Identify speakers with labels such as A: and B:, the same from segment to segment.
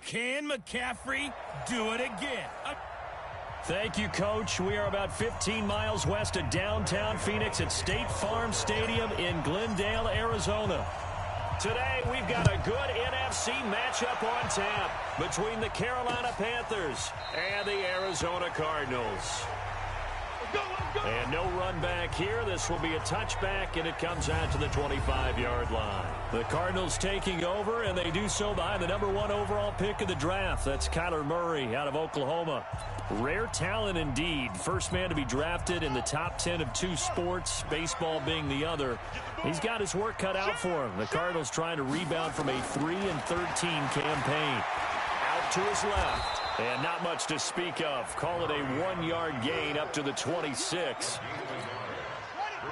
A: Can McCaffrey do it again?
B: Thank you, Coach. We are about 15 miles west of downtown Phoenix at State Farm Stadium in Glendale, Arizona. Today, we've got a good NFC matchup on tap between the Carolina Panthers and the Arizona Cardinals. And no run back here. This will be a touchback, and it comes out to the 25-yard line. The Cardinals taking over, and they do so behind the #1 overall pick of the draft. That's Kyler Murray out of Oklahoma. Rare talent indeed. First man to be drafted in the top 10 of 2 sports, baseball being the other. He's got his work cut out for him. The Cardinals trying to rebound from a 3-13 campaign. Out to his left. And not much to speak of. Call it a 1-yard gain up to the 26.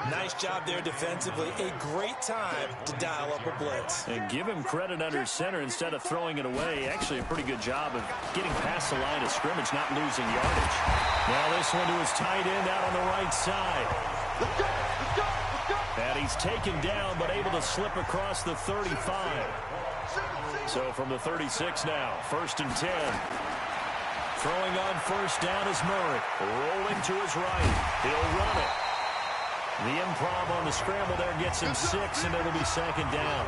C: Nice job there defensively. A great time to dial up a blitz.
B: And give him credit under center instead of throwing it away. Actually a pretty good job of getting past the line of scrimmage, not losing yardage. Now this one to his tight end out on the right side.
D: Let's go, let's go, let's go.
B: And he's taken down but able to slip across the 35. So from the 36 now, 1st and 10. Throwing on first down is Murray. Rolling to his right. He'll run it. The improv on the scramble there gets him 6, and it'll be 2nd down.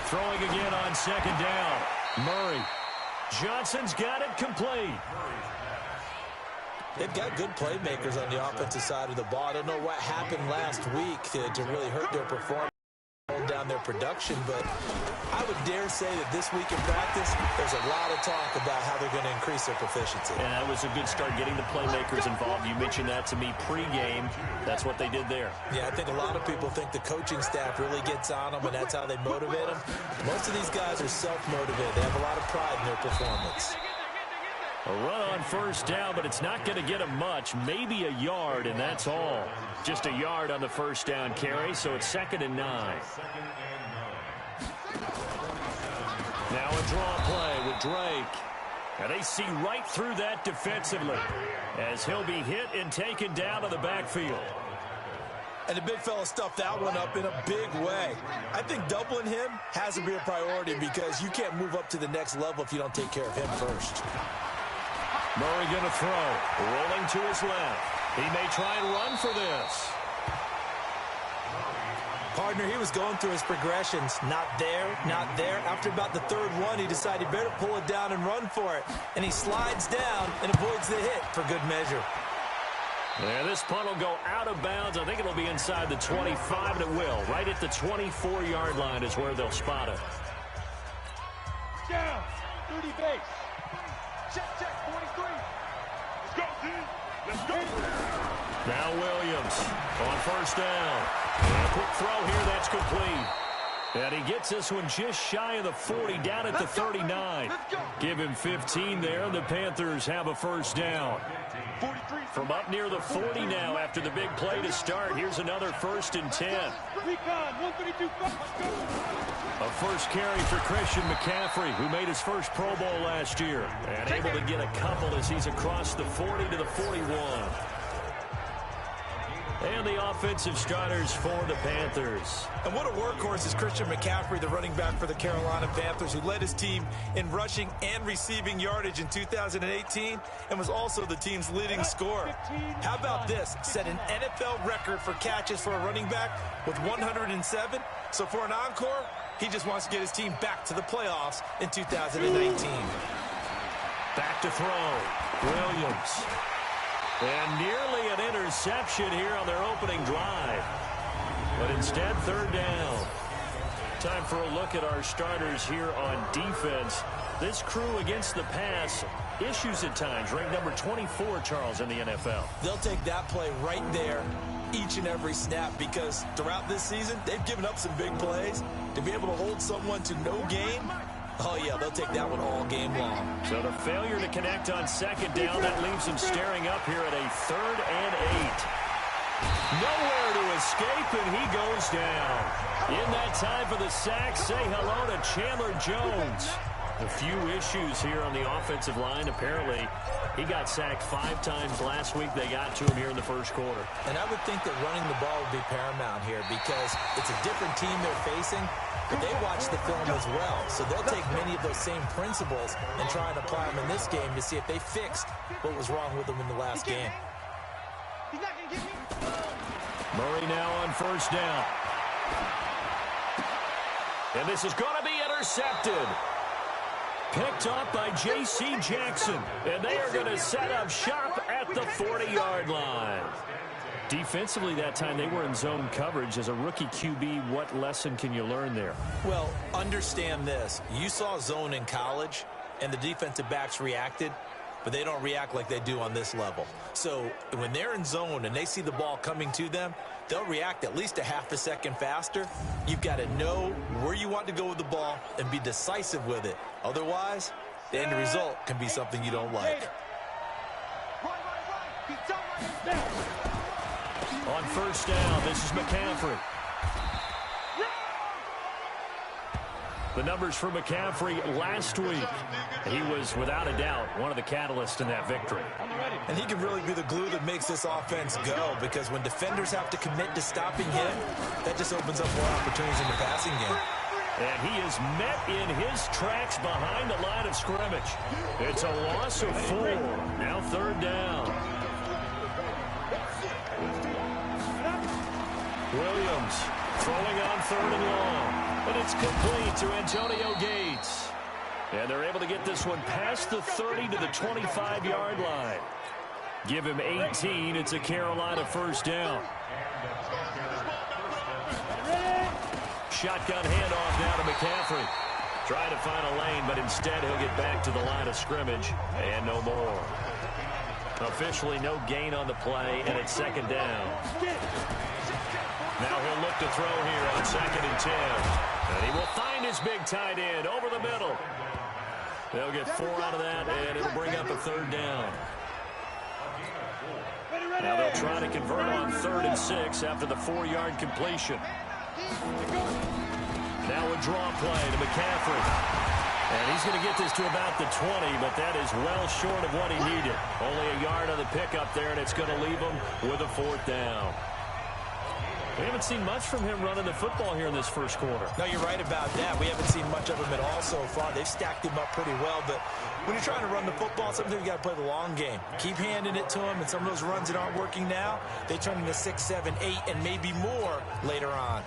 B: Throwing again on 2nd down. Murray. Johnson's got it complete.
C: They've got good playmakers on the offensive side of the ball. I don't know what happened last week to really hurt their performance, hold down their production, but I would dare say that this week in practice, there's a lot of talk about how they're going to increase their proficiency.
B: And that was a good start getting the playmakers involved. You mentioned that to me pregame. That's what they did there.
C: Yeah, I think a lot of people think the coaching staff really gets on them, and that's how they motivate them. Most of these guys are self-motivated. They have a lot of pride in their performance.
B: A run on first down, but it's not going to get him much. Maybe a yard, and that's all. Just a yard on the first down carry, so it's 2nd and 9. Now a draw play with Drake. And they see right through that defensively as he'll be hit and taken down to the backfield.
C: And the big fella stuffed that one up in a big way. I think doubling him has to be a priority because you can't move up to the next level if you don't take care of him first.
B: Murray going to throw. Rolling to his left. He may try and run for this.
C: Partner, he was going through his progressions. Not there, not there. After about the 3rd one, he decided he better pull it down and run for it. And he slides down and avoids the hit for good measure.
B: Yeah, this punt will go out of bounds. I think it'll be inside the 25, and it will. Right at the 24-yard line is where they'll spot it.
D: Down, 30 base. Check, 43. Let's go, D. Let's go.
B: Now Williams on first down. And a quick throw here, that's complete. And he gets this one just shy of the 40, down at the 39. Give him 15 there, and the Panthers have a first down. From up near the 40 now after the big play to start. Here's another 1st and 10. A first carry for Christian McCaffrey, who made his first Pro Bowl last year. And able to get a couple as he's across the 40 to the 41. And the offensive starters for the Panthers.
C: And what a workhorse is Christian McCaffrey, the running back for the Carolina Panthers, who led his team in rushing and receiving yardage in 2018 and was also the team's leading scorer. How about this? Set an NFL record for catches for a running back with 107. So for an encore, he just wants to get his team back to the playoffs in 2019.
B: Back to throw. Williams. And nearly an interception here on their opening drive. But instead, 3rd down. Time for a look at our starters here on defense. This crew against the pass, issues at times. Ranked number 24, Charles, in the NFL.
C: They'll take that play right there each and every snap because throughout this season, they've given up some big plays. To be able to hold someone to no gain, oh, yeah, they'll take that one all game long.
B: So the failure to connect on 2nd down, that leaves him staring up here at a 3rd and 8. Nowhere to escape, and he goes down. In that time for the sack, say hello to Chandler Jones. A few issues here on the offensive line. Apparently, he got sacked 5 times last week. They got to him here in the first quarter.
C: And I would think that running the ball would be paramount here because it's a different team they're facing, but they watch the film as well. So they'll take many of those same principles and try and apply them in this game to see if they fixed what was wrong with them in the last game.
B: Murray now on first down. And this is going to be intercepted. Picked up by J.C. Jackson. And they are going to set up shop at the 40-yard line. Defensively that time, they were in zone coverage. As a rookie QB, what lesson can you learn there?
C: Well, understand this. You saw zone in college, and the defensive backs reacted, but they don't react like they do on this level. So when they're in zone and they see the ball coming to them, they'll react at least a half a second faster. You've got to know where you want to go with the ball and be decisive with it. Otherwise, the end result can be something you don't like.
B: On first down, this is McCaffrey. The numbers for McCaffrey last week. He was, without a doubt, one of the catalysts in that victory.
C: And he can really be the glue that makes this offense go, because when defenders have to commit to stopping him, that just opens up more opportunities in the passing game.
B: And he is met in his tracks behind the line of scrimmage. It's a loss of 4. Now third down. Williams throwing on third and long. And it's complete to Antonio Gates. And they're able to get this one past the 30 to the 25-yard line. Give him 18. It's a Carolina first down. Shotgun handoff now to McCaffrey. Trying to find a lane, but instead he'll get back to the line of scrimmage. And no more. Officially no gain on the play, and it's second down. Now he'll look to throw here on 2nd and 10. And he will find his big tight end over the middle. They'll get 4 out of that, and it'll bring up a third down. Now they'll try to convert on 3rd and 6 after the 4-yard completion. Now a draw play to McCaffrey. And he's going to get this to about the 20, but that is well short of what he needed. Only a yard on the pickup there, and it's going to leave him with a 4th down. We haven't seen much from him running the football here in this first quarter.
C: No, you're right about that. We haven't seen much of him at all so far. They've stacked him up pretty well, but when you're trying to run the football, sometimes you got to play the long game. Keep handing it to him, and some of those runs that aren't working now, they turn into 6, 7, 8, and maybe more later on.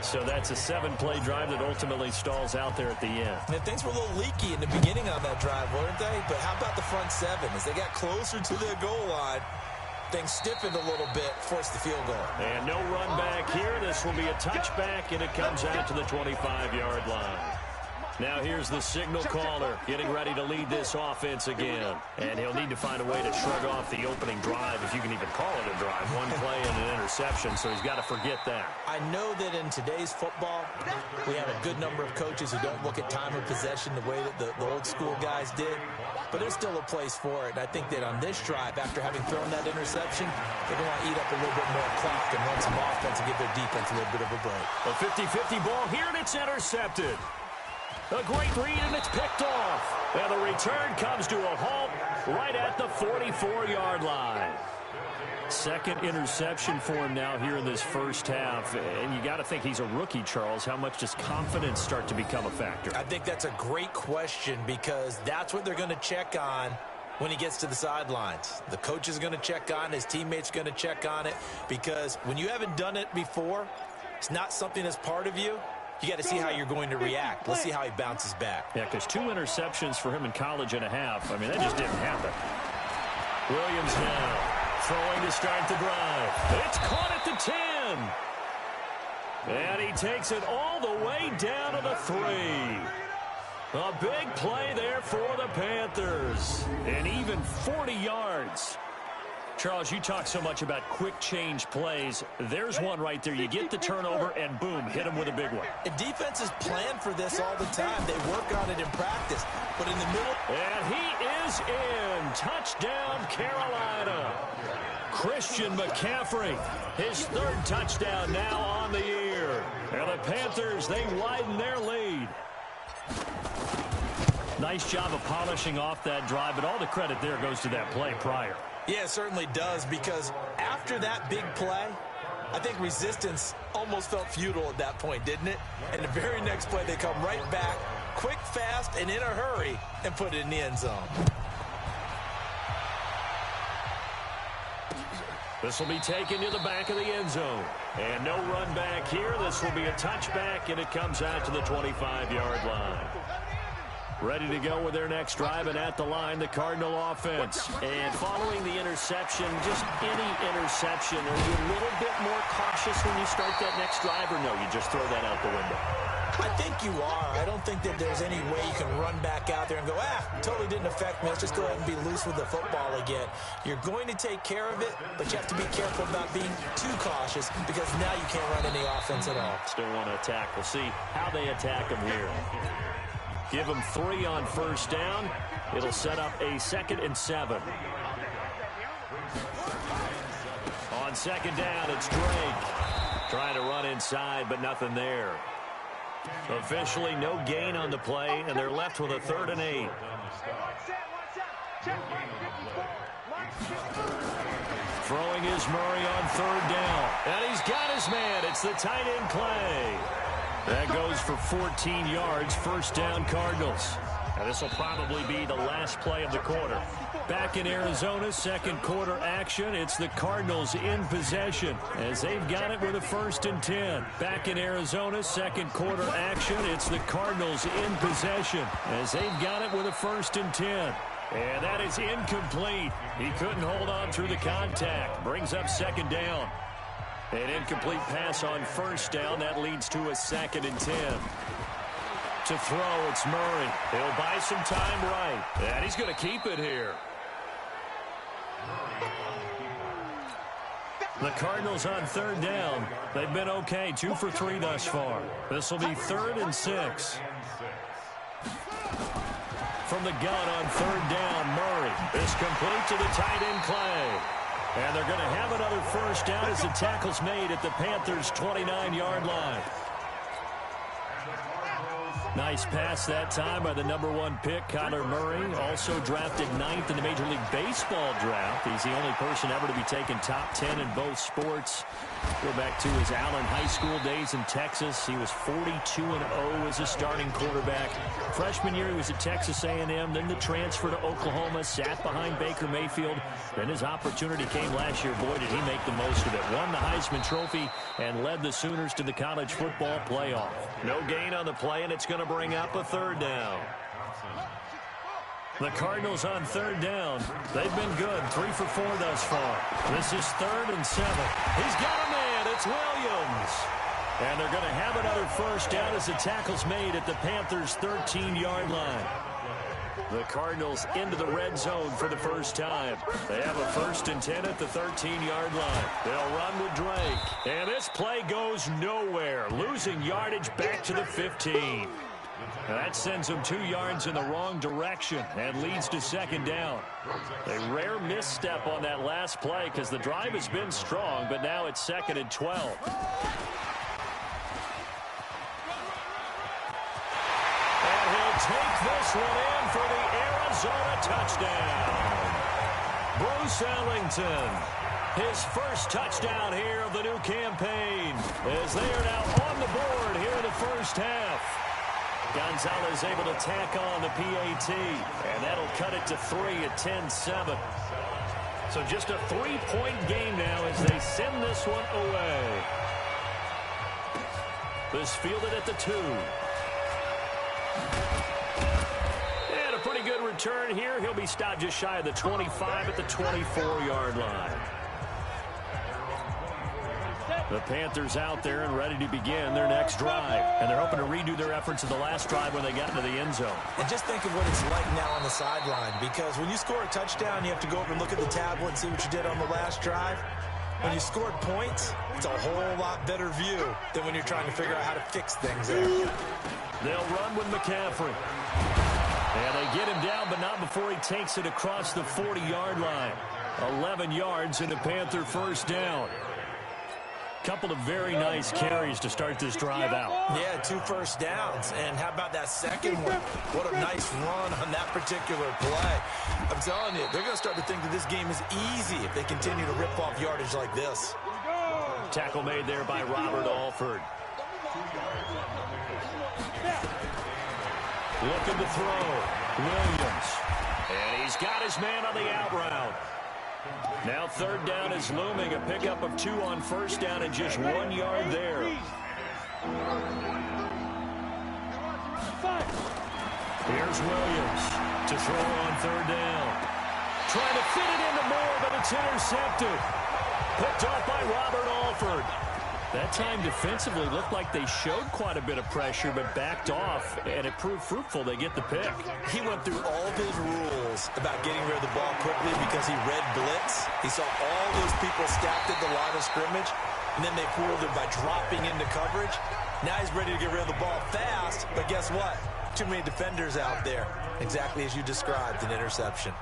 B: So that's a 7-play drive that ultimately stalls out there at the end.
C: And things were a little leaky in the beginning on that drive, weren't they? But how about the front 7? As they got closer to their goal line, things stiffened a little bit, forced the field goal.
B: And no run back here. This will be a touchback, and it comes out to the 25-yard line. Now here's the signal caller getting ready to lead this offense again. And he'll need to find a way to shrug off the opening drive, if you can even call it a drive. 1 play and an interception, so he's got to forget that.
C: I know that in today's football, we have a good number of coaches who don't look at time of possession the way that the old school guys did. But there's still a place for it. And I think that on this drive, after having thrown that interception, they're going to eat up a little bit more clock and run some offense and give their defense a little bit of a break.
B: A 50-50 ball here, and it's intercepted. A great read, and it's picked off. And the return comes to a halt right at the 44-yard line. Second interception for him now here in this first half. And you got to think he's a rookie, Charles. How much does confidence start to become a factor?
C: I think that's a great question, because that's what they're going to check on when he gets to the sidelines. The coach is going to check on, his teammates going to check on it, because when you haven't done it before, it's not something that's part of you. You got to see how you're going to react. Let's see how he bounces back.
B: Yeah, because 2 interceptions for him in college and a half. I mean, that just didn't happen. Williams now throwing to start the drive. It's caught at the 10. And he takes it all the way down to the 3. A big play there for the Panthers. And even 40 yards. Charles, you talk so much about quick change plays. There's one right there. You get the turnover, and boom, hit him with a big one.
C: And defenses plan for this all the time. They work on it in practice. But in the middle...
B: And he is in. Touchdown, Carolina. Christian McCaffrey, his 3rd touchdown now on the year. And the Panthers, they widen their lead. Nice job of polishing off that drive, but all the credit there goes to that play prior.
C: Yeah, it certainly does, because after that big play, I think resistance almost felt futile at that point, didn't it? And the very next play, they come right back, quick, fast, and in a hurry, and put it in the end zone.
B: This will be taken to the back of the end zone. And no run back here. This will be a touchback, and it comes out to the 25-yard line. Ready to go with their next drive, and at the line, the Cardinal offense. And following the interception, just any interception, are you a little bit more cautious when you start that next drive, or no, you just throw that out the window?
C: I think you are. I don't think that there's any way you can run back out there and go, totally didn't affect me. Let's just go ahead and be loose with the football again. You're going to take care of it, but you have to be careful about being too cautious, because now you can't run any offense at all.
B: Still want to attack. We'll see how they attack them here. Give them 3 on first down. It'll set up a 2nd and 7. On second down, it's Drake. Trying to run inside, but nothing there. Officially, no gain on the play, and they're left with a 3rd and 8. Throwing is Murray on 3rd down. And he's got his man. It's the tight end Clay. That goes for 14 yards, first down Cardinals. And this will probably be the last play of the quarter. Back in Arizona, second quarter action. It's the Cardinals in possession as they've got it with a 1st and 10. Back in Arizona, second quarter action. It's the Cardinals in possession as they've got it with a 1st and 10. And that is incomplete. He couldn't hold on through the contact. Brings up 2nd down. An incomplete pass on 1st down. That leads to a 2nd and 10. To throw, it's Murray. He'll buy some time right. And he's going to keep it here. The Cardinals on 3rd down. They've been okay. 2 for 3 thus far. This will be 3rd and 6. From the gun on 3rd down, Murray is complete to the tight end Clay. And they're going to have another first down as the tackle's made at the Panthers' 29-yard line. Nice pass that time by the #1 pick, Kyler Murray. Also drafted 9th in the Major League Baseball draft. He's the only person ever to be taken top 10 in both sports. Go back to his Allen High School days in Texas. He was 42-0 as a starting quarterback. Freshman year, he was at Texas A&M. Then the transfer to Oklahoma, sat behind Baker Mayfield. Then his opportunity came last year. Boy, did he make the most of it. Won the Heisman Trophy and led the Sooners to the college football playoff. No gain on the play, and it's going to bring up a 3rd down. The Cardinals on 3rd down. They've been good. 3 for 4 thus far. This is 3rd and 7. He's got a man. It's Williams. And they're going to have another first down as the tackle's made at the Panthers' 13-yard line. The Cardinals into the red zone for the first time. They have a 1st and 10 at the 13-yard line. They'll run with Drake. And this play goes nowhere. Losing yardage back to the 15. That sends them 2 yards in the wrong direction and leads to 2nd down. A rare misstep on that last play because the drive has been strong, but now it's 2nd and 12. And he'll take this one in for the Arizona touchdown. Bruce Ellington, his first touchdown here of the new campaign, as they are now on the board here in the first half. Gonzalez able to tack on the PAT, and that'll cut it to 3 at 10-7. So just a 3-point game now as they send this one away. This fielded at the 2. And a pretty good return here. He'll be stopped just shy of the 25 at the 24-yard line. The Panthers out there and ready to begin their next drive. And they're hoping to redo their efforts of the last drive when they got into the end zone.
C: And just think of what it's like now on the sideline, because when you score a touchdown, you have to go over and look at the tablet and see what you did on the last drive. When you scored points, it's a whole lot better view than when you're trying to figure out how to fix things there.
B: They'll run with McCaffrey. And they get him down, but not before he takes it across the 40-yard line. 11 yards and a Panther first down. Couple of very nice carries to start this drive out.
C: Yeah, 2 first downs. And how about that second one? What a nice run on that particular play. I'm telling you, they're going to start to think that this game is easy if they continue to rip off yardage like this.
B: Tackle made there by Robert Alford. Looking to throw. Williams. And he's got his man on the out route. Now third down is looming. A pickup of 2 on first down and just 1 yard there. Here's Williams to throw on third down. Trying to fit it into Moore, but it's intercepted. Picked off by Robert Alford. That time defensively looked like they showed quite a bit of pressure, but backed off, and it proved fruitful. They get the pick.
C: He went through all of his rules about getting rid of the ball quickly because he read blitz. He saw all those people stacked at the line of scrimmage, and then they fooled him by dropping into coverage. Now he's ready to get rid of the ball fast, but guess what? Too many defenders out there. Exactly as you described, an interception.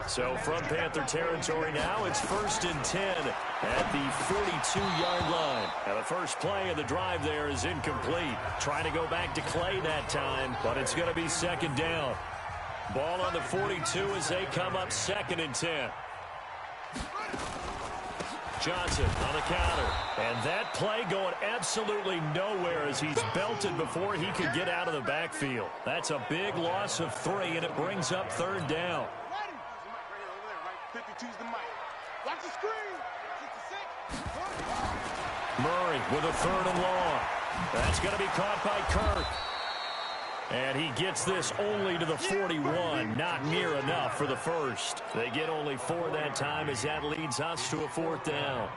B: So from Panther territory now, it's 1st and 10 at the 42-yard line. Now the first play of the drive there is incomplete. Trying to go back to Clay that time, but it's going to be second down. Ball on the 42 as they come up 2nd and 10. Johnson on the counter. And that play going absolutely nowhere as he's belted before he could get out of the backfield. That's a big loss of 3, and it brings up 3rd down.
D: 52's the mic. Watch the screen. 66.
B: Murray with a 3rd and long. That's going to be caught by Kirk. And he gets this only to the 41. Not near enough for the first. They get only 4 that time as that leads us to a 4th down.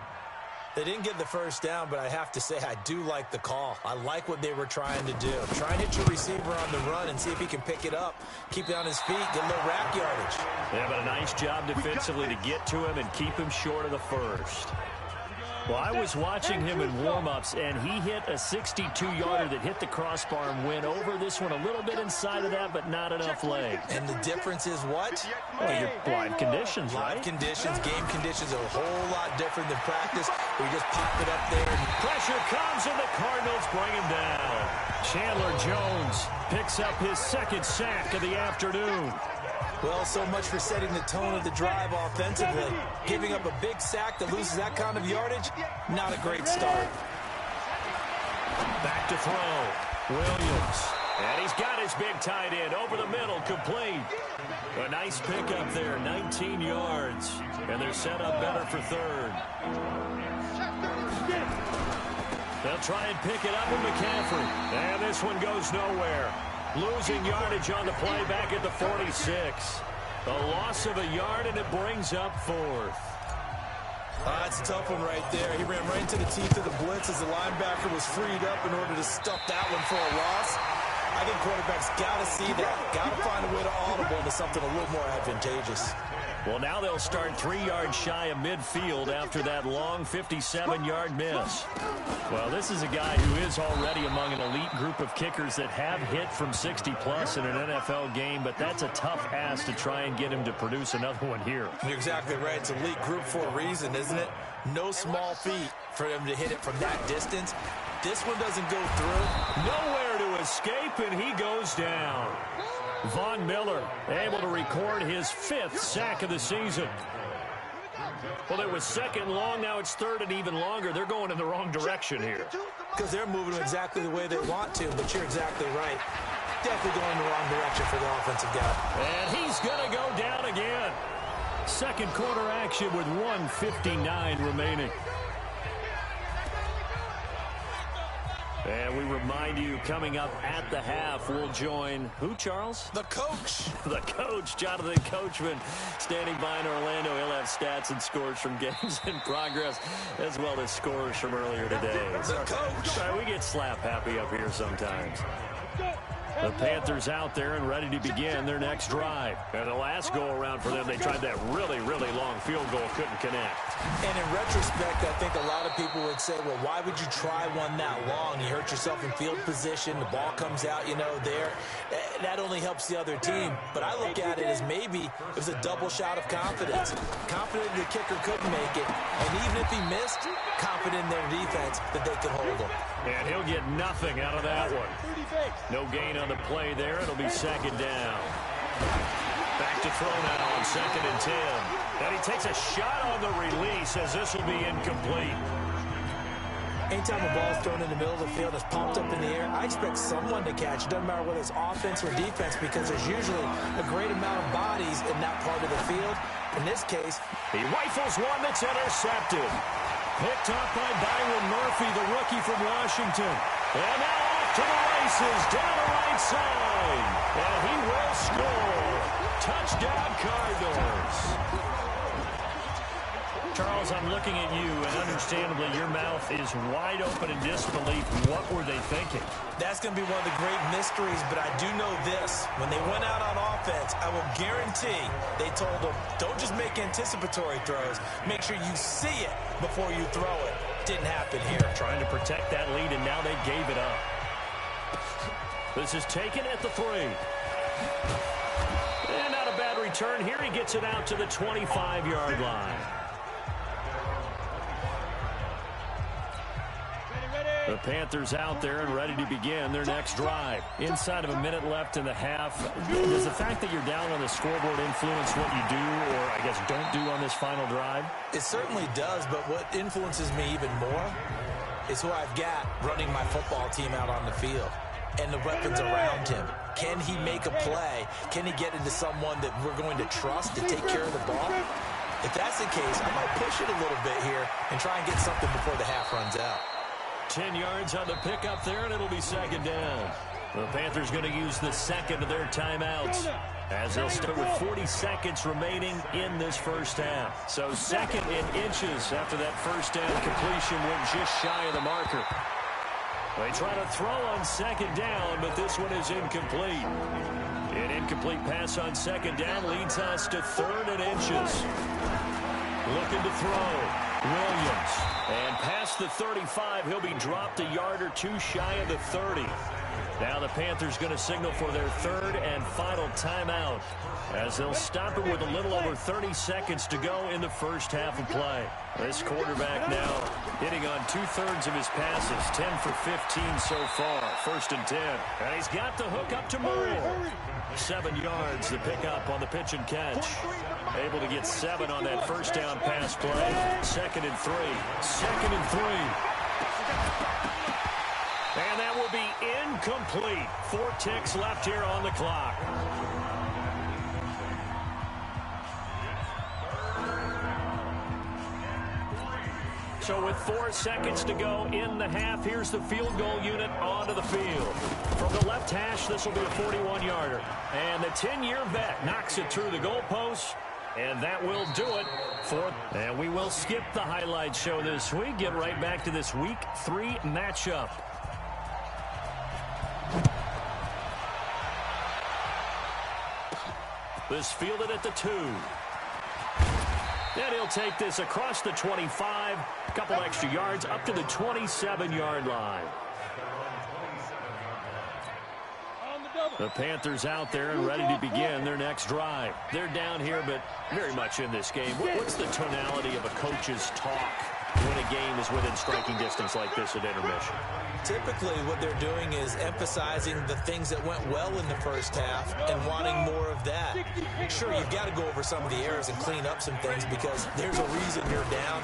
C: They didn't get the first down, but I have to say I do like the call. I like what they were trying to do. Try and hit your receiver on the run and see if he can pick it up. Keep it on his feet, get a little rack yardage.
B: Yeah, but a nice job defensively to get to him and keep him short of the first. Well, I was watching him in warm-ups, and he hit a 62-yarder that hit the crossbar and went over this one a little bit inside of that, but not enough leg.
C: And the difference is what?
B: Well, your live conditions, right?
C: Live conditions, game conditions are a whole lot different than practice. We just pop it up there. And
B: pressure comes, and the Cardinals bring him down. Chandler Jones picks up his 2nd sack of the afternoon.
C: Well, so much for setting the tone of the drive offensively. Giving up a big sack that loses that kind of yardage, not a great start.
B: Back to throw. Williams. And he's got his big tight end over the middle, complete. A nice pickup there, 19 yards. And they're set up better for 3rd. They'll try and pick it up with McCaffrey. And this one goes nowhere. Losing yardage on the play back at the 46. A loss of a yard, and it brings up 4th.
C: That's a tough one right there. He ran right into the teeth of the blitz as the linebacker was freed up in order to stuff that one for a loss. I think quarterbacks got to see that. Got to find a way to audible to something a little more advantageous.
B: Well, now they'll start 3 yards shy of midfield after that long 57-yard miss. Well, this is a guy who is already among an elite group of kickers that have hit from 60-plus in an NFL game, but that's a tough ask to try and get him to produce another one here.
C: You're exactly right. It's an elite group for a reason, isn't it? No small feat for him to hit it from that distance. This one doesn't go through.
B: Nowhere to escape, and he goes down. Von Miller able to record his 5th sack of the season. Well, it was 2nd long. Now it's 3rd and even longer. They're going in the wrong direction here.
C: Because they're moving exactly the way they want to, but you're exactly right. Definitely going in the wrong direction for the offensive guy.
B: And he's going to go down again. 2nd quarter action with 1:59 remaining. And we remind you, coming up at the half, we'll join who, Charles?
C: The coach.
B: The coach, Jonathan Coachman, standing by in Orlando. He'll have stats and scores from games in progress, as well as scores from earlier today.
C: The coach.
B: Sorry, we get slap happy up here sometimes. The Panthers out there and ready to begin their next drive. And the last go-around for them, they tried that really, really long field goal, couldn't connect.
C: And in retrospect, I think a lot of people would say, well, why would you try one that long? You hurt yourself in field position. The ball comes out, there. that only helps the other team. But I look at it as maybe it was a double shot of confidence. Confident the kicker couldn't make it, and even if he missed, confident in their defense that they could hold him.
B: And he'll get nothing out of that one. No gain on the play there. It'll be second down. Back to throw now on 2nd and 10. And he takes a shot on the release as this will be incomplete.
C: Anytime a ball is thrown in the middle of the field, it's popped up in the air, I expect someone to catch. It doesn't matter whether it's offense or defense, because there's usually a great amount of bodies in that part of the field. In this case,
B: he rifles one that's intercepted. Picked up by Byron Murphy, the rookie from Washington. And now off to the races, down the right side. And he will score. Touchdown, Cardinals. Charles, I'm looking at you, and understandably, your mouth is wide open in disbelief. What were they thinking?
C: That's going to be one of the great mysteries, but I do know this. When they went out on offense, I will guarantee they told them, don't just make anticipatory throws. Make sure you see it before you throw it. Didn't happen here.
B: Trying to protect that lead, and now they gave it up. This is taken at the 3. And not a bad return here. He gets it out to the 25-yard line. The Panthers out there and ready to begin their next drive. Inside of a minute left in the half. Does the fact that you're down on the scoreboard influence what you do, or I guess don't do on this final drive?
C: It certainly does, but what influences me even more is who I've got running my football team out on the field and the weapons around him. Can he make a play? Can he get into someone that we're going to trust to take care of the ball? If that's the case, I might push it a little bit here and try and get something before the half runs out.
B: 10 yards on the pickup there, and it'll be second down. The Panthers going to use the second of their timeouts as they'll start with 40 seconds remaining in this first half. So second in inches after that first down completion went just shy of the marker. They try to throw on second down, but this one is incomplete. An incomplete pass on second down leads us to 3rd and inches. Looking to throw. Williams. And past the 35, he'll be dropped a yard or two shy of the 30. Now the Panthers going to signal for their 3rd and final timeout as they'll stop it with a little over 30 seconds to go in the first half of play. This quarterback now hitting on 2/3 of his passes, 10 for 15 so far. 1st and 10. And he's got the hook up to Murray. 7 yards to pick up on the pitch and catch. Able to get 7 on that first down pass play. 2nd and 3. 2nd and 3. And that will be incomplete. 4 ticks left here on the clock. So with 4 seconds to go in the half, here's the field goal unit onto the field. From the left hash, this will be a 41-yarder. And the 10-year vet knocks it through the goalpost. And that will do it for... And we will skip the highlight show this week. Get right back to this Week 3 matchup. This fielded at the 2. And he'll take this across the 25, a couple extra yards, up to the 27-yard line. The Panthers out there and ready to begin their next drive. They're down here, but very much in this game. What's the tonality of a coach's talk when a game is within striking distance like this at intermission?
C: Typically, what they're doing is emphasizing the things that went well in the first half and wanting more of that. Sure, you've got to go over some of the errors and clean up some things because there's a reason you're down.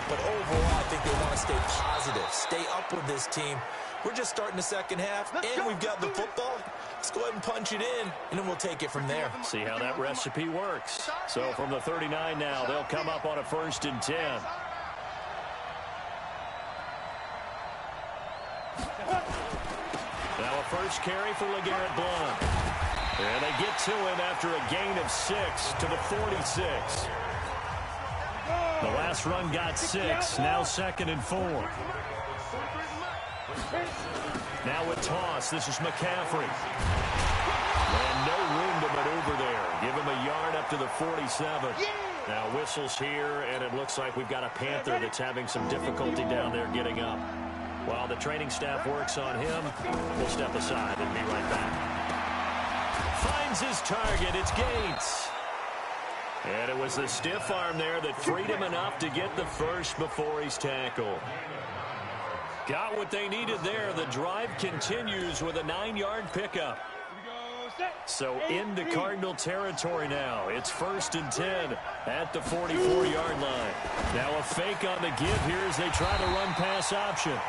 C: But overall, I think they want to stay positive, stay up with this team. We're just starting the second half, and we've got the football. Let's go ahead and punch it in, and then we'll take it from there.
B: See how that recipe works. So from the 39 now, they'll come up on a 1st and 10. Now a first carry for LeGarrette Blount. And they get to him after a gain of 6 to the 46. The last run got 6. Now 2nd and 4. Now with toss, this is McCaffrey. And no room to maneuver there. Give him a yard up to the 47. Now whistles here, and it looks like we've got a Panther that's having some difficulty down there getting up. While the training staff works on him, we'll step aside and be right back. finds his target. It's Gates. And it was the stiff arm there that freed him enough to get the first before he's tackled. Got what they needed there. The drive continues with a 9-yard pickup. So into Cardinal territory now. It's 1st and 10 at the 44-yard line. Now a fake on the give here as they try to run pass option.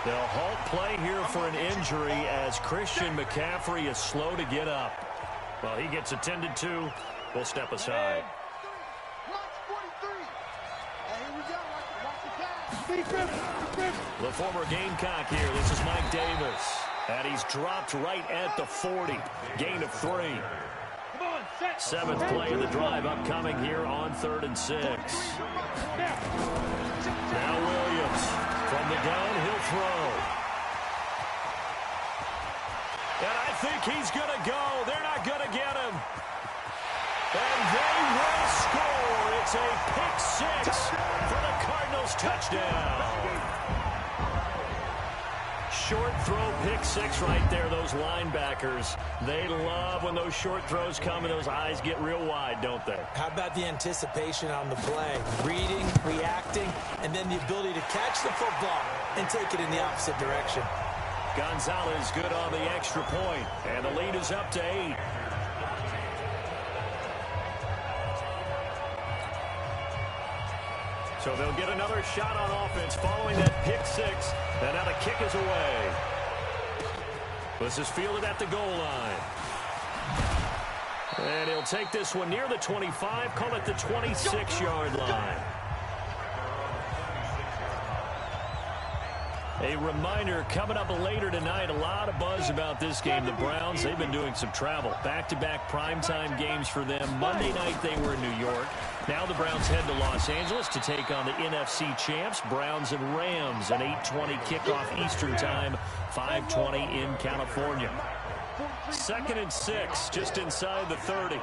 B: They'll halt play here for an injury as Christian McCaffrey is slow to get up. Well, he gets attended to. We'll step aside. The former Gamecock here. This is Mike Davis. And he's dropped right at the 40. Gain of 3. 7th play of the drive upcoming here on 3rd and 6. Now Williams from the gun. He'll throw. And I think he's going to go. They're not going to get him. And they will score. It's a pick 6 for the Cardinals touchdown. Short throw, pick 6 right there. Those linebackers, they love when those short throws come and those eyes get real wide, don't they?
C: How about the anticipation on the play? Reading, reacting, and then the ability to catch the football and take it in the opposite direction.
B: Gonzalez good on the extra point, and the lead is up to 8. So they'll get another shot on offense following that pick 6. And now the kick is away. This is fielded at the goal line. And he'll take this one near the 25, call it the 26-yard line. A reminder, coming up later tonight, a lot of buzz about this game. The Browns, they've been doing some travel. Back-to-back primetime games for them. Monday night they were in New York. Now the Browns head to Los Angeles to take on the NFC champs, Browns and Rams, an 8:20 kickoff Eastern time, 5:20 in California. 2nd and 6, just inside the 30.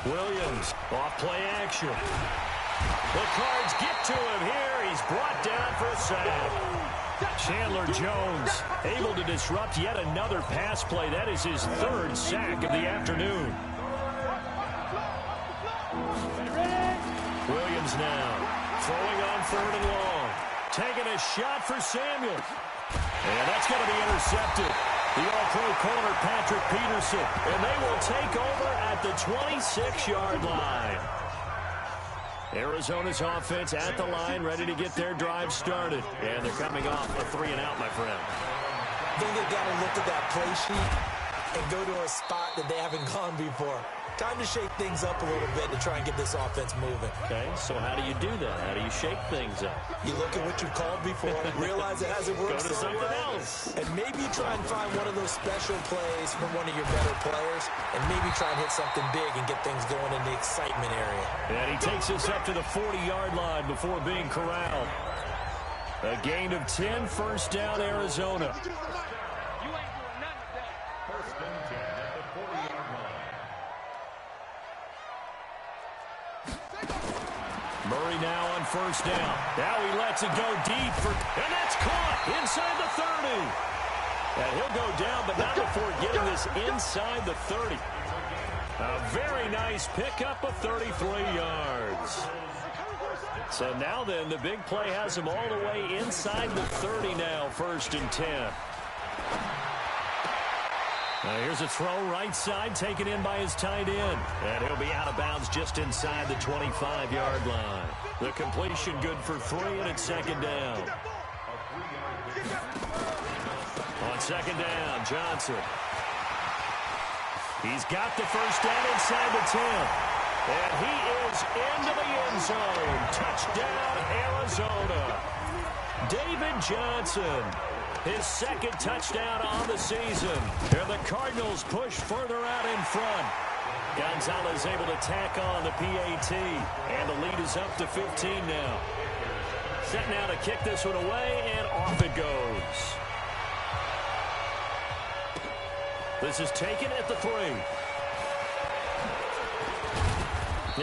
B: Williams, off play action. The Cards get to him here. He's brought down for a sack. Chandler Jones able to disrupt yet another pass play. That is his 3rd sack of the afternoon. Williams now throwing on 3rd and long. Taking a shot for Samuel. And that's going to be intercepted. The All-Pro corner, Patrick Peterson. And they will take over at the 26-yard line. Arizona's offense at the line, ready to get their drive started. And they're coming off a 3-and-out, my friend.
C: I think they've got to look at that play sheet and go to a spot that they haven't gone before. Time to shake things up a little bit to try and get this offense moving.
B: Okay, so how do you do that? How do you shake things up?
C: You look at what you've called before, realize it hasn't worked.
B: Go to something else.
C: And maybe you try and find one of those special plays from one of your better players, and maybe try and hit something big and get things going in the excitement area.
B: And he takes us up to the 40-yard line before being corralled. A gain of 10, 1st down, Arizona. Murray now on 1st down. Now he lets it go deep, and that's caught inside the 30. And he'll go down, but not before getting this inside the 30. A very nice pickup of 33 yards. So now then, the big play has him all the way inside the 30 now, 1st and 10. Here's a throw right side, taken in by his tight end. And he'll be out of bounds just inside the 25-yard line. The completion good for 3, and it's 2nd down. On 2nd down, Johnson. He's got the 1st down inside the 10. And he is into the end zone. Touchdown, Arizona. David Johnson. His 2nd touchdown on the season. And the Cardinals push further out in front. Gonzalez able to tack on the PAT. And the lead is up to 15 now. Set now to kick this one away, and off it goes. This is taken at the 3.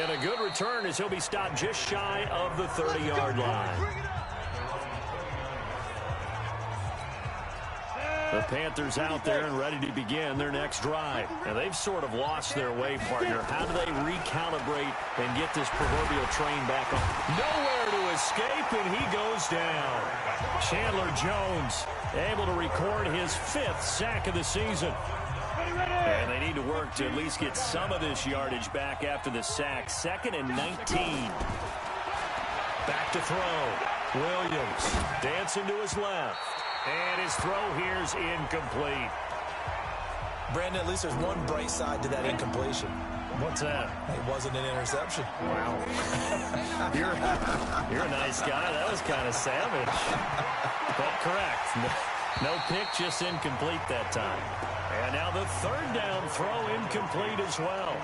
B: And a good return as he'll be stopped just shy of the 30-yard line. The Panthers out there and ready to begin their next drive. And they've sort of lost their way, partner. How do they recalibrate and get this proverbial train back on? Nowhere to escape, and he goes down. Chandler Jones able to record his 5th sack of the season. And they need to work to at least get some of this yardage back after the sack. 2nd and 19. Back to throw. Williams dancing to his left. And his throw here's incomplete.
C: Brandon, at least there's one bright side to that incompletion.
B: What's that?
C: It wasn't an interception.
B: Wow. You're a nice guy. That was kind of savage. But correct. No pick, just incomplete that time. And now the 3rd down throw incomplete as well.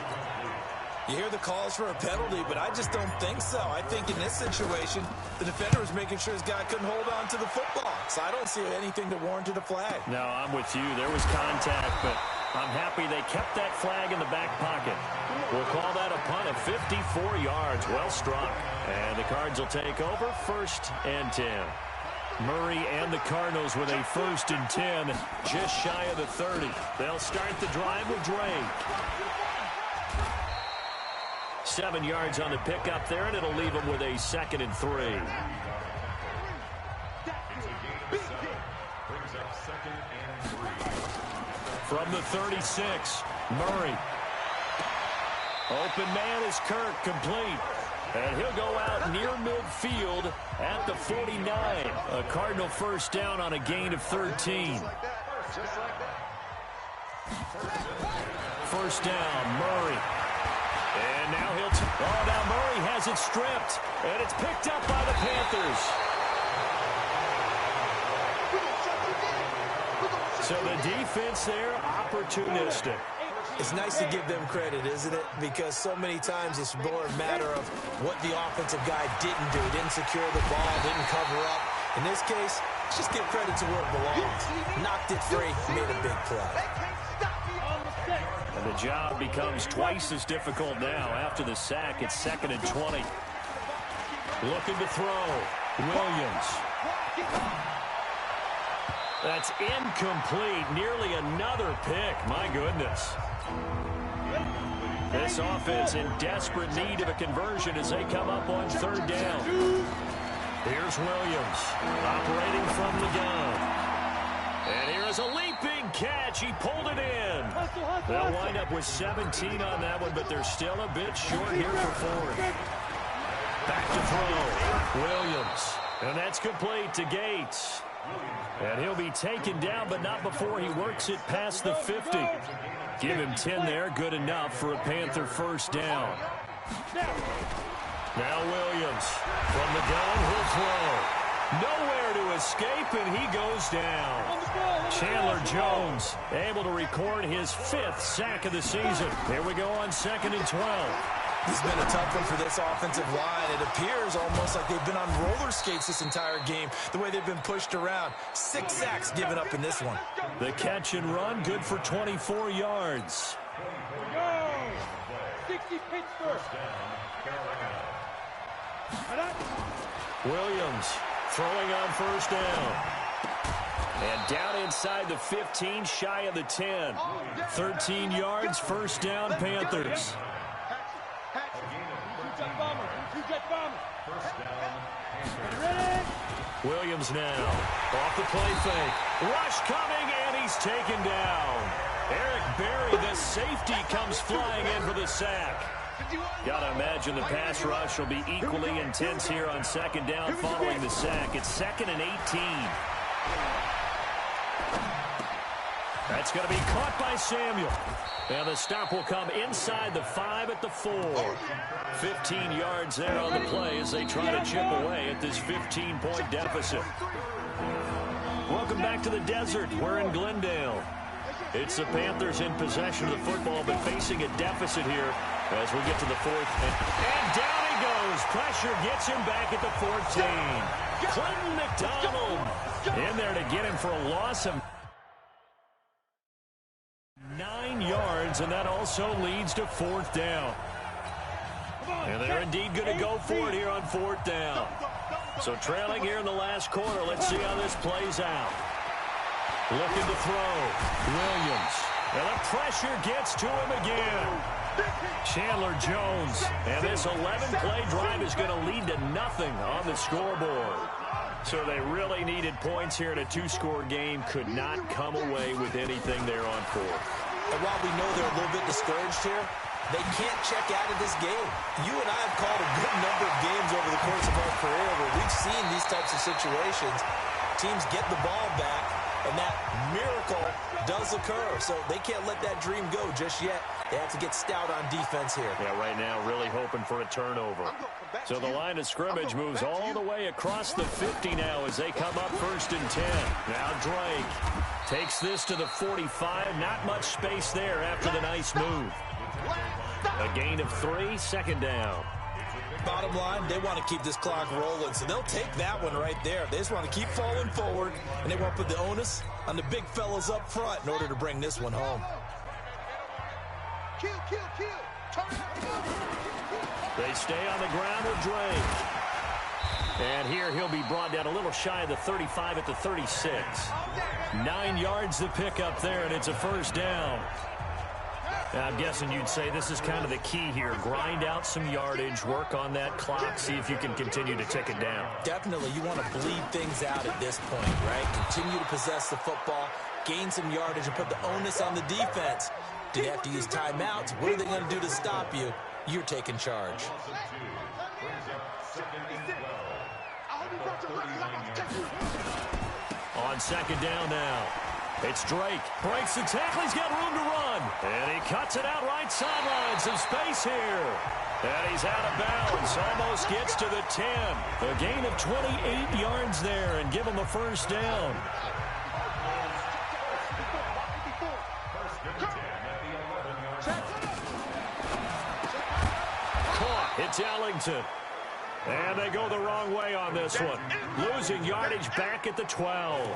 C: You hear the calls for a penalty, but I just don't think so. I think in this situation, the defender was making sure his guy couldn't hold on to the football. So I don't see anything that warranted a flag.
B: No, I'm with you. There was contact, but I'm happy they kept that flag in the back pocket. We'll call that a punt of 54 yards. Well struck. And the Cards will take over 1st and 10. Murray and the Cardinals with a 1st and 10, just shy of the 30. They'll start the drive with Drake. 7 yards on the pickup there, and it'll leave them with a 2nd and 3. From the 36, Murray. Open man is Kirk, complete. And he'll go out near midfield at the 49. A Cardinal 1st down on a gain of 13. 1st down, Murray. And now now Murray has it stripped. And it's picked up by the Panthers. So the defense there, opportunistic.
C: It's nice to give them credit, isn't it? Because so many times it's more a matter of what the offensive guy didn't do. Didn't secure the ball, didn't cover up. In this case, just give credit to where it belongs. Knocked it free, made a big play.
B: And the job becomes twice as difficult now. After the sack, it's 2nd and 20. Looking to throw. Williams. That's incomplete. Nearly another pick. My goodness. This offense in desperate need of a conversion as they come up on 3rd down. Here's Williams operating from the gun. And here is a leaping catch. He pulled it in. They'll wind up with 17 on that one, but they're still a bit short here for 4th. Back to throw. Williams. And that's complete to Gates. And he'll be taken down, but not before he works it past the 50. Give him 10 there, good enough for a Panther 1st down. Now Williams from the gun, he'll throw. Nowhere to escape, and he goes down. Chandler Jones able to record his 5th sack of the season. Here we go on 2nd and 12.
C: This has been a tough one for this offensive line. It appears almost like they've been on roller skates this entire game, the way they've been pushed around. 6 sacks given up in this one.
B: The catch and run, good for 24 yards.
D: 60 Pittsburgh.
B: Williams throwing on 1st down. And down inside the 15, shy of the 10. 13 yards, 1st down, Panthers. Williams now off the play fake. Rush coming, and he's taken down. Eric Berry, the safety, comes flying in for the sack. Got to imagine the pass rush will be equally intense here on 2nd down following the sack. It's 2nd and 18. That's going to be caught by Samuel. And the stop will come inside the 5 at the 4. 15 yards there on the play as they try to chip away at this 15-point deficit. Welcome back to the desert. We're in Glendale. It's the Panthers in possession of the football, but facing a deficit here as we get to the 4th. And down he goes. Pressure gets him back at the 14. Clinton McDonald in there to get him for a loss of 9 yards, and that also leads to 4th down. And they're indeed going to go for it here on 4th down. So trailing here in the last quarter, let's see how this plays out. Looking to throw. Williams. And the pressure gets to him again. Chandler Jones. And this 11-play drive is going to lead to nothing on the scoreboard. So they really needed points here in a two-score game. Could not come away with anything there on fourth.
C: And while we know they're a little bit discouraged here, they can't check out of this game. You and I have called a good number of games over the course of our career where we've seen these types of situations. Teams get the ball back, and that miracle does occur. So they can't let that dream go just yet. They have to get stout on defense here.
B: Yeah, right now really hoping for a turnover. So the line of scrimmage moves all the way across the 50 now as they come up 1st and 10. Now Drake takes this to the 45. Not much space there after the nice move. A gain of 3, 2nd down.
C: Bottom line, they want to keep this clock rolling, so they'll take that one right there. They just want to keep falling forward, and they want to put the onus on the big fellas up front in order to bring this one home.
D: Kill.
B: They stay on the ground with Drake. And here he'll be brought down a little shy of the 35 at the 36. 9 yards to pick up there, and it's a 1st down. I'm guessing you'd say this is kind of the key here. Grind out some yardage, work on that clock, see if you can continue to tick it down.
C: Definitely, you want to bleed things out at this point, right? Continue to possess the football, gain some yardage, and put the onus on the defense. Do you have to use timeouts? What are they going to do to stop you? You're taking charge.
B: On 2nd down now. It's Drake. Breaks the tackle. He's got room to run. And he cuts it out right sideline. Some space here. And he's out of bounds. Almost gets to the 10. A gain of 28 yards there and give him a 1st down. Caught. It's Ellington. And they go the wrong way on this one. Losing yardage back at the 12.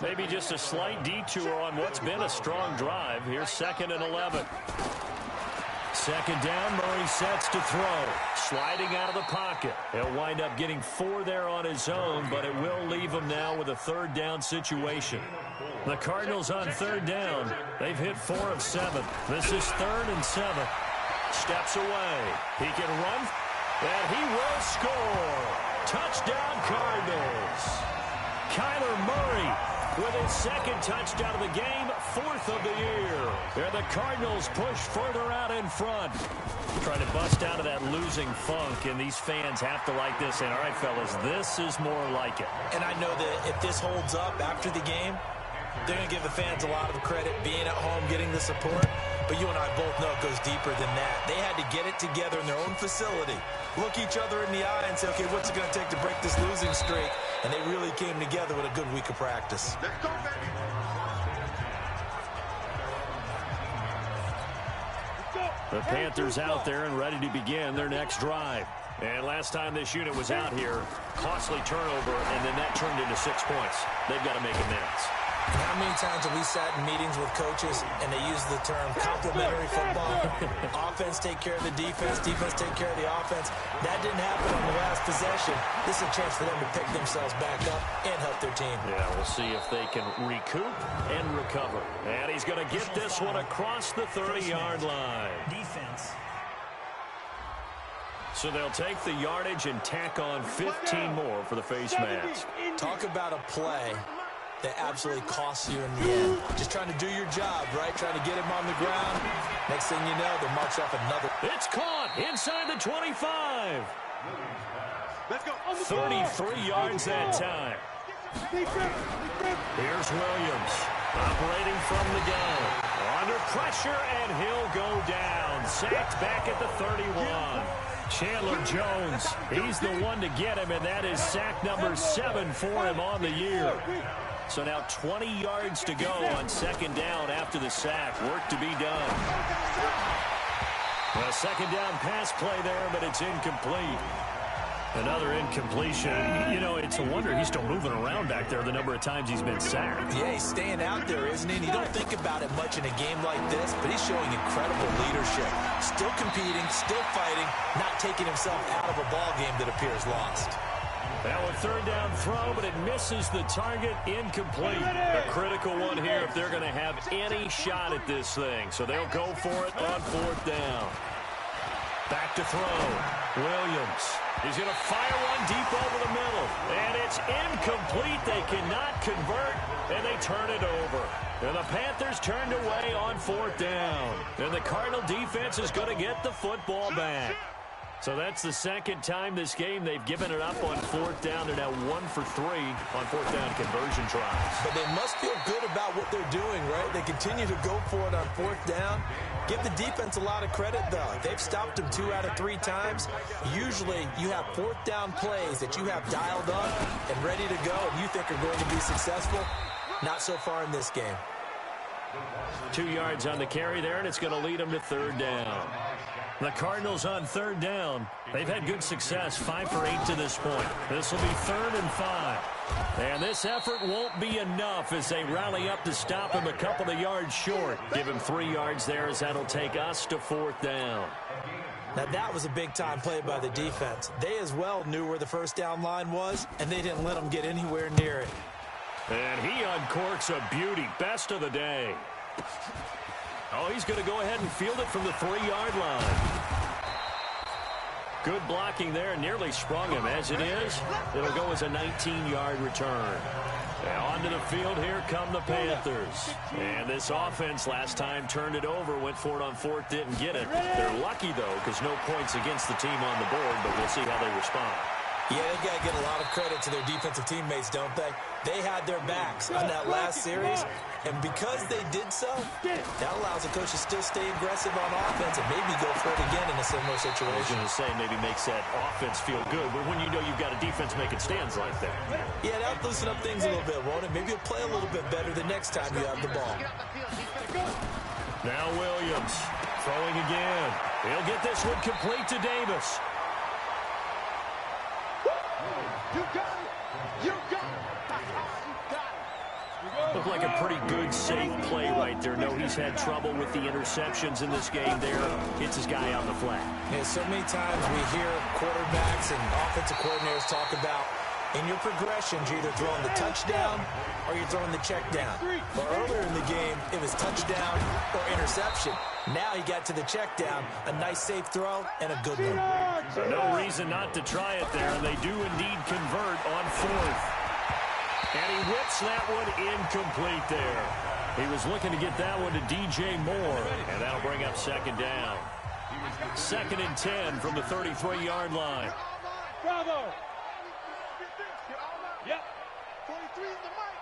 B: Maybe just a slight detour on what's been a strong drive. Here's 2nd and 11. 2nd down, Murray sets to throw. Sliding out of the pocket. He'll wind up getting 4 there on his own, but it will leave him now with a 3rd down situation. The Cardinals on 3rd down. They've hit 4 of 7. This is 3rd and 7. Steps away. He can run, and he will score. Touchdown, Cardinals. Kyler Murray with his 2nd touchdown of the game, 4th of the year. And the Cardinals push further out in front. Trying to bust out of that losing funk, and these fans have to like this. And all right, fellas, this is more like it.
C: And I know that if this holds up after the game, they're going to give the fans a lot of credit, being at home, getting the support. But you and I both know it goes deeper than that. They had to get it together in their own facility, look each other in the eye and say, okay, what's it going to take to break this losing streak? And they really came together with a good week of practice.
D: Let's go, baby.
B: The Panthers out there and ready to begin their next drive. And last time this unit was out here, costly turnover, and then that turned into 6 points. They've got to make amends.
C: How many times have we sat in meetings with coaches and they use the term complementary football? Offense take care of the defense, defense take care of the offense. That didn't happen on the last possession. This is a chance for them to pick themselves back up and help their team.
B: Yeah, we'll see if they can recoup and recover. And he's going to get this one across the 30-yard line.
E: Defense.
B: So they'll take the yardage and tack on 15 more for the face mask.
C: Talk about a play that absolutely costs you in the end. Just trying to do your job, right? Trying to get him on the ground. Next thing you know, they'll march off another.
B: It's caught inside the 25.
D: Let's go.
B: 33 yards that time. Here's Williams operating from the gun. Under pressure, and he'll go down. Sacked back at the 31. Chandler Jones, he's the one to get him, and that is sack number 7 for him on the year. So now 20 yards to go on 2nd down after the sack. Work to be done. A 2nd down pass play there, but it's incomplete. Another incompletion. You know, it's a wonder he's still moving around back there the number of times he's been sacked.
C: Yeah, he's staying out there, isn't he? And you don't think about it much in a game like this, but he's showing incredible leadership. Still competing, still fighting, not taking himself out of a ball game that appears lost.
B: Now a third down throw, but it misses the target, incomplete. A critical one here if they're going to have any shot at this thing. So they'll go for it on fourth down. Back to throw. Williams. He's going to fire one deep over the middle. And it's incomplete. They cannot convert, and they turn it over. And the Panthers turned away on fourth down. And the Cardinal defense is going to get the football back. So that's the second time this game they've given it up on fourth down. They're now 1 for 3 on fourth down conversion tries.
C: But they must feel good about what they're doing, right? They continue to go for it on fourth down. Give the defense a lot of credit, though. They've stopped them 2 out of 3 times. Usually, you have fourth down plays that you have dialed up and ready to go, and you think are going to be successful. Not so far in this game.
B: 2 yards on the carry there, and it's going to lead them to third down. The Cardinals on third down. They've had good success, 5 for 8 to this point. This will be 3rd and 5. And this effort won't be enough as they rally up to stop him a couple of yards short. Give him 3 yards there as that'll take us to fourth down.
C: Now, that was a big-time play by the defense. They as well knew where the first down line was, and they didn't let them get anywhere near it.
B: And he uncorks a beauty. Best of the day. Oh, he's going to go ahead and field it from the 3-yard line. Good blocking there. Nearly sprung him. As it is, it'll go as a 19-yard return. And onto the field, here come the Panthers. And this offense last time turned it over, went for it on fourth, didn't get it. They're lucky, though, because no points against the team on the board, but we'll see how they respond.
C: Yeah, they've got to get a lot of credit to their defensive teammates, don't they? They had their backs on that last series, and because they did so, that allows the coach to still stay aggressive on offense and maybe go for it again in a similar
B: I was
C: situation.
B: going to say maybe makes that offense feel good, but when you know you've got a defense making stands like that.
C: Yeah, that'll loosen up things a little bit, won't it? Maybe you'll play a little bit better the next time you have the ball.
B: Now Williams throwing again. He'll get this one complete to Davis.
D: You got it. You got it. You got it.
B: Looked like a pretty good, safe play right there. No, he's had trouble with the interceptions in this game there. Hits his guy on the flat.
C: Yeah, so many times we hear quarterbacks and offensive coordinators talk about in your progressions, you're either throwing the touchdown or you're throwing the check down. But earlier in the game, it was touchdown or interception. Now he got to the check down, a nice safe throw, and a good one.
B: So no reason not to try it there, and they do indeed convert on fourth. And he whips that one incomplete there. He was looking to get that one to DJ Moore, and that'll bring up second down. 2nd and 10 from the 33-yard line.
D: Bravo. Yep. 23 is the mic.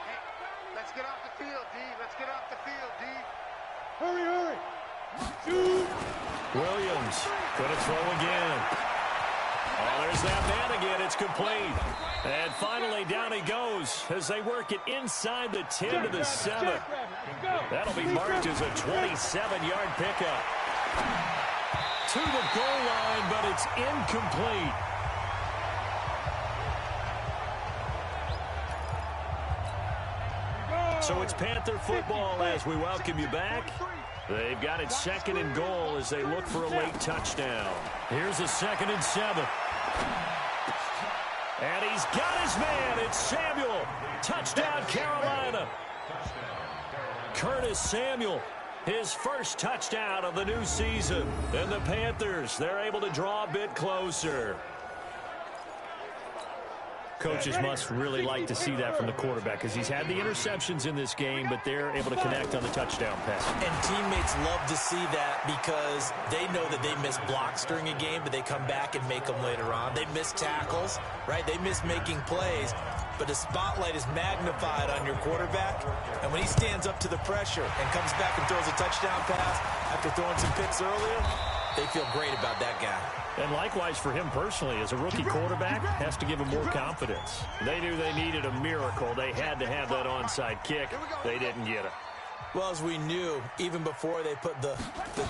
D: Hey, let's get off the field, D. Let's get off the field, D. Hurry, hurry. Shoot.
B: Williams going to throw again. Oh, there's that man again. It's complete. And finally down he goes as they work it inside the 10 to the 7. That'll be marked as a 27-yard pickup. To the goal line, but it's incomplete. So it's Panther football as we welcome you back. They've got it 2nd and goal as they look for a late touchdown. Here's a 2nd and 7. And he's got his man. It's Samuel. Touchdown, Carolina. Curtis Samuel, his first touchdown of the new season. And the Panthers, they're able to draw a bit closer. Coaches must really like to see that from the quarterback because he's had the interceptions in this game, but they're able to connect on the touchdown pass.
C: And teammates love to see that because they know that they miss blocks during a game, but they come back and make them later on. They miss tackles, right? They miss making plays, but the spotlight is magnified on your quarterback. And when he stands up to the pressure and comes back and throws a touchdown pass after throwing some picks earlier, they feel great about that guy.
B: And likewise for him personally, as a rookie quarterback, has to give him more confidence. They knew they needed a miracle. They had to have that onside kick. They didn't get it.
C: Well, as we knew, even before they put the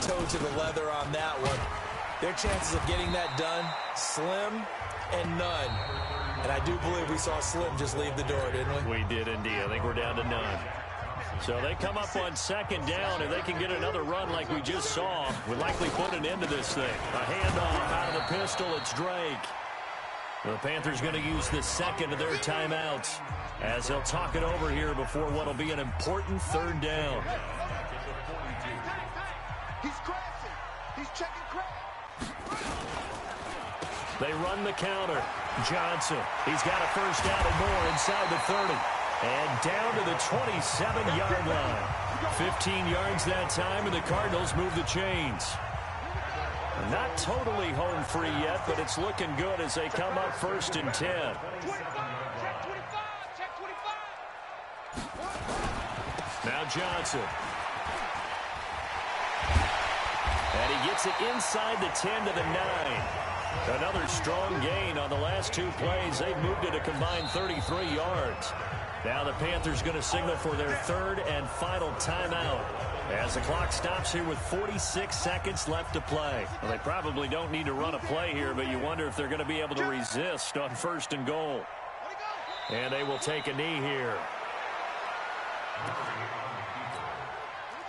C: toe to the leather on that one, their chances of getting that done, slim and none. And I do believe we saw Slim just leave the door, didn't we?
B: We did indeed. I think we're down to none. So they come up on 2nd down, and they can get another run like we just saw. Would likely put an end to this thing. A handoff out of the pistol. It's Drake. The Panthers going to use the second of their timeouts as they'll talk it over here before what will be an important third down.
D: He's crashing. He's checking crash.
B: They run the counter. Johnson, he's got a first down and more inside the 30. And down to the 27-yard line. 15 yards that time, and the Cardinals move the chains. Not totally home free yet, but it's looking good as they come up first and 10. Now Johnson. And he gets it inside the 10 to the 9. Another strong gain on the last two plays. They've moved it a combined 33 yards. Now the Panthers going to signal for their third and final timeout as the clock stops here with 46 seconds left to play. Well, they probably don't need to run a play here, but you wonder if they're going to be able to resist on first and goal. And they will take a knee here.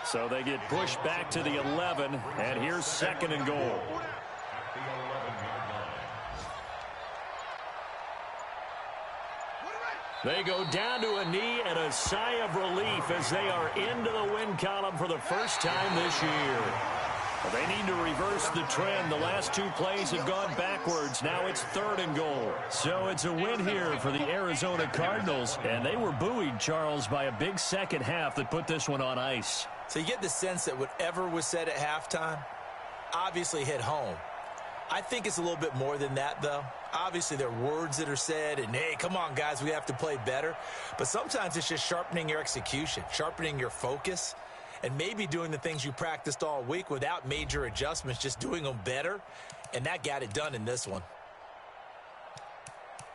B: So they get pushed back to the 11, and here's second and goal. They go down to a knee and a sigh of relief as they are into the win column for the first time this year. They need to reverse the trend. The last two plays have gone backwards. Now it's third and goal. So it's a win here for the Arizona Cardinals. And they were buoyed, Charles, by a big second half that put this one on ice.
C: So you get the sense that whatever was said at halftime obviously hit home. I think it's a little bit more than that, though. Obviously, there are words that are said, and, hey, come on, guys, we have to play better. But sometimes it's just sharpening your execution, sharpening your focus, and maybe doing the things you practiced all week without major adjustments, just doing them better. And that got it done in this one.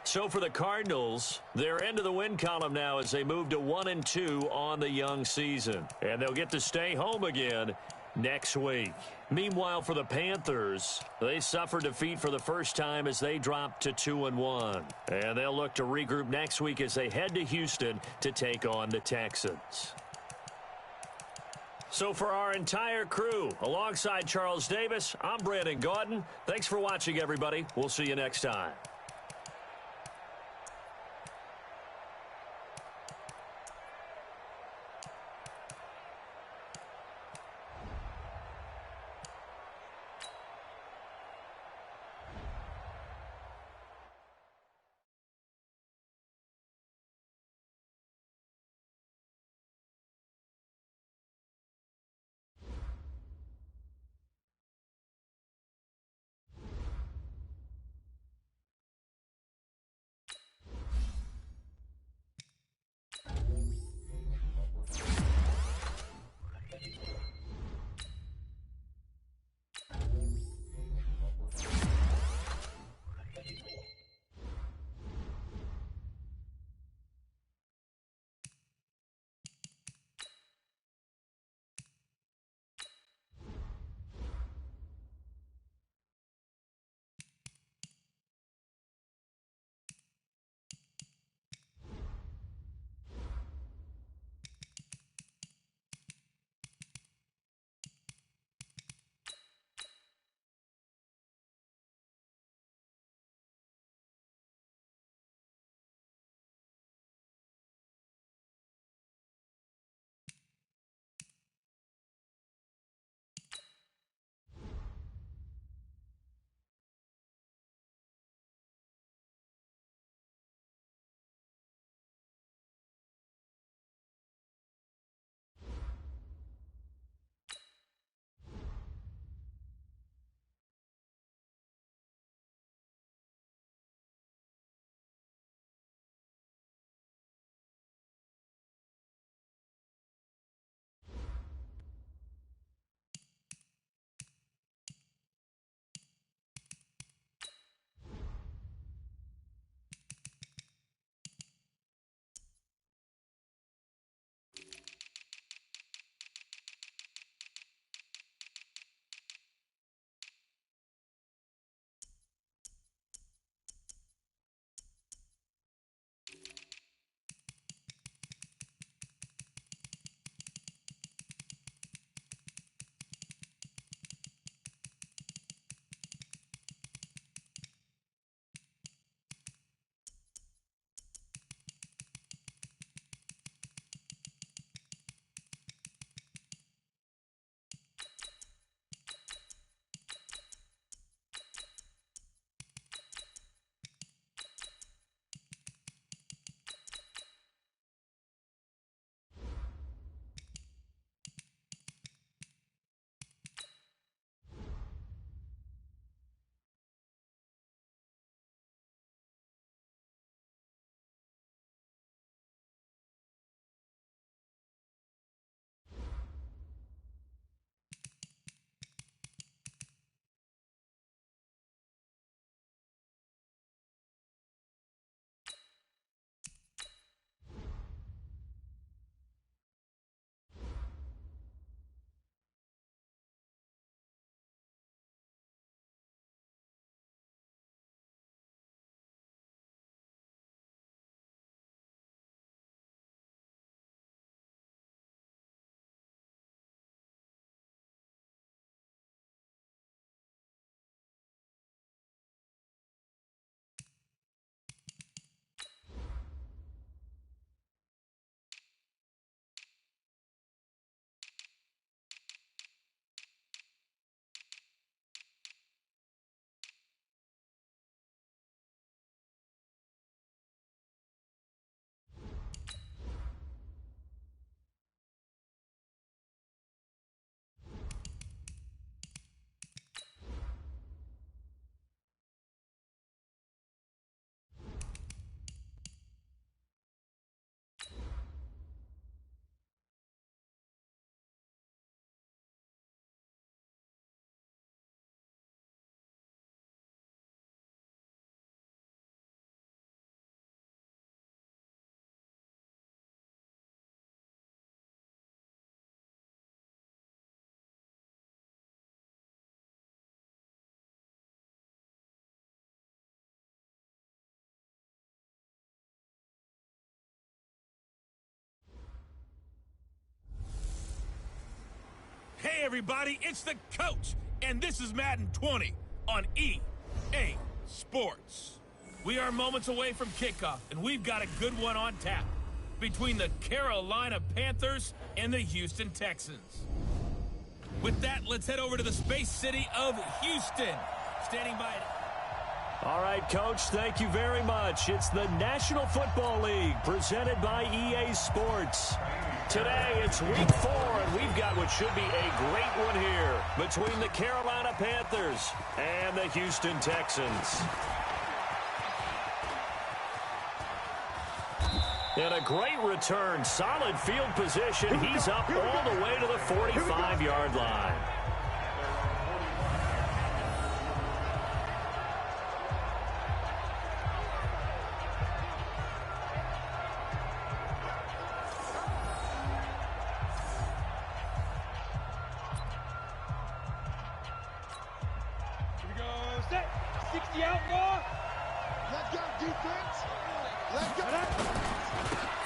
B: So for the Cardinals, they're into the win column now as they move to 1-2 on the young season. And they'll get to stay home again next week. Meanwhile, for the Panthers, they suffered defeat for the first time as they dropped to 2-1. And they'll look to regroup next week as they head to Houston to take on the Texans. So for our entire crew, alongside Charles Davis, I'm Brandon Gaudin. Thanks for watching, everybody. We'll see you next time.
A: everybody, it's the coach, and this is Madden 20 on EA Sports. We are moments away from kickoff, and we've got a good one on tap between the Carolina Panthers and the Houston Texans. With that, let's head over to the space city of Houston. Standing by it.
B: All right, Coach, thank you very much. It's the National Football League presented by EA Sports. Today, it's week 4, and we've got what should be a great one here between the Carolina Panthers and the Houston Texans. And a great return, solid field position. He's up all the way to the 45-yard line.
D: Here we go. Set. 60 out more. Let's go, defense. Let's go.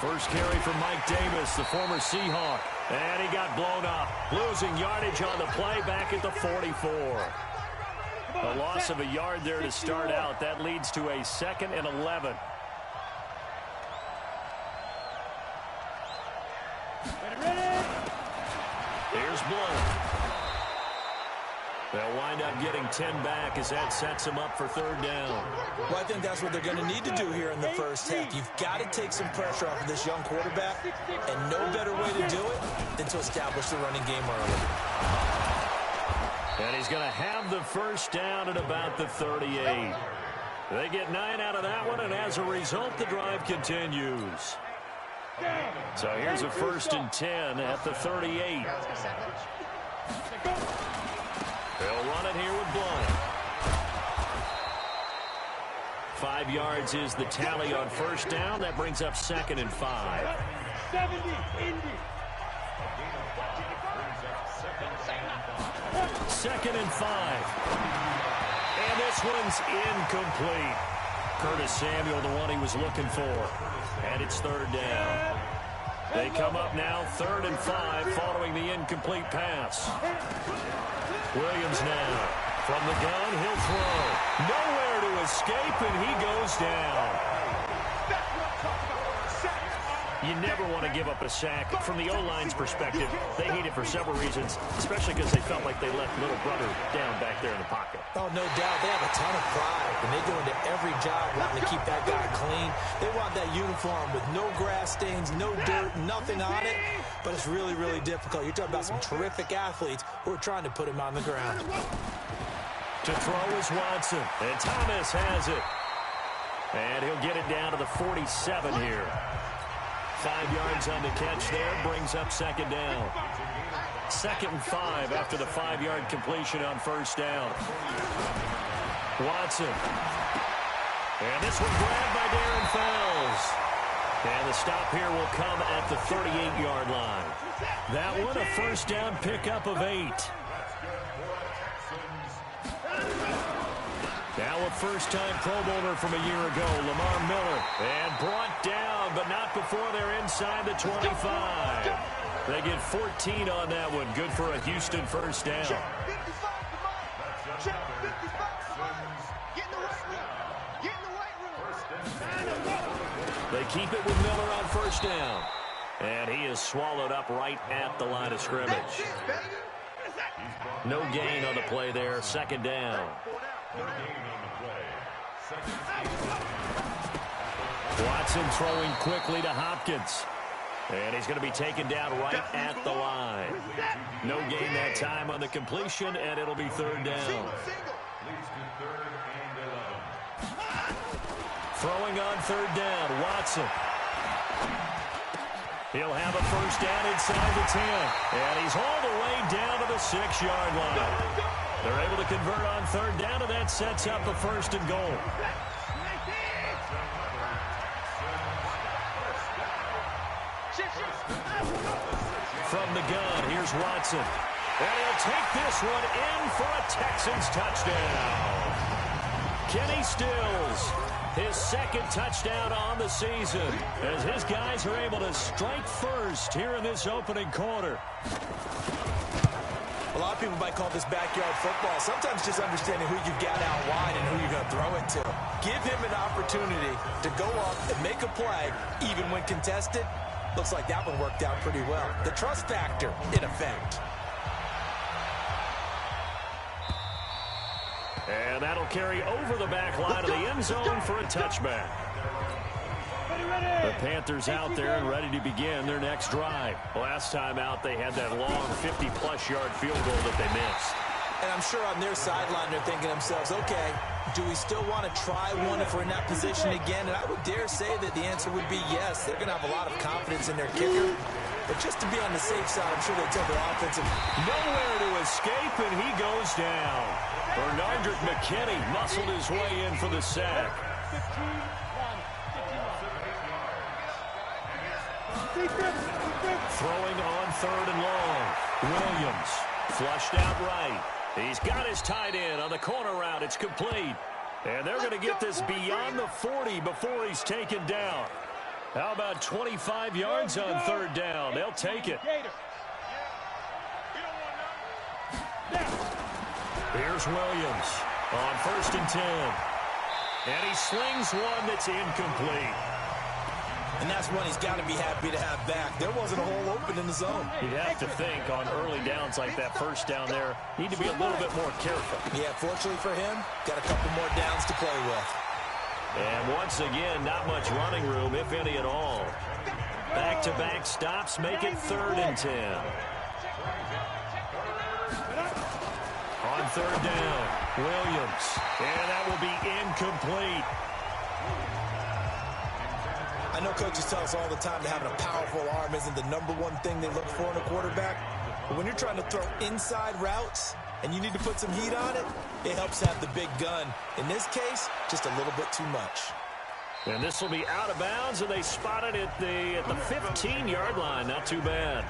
B: First carry from Mike Davis, the former Seahawk. And he got blown up, losing yardage on the play back at the 44. A loss of a yard there to start out. That leads to a 2nd and 11. Here's Blount. They'll wind up getting 10 back as that sets them up for 3rd down.
C: Well, I think that's what they're going to need to do here in the first half. You've got to take some pressure off of this young quarterback, and no better way to do it than to establish the running game early.
B: And he's going to have the first down at about the 38. They get 9 out of that one, and as a result, the drive continues. So here's a 1st and 10 at the 38. They'll run it here with Blount. 5 yards is the tally on 1st down. That brings up 2nd and 5.
D: 70, Indy.
B: 2nd and 5. And this one's incomplete. Curtis Samuel, the one he was looking for. And it's 3rd down. They come up now 3rd and 5 following the incomplete pass. Williams now. From the gun, he'll throw. Nowhere to escape, and he goes down. You never want to give up a sack. From the O-line's perspective, they hate it for several reasons, especially because they felt like they left little brother down back there in the pocket.
C: Oh, no doubt. They have a ton of pride, and they go into every job wanting to keep that guy clean. They want that uniform with no grass stains, no dirt, nothing on it. But it's really, really difficult. You're talking about some terrific athletes who are trying to put him on the ground.
B: To throw is Watson, and Thomas has it. And he'll get it down to the 47 here. 5 yards on the catch there, brings up 2nd down. 2nd and 5 after the 5-yard completion on 1st down. Watson. And this one grabbed by Darren Fells. And the stop here will come at the 38-yard line. That one a 1st down pickup of 8. Now a first-time Pro Bowler from a year ago, Lamar Miller. And brought down, but not before they're inside the 25. They get 14 on that one. Good for a Houston 1st down. They keep it with Miller on 1st down. And he is swallowed up right at the line of scrimmage. No gain on the play there. 2nd down. Watson throwing quickly to Hopkins. And he's going to be taken down right at the line. No gain that time on the completion, and it'll be 3rd down. Throwing on 3rd down, Watson. He'll have a 1st down inside the 10. And he's all the way down to the 6-yard line. They're able to convert on 3rd down, and that sets up a 1st and goal. From the gun, here's Watson. And he'll take this one in for a Texans touchdown. Kenny Stills, his 2nd touchdown on the season, as his guys are able to strike first here in this opening quarter.
C: A lot of people might call this backyard football. Sometimes just understanding who you've got out wide and who you're going to throw it to. Give him an opportunity to go up and make a play, even when contested. Looks like that one worked out pretty well. The trust factor in effect.
B: And that'll carry over the back line of the end zone for a touchback. The Panthers out there and ready to begin their next drive. Last time out, they had that long 50-plus yard field goal that they missed.
C: And I'm sure on their sideline they're thinking to themselves, okay, do we still want to try one if we're in that position again? And I would dare say that the answer would be yes. They're going to have a lot of confidence in their kicker. But just to be on the safe side, I'm sure they tell their offensive.
B: Nowhere to escape, and he goes down. Bernardrick McKinney muscled his way in for the sack. Throwing on 3rd and long. Williams flushed out right. He's got his tight end on the corner route. It's complete. And they're going to get this beyond the 40 before he's taken down. How about 25 yards on 3rd down? They'll take it. Here's Williams on 1st and 10. And he slings one that's incomplete.
C: And that's one he's got to be happy to have back. There wasn't a hole open in the zone.
B: You'd have to think on early downs like that, 1st down there, need to be a little bit more careful.
C: Yeah, fortunately for him, got a couple more downs to play with.
B: And once again, not much running room, if any at all. Back-to-back stops make it 3rd and 10. On 3rd down, Williams. And that will be incomplete.
C: I know coaches tell us all the time that having a powerful arm isn't the #1 thing they look for in a quarterback. But when you're trying to throw inside routes and you need to put some heat on it, it helps have the big gun. In this case, just a little bit too much.
B: And this will be out of bounds, and they spot it at the 15-yard line. Not too bad.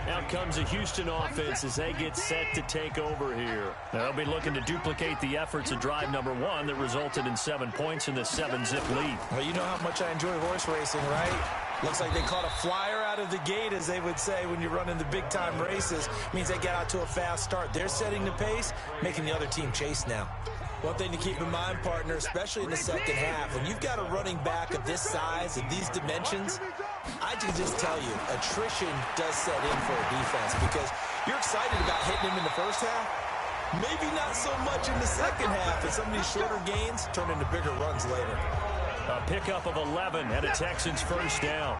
B: Out comes the Houston offense as they get set to take over here. They'll be looking to duplicate the efforts of drive #1 that resulted in 7 points in the 7-zip lead.
C: Well, you know how much I enjoy horse racing, right? Looks like they caught a flyer out of the gate, as they would say when you're running the big-time races. Means they get out to a fast start. They're setting the pace, making the other team chase now. One thing to keep in mind, partner, especially in the second half, when you've got a running back of this size and these dimensions, I can just tell you, attrition does set in for a defense because you're excited about hitting him in the first half. Maybe not so much in the second half, and some of these shorter gains turn into bigger runs later.
B: A pickup of 11 and a Texans 1st down.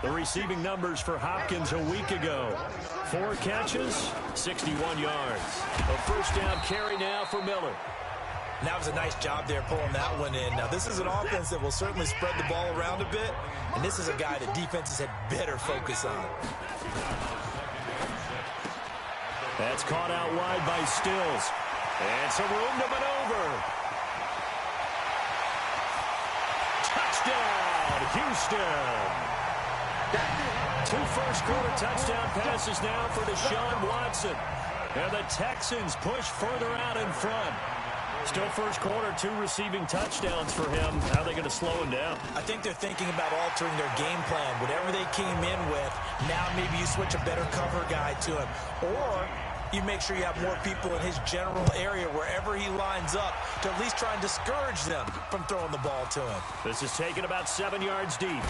B: The receiving numbers for Hopkins a week ago. 4 catches, 61 yards. A 1st down carry now for Miller.
C: And that was a nice job there pulling that one in. Now, this is an offense that will certainly spread the ball around a bit, and this is a guy that defenses had better focus on.
B: That's caught out wide by Stills. And some room to maneuver. Touchdown, Houston. 2 first-quarter touchdown passes now for Deshaun Watson. And the Texans push further out in front. Still first quarter, 2 receiving touchdowns for him. How are they going to slow him down?
C: I think they're thinking about altering their game plan. Whatever they came in with, now maybe you switch a better cover guy to him. Or you make sure you have more people in his general area wherever he lines up to at least try and discourage them from throwing the ball to him.
B: This is taken about 7 yards deep.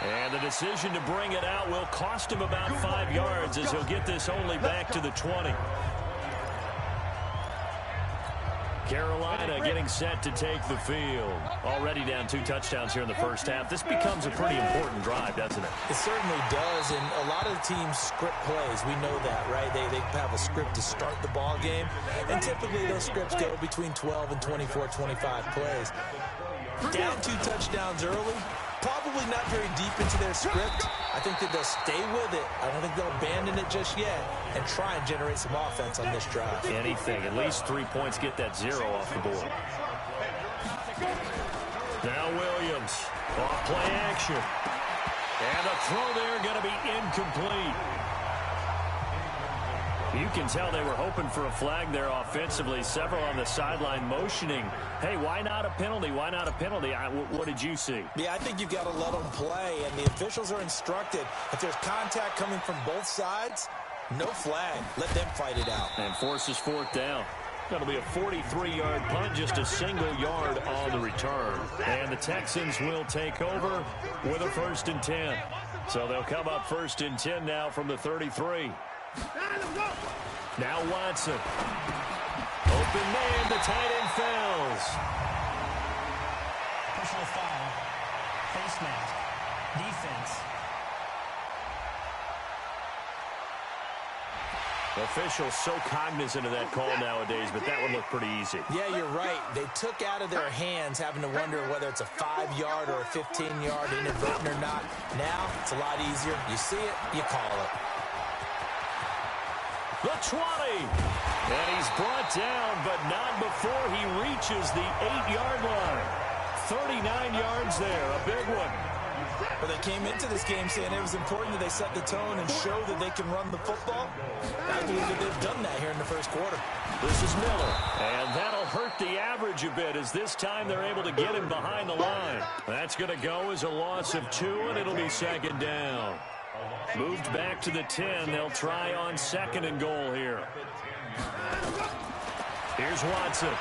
B: And the decision to bring it out will cost him about 5 yards as he'll get this only back to the 20. Carolina getting set to take the field. Already down 2 touchdowns here in the first half. This becomes a pretty important drive, doesn't it?
C: It certainly does, and a lot of the teams script plays. We know that, right? They have a script to start the ball game, and typically those scripts go between 12 and 24, 25 plays. Down 2 touchdowns early, probably not very deep into their script. I think that they'll stay with it. I don't think they'll abandon it just yet and try and generate some offense on this drive.
B: Anything. At least 3 points, get that 0 off the board. Now Williams. Off play action. And the throw there going to be incomplete. You can tell they were hoping for a flag there offensively. Several on the sideline motioning. Hey, why not a penalty? Why not a penalty? What did you see?
C: Yeah, I think you've got to let them play, and the officials are instructed if there's contact coming from both sides, No flag. Let them fight it out.
B: And forces fourth down. That'll be a 43-yard punt, just a single yard on the return. And the Texans will take over with a 1st and 10. So they'll come up 1st and 10 now from the 33. Now Watson. Open man, the tight end falls.
E: Personal foul. Face mask. Defense.
B: Officials so cognizant of that call nowadays, but that one looked pretty easy.
C: Yeah, you're right. They took out of their hands having to wonder whether it's a 5-yard or a 15-yard, inadvertent or not. Now, it's a lot easier. You see it, you call it.
B: The 20. And he's brought down, but not before he reaches the 8-yard line. 39 yards there, a big one.
C: Well, they came into this game saying it was important that they set the tone and show that they can run the football. I believe that they've done that here in the first quarter.
B: This is Miller, and that'll hurt the average a bit as this time they're able to get him behind the line. That's going to go as a loss of 2, and it'll be 2nd down. Moved back to the 10. They'll try on 2nd and goal here. Here's Watson.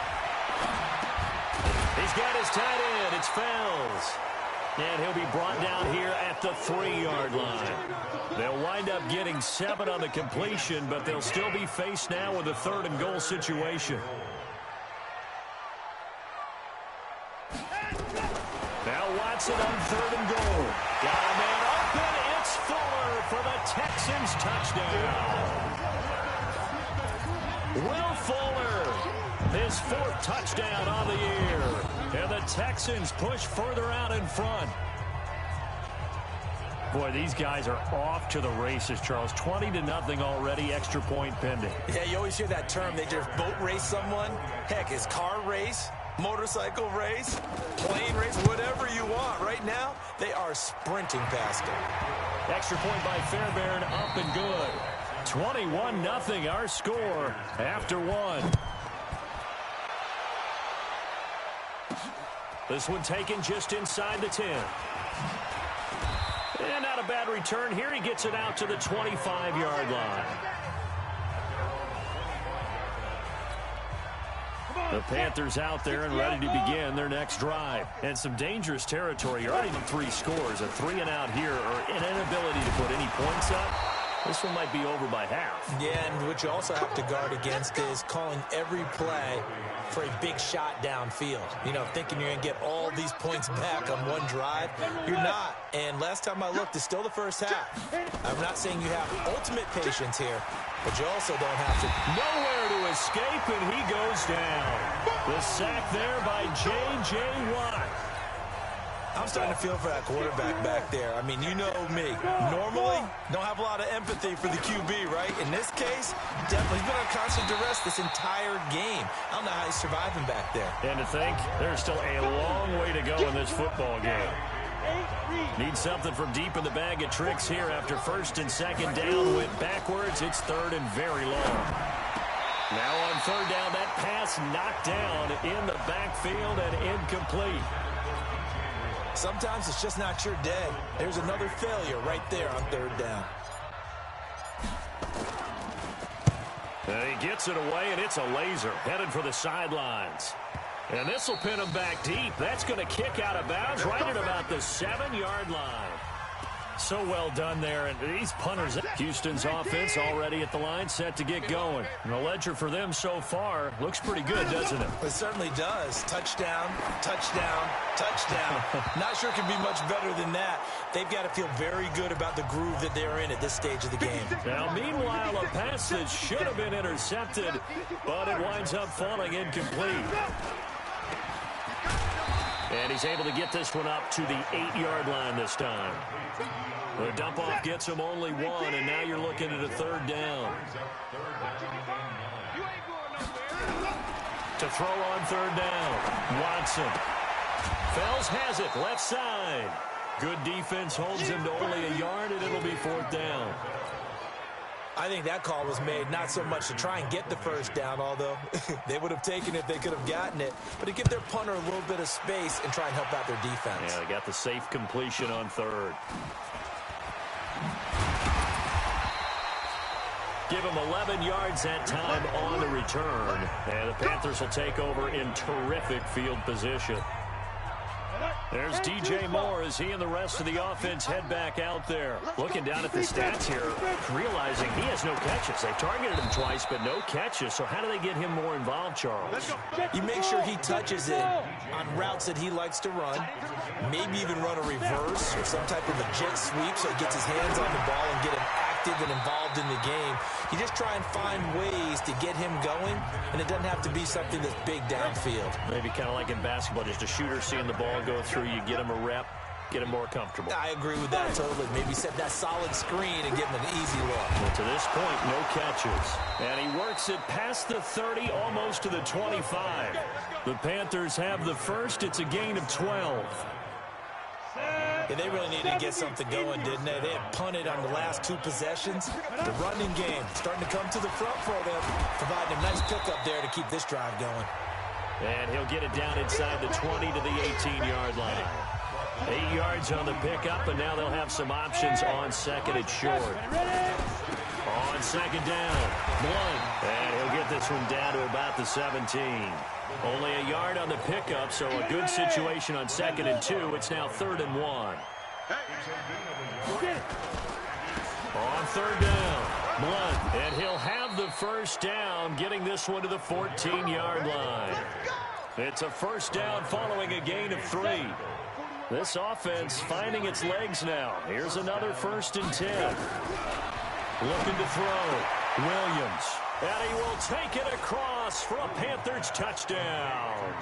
B: He's got his tight end. It's Fells. And he'll be brought down here at the 3-yard line. They'll wind up getting 7 on the completion, but they'll still be faced now with a 3rd and goal situation. Now Watson on 3rd and goal. Got a man open. It's Fuller for the Texans touchdown. Will Fuller, his 4th touchdown on the year. And the Texans push further out in front. Boy, these guys are off to the races, Charles. 20-0 already, extra point pending.
C: Yeah, you always hear that term. They just boat race someone. Heck, it's car race, motorcycle race, plane race, whatever you want. Right now, they are sprinting past them.
B: Extra point by Fairbairn, up and good. 21-0 our score after 1. This one taken just inside the 10. And not a bad return here. He gets it out to the 25-yard line. The Panthers out there and ready to begin their next drive. And some dangerous territory. You're already in 3 scores. A 3-and-out here or an inability to put any points up. This one might be over by half.
C: Yeah, and what you also have to guard against is calling every play for a big shot downfield. You know, thinking you're going to get all these points back on one drive. You're not. And last time I looked, it's still the first half. I'm not saying you have ultimate patience here, but you also don't have to.
B: Nowhere to escape, and he goes down. The sack there by J.J. Watt.
C: I'm starting to feel for that quarterback back there. I mean, you know me. Normally, don't have a lot of empathy for the QB, right? In this case, definitely. He's been on constant duress this entire game. I don't know how he's surviving back there.
B: And to think, there's still a long way to go in this football game. Need something from deep in the bag of tricks here after 1st and 2nd down. Went backwards. It's 3rd and very long. Now on 3rd down, that pass knocked down in the backfield and incomplete.
C: Sometimes it's just not your day. There's another failure right there on 3rd down.
B: And he gets it away, and it's a laser headed for the sidelines. And this will pin him back deep. That's going to kick out of bounds right at about the 7-yard line. So well done there. And these punters, Houston's offense already at the line, set to get going. And the ledger for them so far looks pretty good, doesn't it?
C: It certainly does. Touchdown, touchdown, touchdown. Not sure it can be much better than that. They've got to feel very good about the groove that they're in at this stage of the game.
B: Now, meanwhile, a pass that should have been intercepted, but it winds up falling incomplete. And he's able to get this one up to the 8-yard line this time. The dump-off gets him only 1, and now you're looking at a 3rd down. To throw on 3rd down, Watson. Fells has it, left side. Good defense holds him to only a yard, and it'll be 4th down.
C: I think that call was made not so much to try and get the 1st down, although they would have taken it if they could have gotten it, but to give their punter a little bit of space and try and help out their defense.
B: Yeah, they got the safe completion on 3rd. Give him 11 yards that time on the return. And the Panthers will take over in terrific field position. There's DJ Moore as he and the rest of the offense head back out there. Looking down at the stats here, realizing he has no catches. They targeted him twice, but no catches. So how do they get him more involved, Charles?
C: You make sure he touches it on routes that he likes to run, maybe even run a reverse or some type of a jet sweep so he gets his hands on the ball and get him active and involved in the game. You just try and find ways to get him going, and it doesn't have to be something that's big downfield.
B: Maybe kind of like in basketball, just a shooter seeing the ball go through, you get him a rep, get him more comfortable.
C: I agree with that totally. Maybe set that solid screen and give him an easy look.
B: Well, to this point, no catches. And he works it past the 30, almost to the 25. The Panthers have the first. It's a gain of 12.
C: Yeah, they really needed to get something going, didn't they? They had punted on the last two possessions. The running game starting to come to the front for them, providing a nice pickup there to keep this drive going.
B: And he'll get it down inside the 20 to the 18-yard line. 8 yards on the pickup, and now they'll have some options on second and short. On second down, Blunt. And he'll get this one down to about the 17. Only a yard on the pickup, so a good situation on second and 2. It's now 3rd and 1. On third down, Blunt. And he'll have the first down, getting this one to the 14-yard line. It's a first down following a gain of 3. This offense finding its legs now. Here's another 1st and 10. Looking to throw. Williams. And he will take it across for a Panthers touchdown.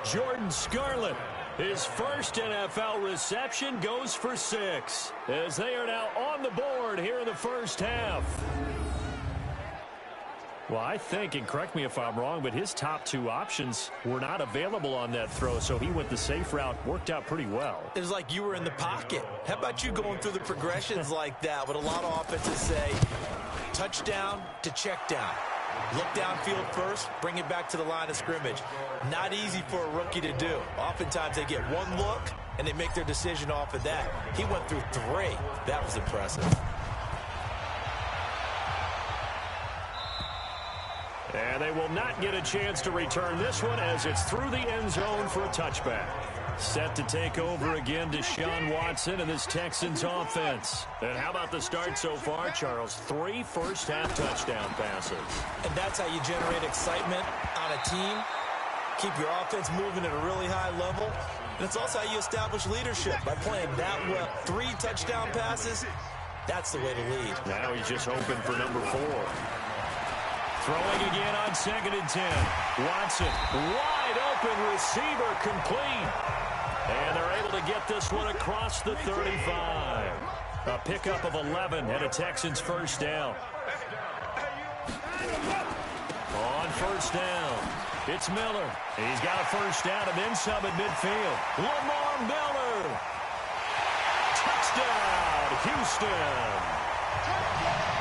B: Jordan Scarlett, his first NFL reception, goes for 6. As they are now on the board here in the first half. Well, I think, and correct me if I'm wrong, but his top 2 options were not available on that throw, so he went the safe route. Worked out pretty well.
C: It was like you were in the pocket. How about you going through the progressions like that? What a lot of offenses say, touchdown to check down. Look downfield first, bring it back to the line of scrimmage. Not easy for a rookie to do. Oftentimes they get one look, and they make their decision off of that. He went through 3. That was impressive.
B: And they will not get a chance to return this one as it's through the end zone for a touchback. Set to take over again, Deshaun Watson and this Texans offense. And how about the start so far, Charles? 3 first-half touchdown passes.
C: And that's how you generate excitement on a team. Keep your offense moving at a really high level. And it's also how you establish leadership by playing that well. 3 touchdown passes, that's the way to lead.
B: Now he's just hoping for number 4. Throwing again on 2nd and 10. Watson, wide open receiver, complete. And they're able to get this one across the 35. A pickup of 11 and a Texans first down. On first down, it's Miller. He's got a first down and then some at midfield. Lamar Miller. Touchdown, Houston.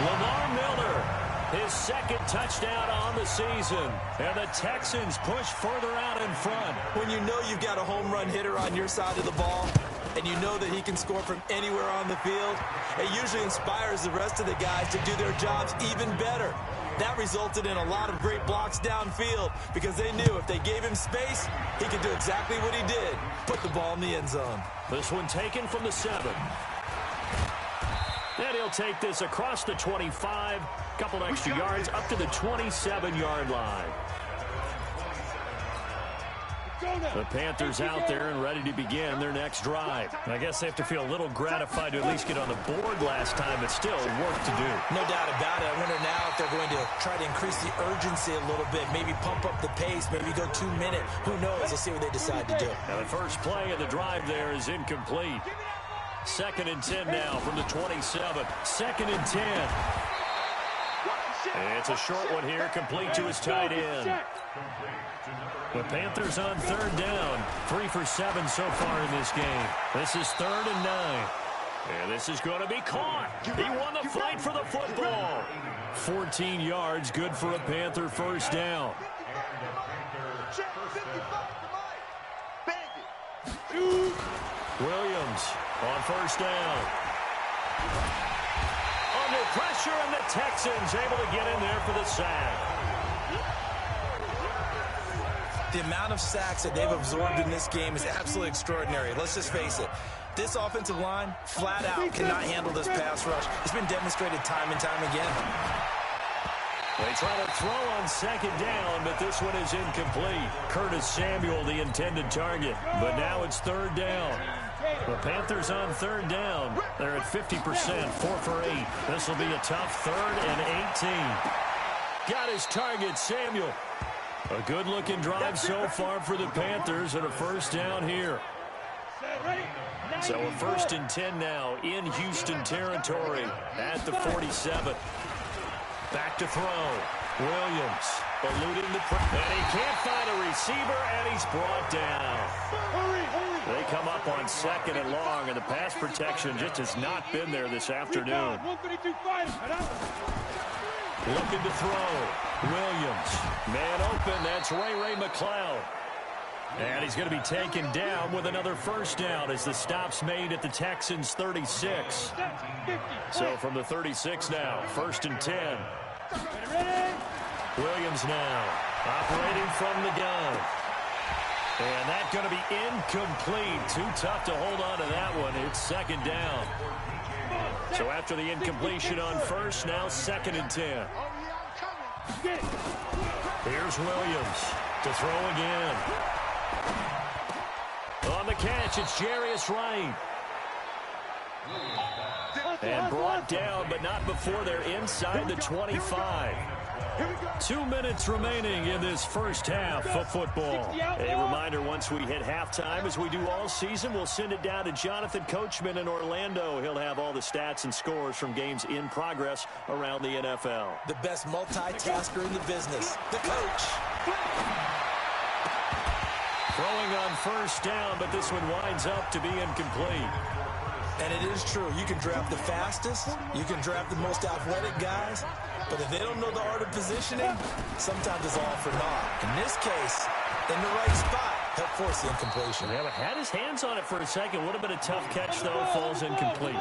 B: Lamar Miller. His 2nd touchdown on the season. And the Texans push further out in front.
C: When you know you've got a home run hitter on your side of the ball, and you know that he can score from anywhere on the field, it usually inspires the rest of the guys to do their jobs even better. That resulted in a lot of great blocks downfield because they knew if they gave him space, he could do exactly what he did, put the ball in the end zone.
B: This one taken from the 7. And he'll take this across the 25, couple extra yards up to the 27-yard line. The Panthers out there and ready to begin their next drive. I guess they have to feel a little gratified to at least get on the board last time, but still work to do.
C: No doubt about it. I wonder now if they're going to try to increase the urgency a little bit, maybe pump up the pace, maybe go 2 minutes. Who knows? Let's see what they decide to do.
B: Now the first play of the drive there is incomplete. 2nd and 10 now from the 27. 2nd and 10. And it's a short one here, complete to his tight end. The Panthers on 3rd down. 3 for 7 so far in this game. This is 3rd and 9. And this is going to be caught. He won the fight for the football. 14 yards, good for a Panther first down. Williams on first down. Under pressure, and the Texans able to get in there for the sack.
C: The amount of sacks that they've absorbed in this game is absolutely extraordinary. Let's just face it. This offensive line, flat out, cannot handle this pass rush. It's been demonstrated time and time again.
B: They try to throw on second down, but this one is incomplete. Curtis Samuel, the intended target. But now it's third down. The Panthers on third down. They're at 50%, 4 for 8. This will be a tough 3rd and 18. Got his target, Samuel. A good-looking drive so far for the Panthers, and a first down here. So a 1st and 10 now in Houston territory at the 47. Back to throw. Williams eluding the pressure. And he can't find a receiver, and he's brought down. They come up on 2nd and long, and the pass protection just has not been there this afternoon. Looking to throw. Williams. Man open. That's Ray McCloud. And he's going to be taken down with another first down as the stop's made at the Texans' 36. So from the 36 now, 1st and 10. Williams now operating from the gun. And that's going to be incomplete. Too tough to hold on to that one. It's 2nd down. So after the incompletion on 1st, now 2nd and 10. Here's Williams to throw again. On the catch, it's Jarius Wright. And brought down, but not before they're inside the 25. 2 minutes remaining in this first half of football. A reminder, once we hit halftime, as we do all season, we'll send it down to Jonathan Coachman in Orlando. He'll have all the stats and scores from games in progress around the NFL.
C: The best multitasker in the business, the coach.
B: Throwing on first down, but this one winds up to be incomplete.
C: And it is true. You can draft the fastest. You can draft the most athletic guys. But if they don't know the art of positioning, sometimes it's all for naught. In this case, in the right spot, help force the incompletion.
B: Yeah, but had his hands on it for a second. Would have been a tough catch, though. Falls incomplete.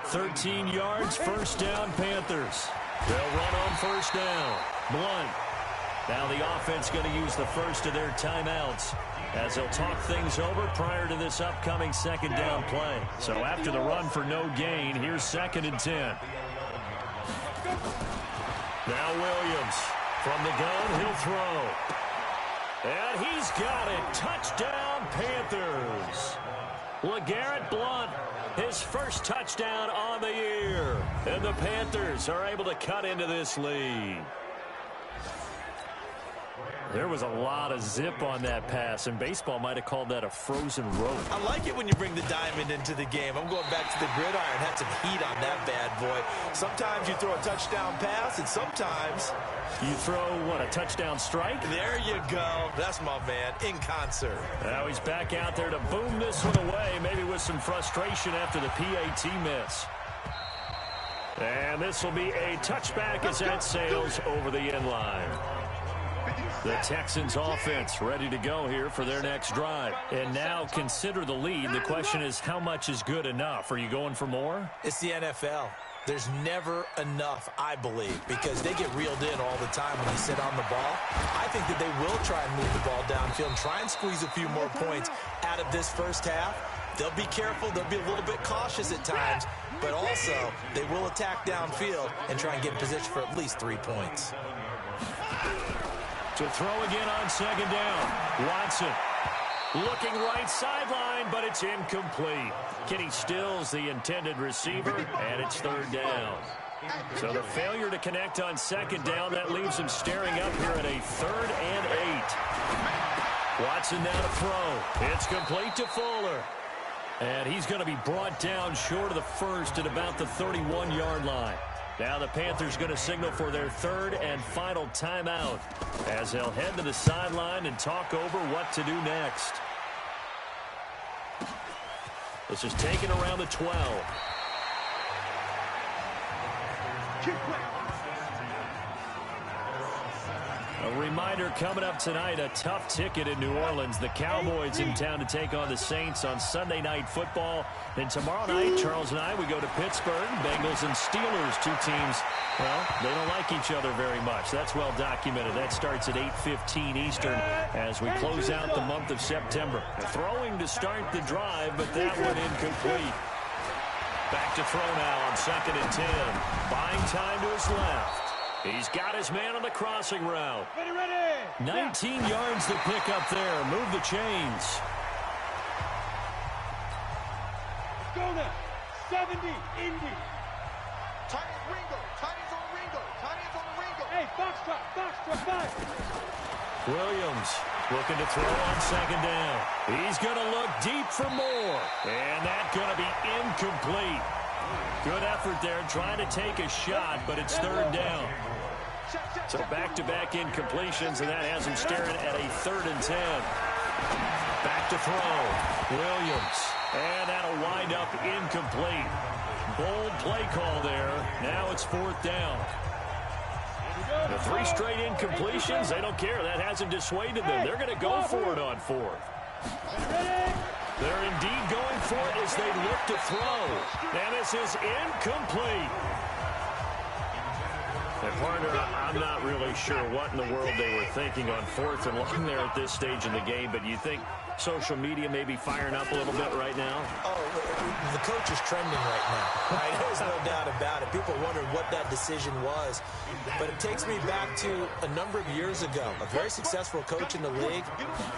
B: 13 yards, first down, Panthers. They'll run on first down. Blunt. Now the offense going to use the first of their timeouts as they'll talk things over prior to this upcoming 2nd down play. So after the run for no gain, here's 2nd and 10. Now Williams from the gun, he'll throw. And he's got it. Touchdown, Panthers. LeGarrette Blunt, his first touchdown on the year. And the Panthers are able to cut into this lead. There was a lot of zip on that pass, and baseball might have called that a frozen rope.
C: I like it when you bring the diamond into the game. I'm going back to the gridiron. Had some heat on that bad boy. Sometimes you throw a touchdown pass, and sometimes
B: you throw, what, a touchdown strike?
C: There you go. That's my man, in concert.
B: Now he's back out there to boom this one away, maybe with some frustration after the PAT miss. And this will be a touchback as that sails over the end line. The Texans offense ready to go here for their next drive. And now consider the lead. The question is, how much is good enough? Are you going for more?
C: It's the NFL. There's never enough, I believe, because they get reeled in all the time when you sit on the ball. I think that they will try and move the ball downfield and try and squeeze a few more points out of this first half. They'll be careful. They'll be a little bit cautious at times, but also they will attack downfield and try and get in position for at least 3 points.
B: To throw again on 2nd down. Watson looking right sideline, but it's incomplete. Kenny Stills, the intended receiver, and it's 3rd down. So the failure to connect on 2nd down, that leaves him staring up here at a 3rd and 8. Watson now to throw. It's complete to Fuller. And he's going to be brought down short of the first at about the 31-yard line. Now the Panthers going to signal for their 3rd and final timeout as they'll head to the sideline and talk over what to do next. This is taken around the 12. A reminder coming up tonight, a tough ticket in New Orleans. The Cowboys in town to take on the Saints on Sunday Night Football. And tomorrow night, Charles and I, we go to Pittsburgh. Bengals and Steelers, two teams, well, they don't like each other very much. That's well documented. That starts at 8:15 Eastern as we close out the month of September. Throwing to start the drive, but that one incomplete. Back to throw now on 2nd and 10. Buying time to his left. He's got his man on the crossing route. 19 yards to pick up there. Move the chains.
D: Go now. 70, Indy. Tight end Ringo. Tight end's on Ringo. Tight end's on Ringo. Hey, Foxtrot, 5.
B: Williams looking to throw on 2nd down. He's going to look deep for more. And that's going to be incomplete. Good effort there trying to take a shot, but it's 3rd down. So back-to-back incompletions, and that has him staring at a 3rd and 10. Back to throw. Williams. And that'll wind up incomplete. Bold play call there. Now it's 4th down. The 3 straight incompletions, they don't care. That hasn't dissuaded them. They're going to go for it on 4th. They're indeed going for it as they look to throw. And this is incomplete. And partner, I'm not really sure what in the world they were thinking on 4th and long there at this stage in the game, but you think social media may be firing up a little bit right now?
C: Oh, the coach is trending right now. Right? There's no doubt about it. People wondering what that decision was. But it takes me back to a number of years ago. A very successful coach in the league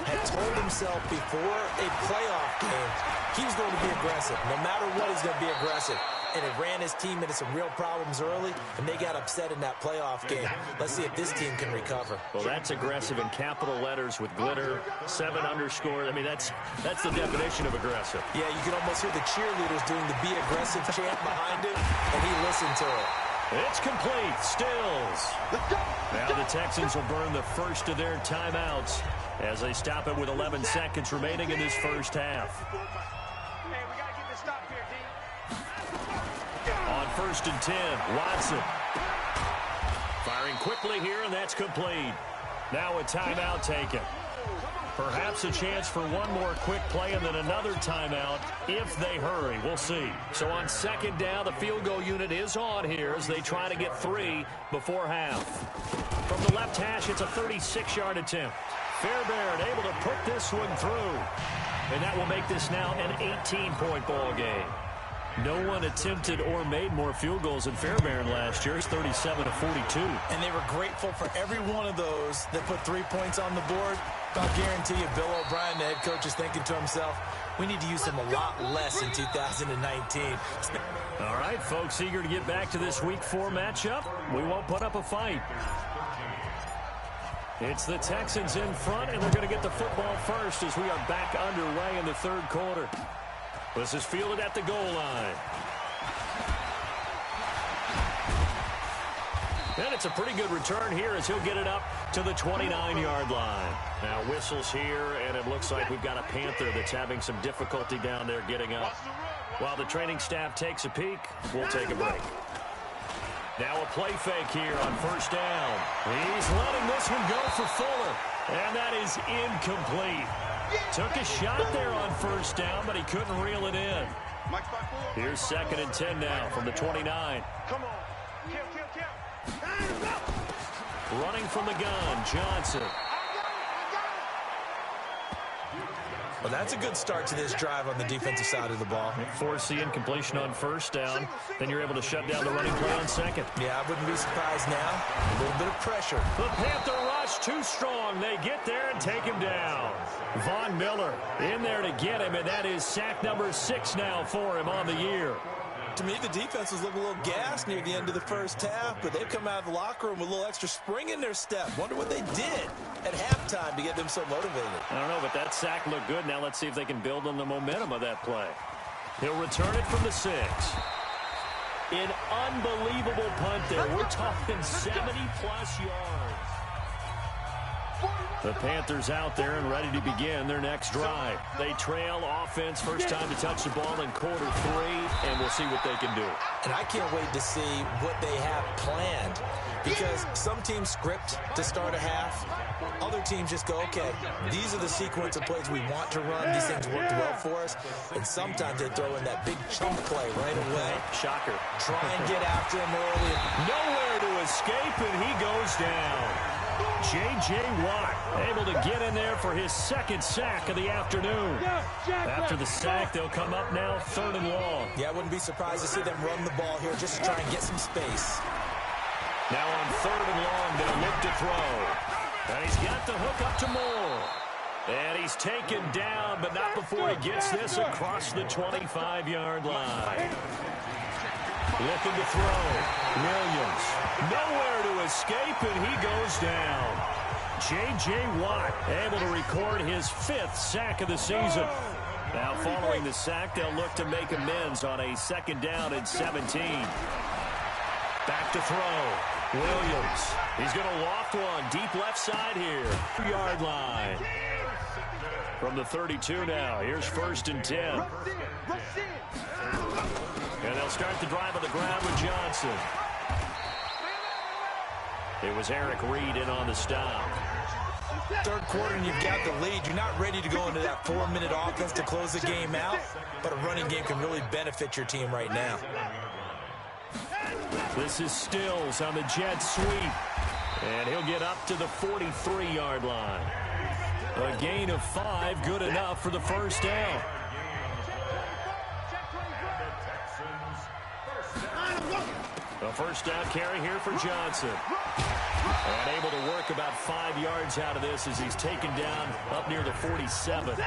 C: had told himself before a playoff game he was going to be aggressive. No matter what, he's going to be aggressive. And it ran his team into some real problems early, and they got upset in that playoff game. Let's see if this team can recover.
B: Well, that's aggressive in capital letters with glitter, 7 underscore. I mean, that's the definition of aggressive.
C: Yeah, you can almost hear the cheerleaders doing the be aggressive chant behind him, and he listened to it.
B: It's complete. Stills. Now the Texans will burn the first of their timeouts as they stop it with 11 seconds remaining in this first half.
D: Hey, we got to get this stop here, D.
B: On 1st and 10, Watson. Firing quickly here, and that's complete. Now a timeout taken. Perhaps a chance for one more quick play and then another timeout if they hurry. We'll see. So on 2nd down, the field goal unit is on here as they try to get 3 before half. From the left hash, it's a 36-yard attempt. Fairbairn able to put this one through. And that will make this now an 18-point ball game. No one attempted or made more field goals than Fairbairn last year. It's 37-42.
C: And they were grateful for every one of those that put 3 points on the board. I'll guarantee you Bill O'Brien, the head coach, is thinking to himself, we need to use them a lot less in 2019.
B: All right, folks, eager to get back to this Week 4 matchup. We won't put up a fight. It's the Texans in front, and they're going to get the football first as we are back underway in the 3rd quarter. This is fielded at the goal line. And it's a pretty good return here as he'll get it up to the 29-yard line. Now whistles here, and it looks like we've got a Panther that's having some difficulty down there getting up. While the training staff takes a peek, we'll take a break. Now a play fake here on 1st down. He's letting this one go for Fuller, and that is incomplete. Took a shot there on 1st down, but he couldn't reel it in. Here's 2nd and 10 now from the 29.
D: Come on. Kill.
B: Running from the gun, Johnson.
C: Well, that's a good start to this drive on the defensive side of the ball.
B: Force the incompletion on 1st down. Then you're able to shut down the running play on 2nd.
C: Yeah, I wouldn't be surprised now. A little bit of pressure.
B: The Panther rush too strong. They get there and take him down. Von Miller in there to get him, and that is sack number 6 now for him on the year.
C: To me, the defense was looking a little gassed near the end of the first half, but they've come out of the locker room with a little extra spring in their step. Wonder what they did at halftime to get them so motivated.
B: I don't know, but that sack looked good. Now let's see if they can build on the momentum of that play. He'll return it from the 6. An unbelievable punt there. We're talking 70-plus yards. The Panthers out there and ready to begin their next drive. They trail offense, first time to touch the ball in quarter 3, and we'll see what they can do.
C: And I can't wait to see what they have planned, because some teams script to start a half. Other teams just go, okay, these are the sequence of plays we want to run. These things worked well for us. And sometimes they throw in that big chunk play right away.
B: Shocker.
C: Try and get after him early.
B: Nowhere to escape, and he goes down. J.J. Watt able to get in there for his second sack of the afternoon. After the sack, they'll come up now 3rd and long.
C: Yeah, I wouldn't be surprised to see them run the ball here just to try and get some space.
B: Now on 3rd and long, they'll look to throw. And he's got the hook up to Moore. And he's taken down, but not before he gets this across the 25-yard line. Looking to throw. Williams. Nowhere to escape, and he goes down. J.J. Watt able to record his 5th sack of the season. Now following the sack, they'll look to make amends on a 2nd down and 17. Back to throw. Williams. He's going to loft one deep left side here. 2-yard line. From the 32 now. Here's 1st and 10. And they'll start the drive on the ground with Johnson. It was Eric Reed in on the stop.
C: 3rd quarter and you've got the lead. You're not ready to go into that 4-minute offense to close the game out, but a running game can really benefit your team right now.
B: This is Stills on the jet sweep. And he'll get up to the 43-yard line. A gain of 5, good enough for the 1st down. A 1st down carry here for Johnson. And able to work about 5 yards out of this as he's taken down up near the 47.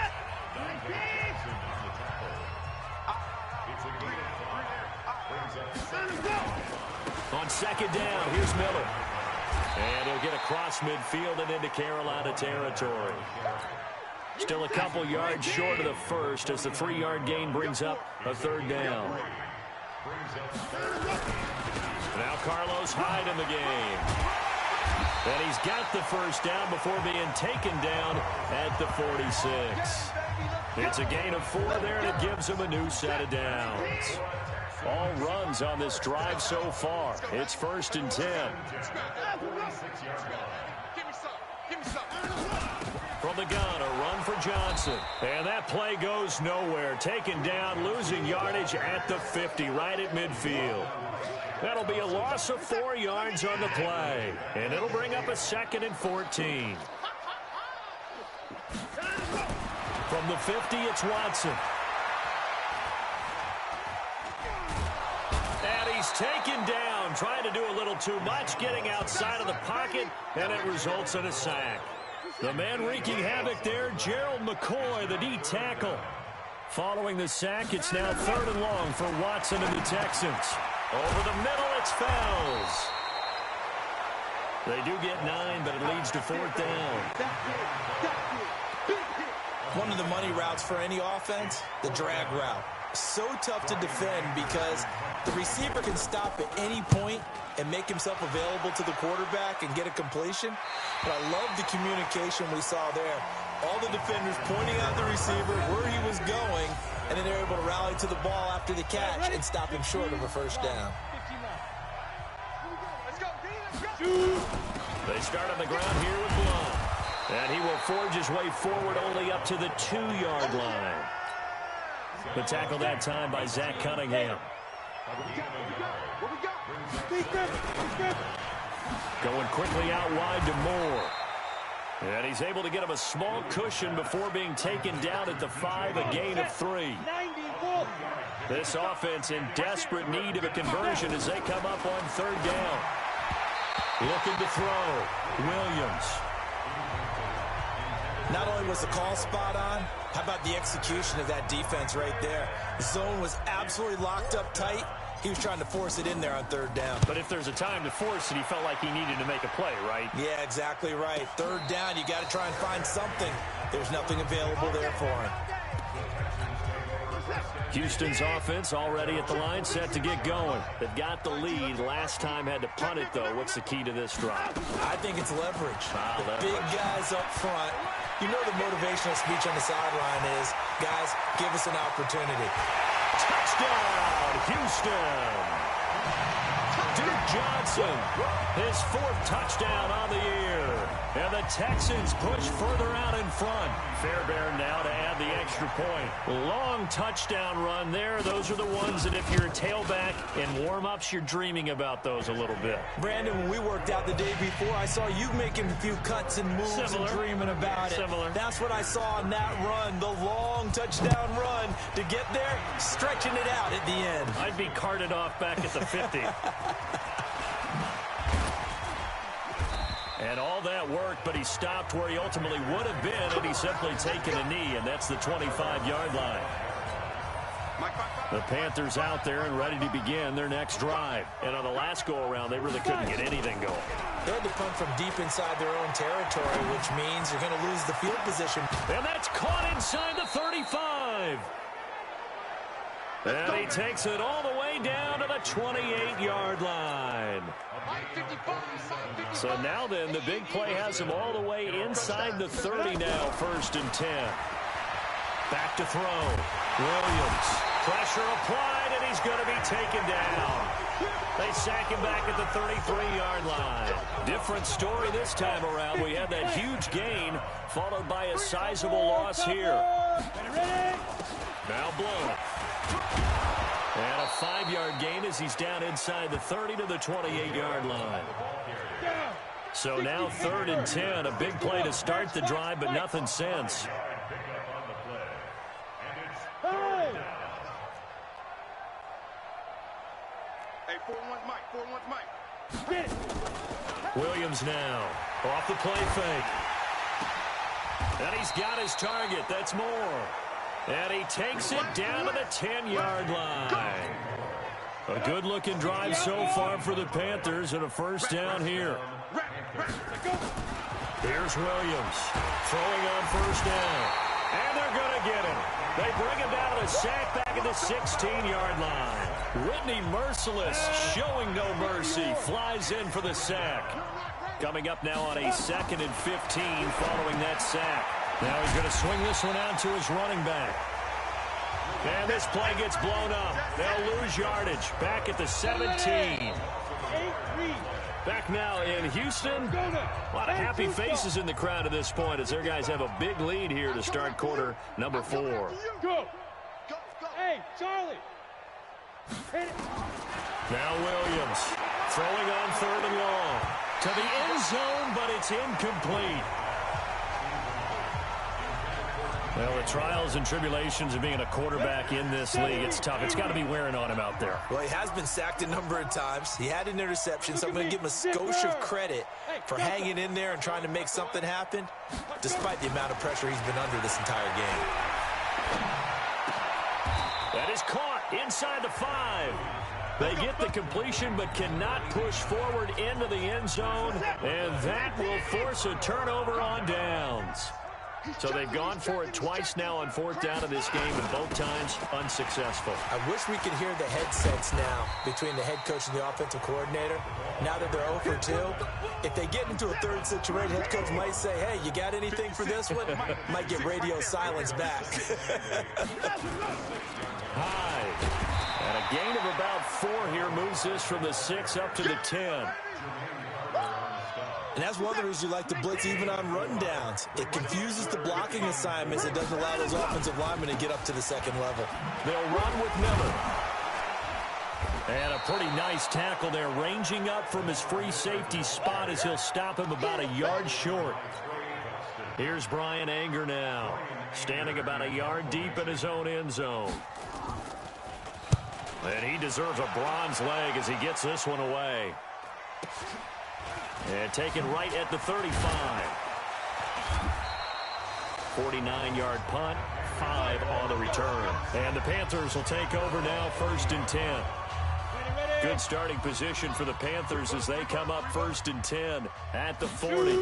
B: On 2nd down, here's Miller. And he'll get across midfield and into Carolina territory. Still a couple yards short of the 1st as the 3-yard gain brings up a 3rd down. Now Carlos Hyde in the game. And he's got the 1st down before being taken down at the 46. It's a gain of 4 there, and it gives him a new set of downs. All runs on this drive so far. It's 1st and 10. From the gun, a run for Johnson. And that play goes nowhere. Taken down, losing yardage at the 50, right at midfield. That'll be a loss of 4 yards on the play. And it'll bring up a 2nd and 14. From the 50, it's Watson. And he's taken down, trying to do a little too much, getting outside of the pocket, and it results in a sack. The man wreaking havoc there, Gerald McCoy, the D tackle. Following the sack, it's now 3rd and long for Watson and the Texans. Over the middle, it's Fells. They do get 9, but it leads to 4th down.
C: One of the money routes for any offense, the drag route. So tough to defend because the receiver can stop at any point and make himself available to the quarterback and get a completion. But I love the communication we saw there. All the defenders pointing out the receiver, where he was going, and then they're able to rally to the ball after the catch and stop him short of a 1st down.
B: They start on the ground here with Blount. And he will forge his way forward only up to the 2-yard line. The tackle that time by Zach Cunningham. Going quickly out wide to Moore. And he's able to get him a small cushion before being taken down at the 5, a gain of 3. This offense in desperate need of a conversion as they come up on 3rd down. Looking to throw. Williams.
C: Not only was the call spot on, how about the execution of that defense right there? The zone was absolutely locked up tight. He was trying to force it in there on 3rd down.
B: But if there's a time to force it, he felt like he needed to make a play, right?
C: Yeah, exactly right. 3rd down, you got to try and find something. There's nothing available there for him.
B: Houston's offense already at the line, set to get going. They've got the lead. Last time had to punt it, though. What's the key to this drive?
C: I think it's leverage.
B: Leverage.
C: Big guys up front. You know the motivational speech on the sideline is, guys, give us an opportunity.
B: Touchdown, Houston. Duke Johnson, his 4th touchdown on the year. And the Texans push further out in front. Fairbairn now to add the extra point. Long touchdown run there. Those are the ones that if you're a tailback in warm-ups, you're dreaming about those a little bit.
C: Brandon, when we worked out the day before, I saw you making a few cuts and moves and dreaming about it. That's what I saw on that run, the long touchdown run to get there, stretching it out at the end.
B: I'd be carted off back at the 50. And all that worked, but he stopped where he ultimately would have been had he simply taken a knee, and that's the 25-yard line. The Panthers out there and ready to begin their next drive. And on the last go-around, they really couldn't get anything going.
C: They had to punt from deep inside their own territory, which means you're going to lose the field position.
B: And that's caught inside the 35. And he takes it all the way down to the 28-yard line. So now then, the big play has him all the way inside the 30 now, 1st and 10. Back to throw. Williams. Pressure applied, and he's going to be taken down. They sack him back at the 33-yard line. Different story this time around. We had that huge gain, followed by a sizable loss here. Now blown. And a 5-yard gain as he's down inside the 30 to the 28-yard line. So now 3rd and 10. A big play to start the drive, but nothing since.
D: Hey, 4-1 Mike, 4-1 Mike.
B: Williams now off the play fake. And he's got his target. That's Moore. And he takes it down to the 10-yard line. A good-looking drive so far for the Panthers and a 1st down here. Here's Williams throwing on 1st down. And they're going to get him. They bring him down to the sack back at the 16-yard line. Whitney Merciless showing no mercy. Flies in for the sack. Coming up now on a 2nd and 15 following that sack. Now he's going to swing this one out to his running back. And this play gets blown up. They'll lose yardage. Back at the 17. Back now in Houston. A lot of happy faces in the crowd at this point as their guys have a big lead here to start quarter number 4.
D: Go. Hey, Charlie.
B: Now Williams throwing on 3rd and long. To the end zone, but it's incomplete. Well, the trials and tribulations of being a quarterback in this league, it's tough. It's got to be wearing on him out there.
C: Well, he has been sacked a number of times. He had an interception, so I'm going to give him a skosh of credit for hanging in there and trying to make something happen, despite the amount of pressure he's been under this entire game.
B: That is caught inside the 5. They get the completion but cannot push forward into the end zone, and that will force a turnover on downs. So they've gone for it twice now on 4th down of this game, and both times unsuccessful.
C: I wish we could hear the headsets now between the head coach and the offensive coordinator. Now that they're 0 for 2, if they get into a 3rd situation, head coach might say, hey, you got anything for this one? Might get radio silence back.
B: High. And a gain of about 4 here moves this from the 6 up to the 10.
C: And that's one of the reasons you like to blitz even on run downs. It confuses the blocking assignments. It doesn't allow those offensive linemen to get up to the 2nd level.
B: They'll run with Miller. And a pretty nice tackle there, ranging up from his free safety spot as he'll stop him about a yard short. Here's Brian Anger now, standing about a yard deep in his own end zone. And he deserves a bronze leg as he gets this one away. And taken right at the 35. 49-yard punt, 5 on the return. And the Panthers will take over now, 1st and 10. Good starting position for the Panthers as they come up 1st and 10 at the 40.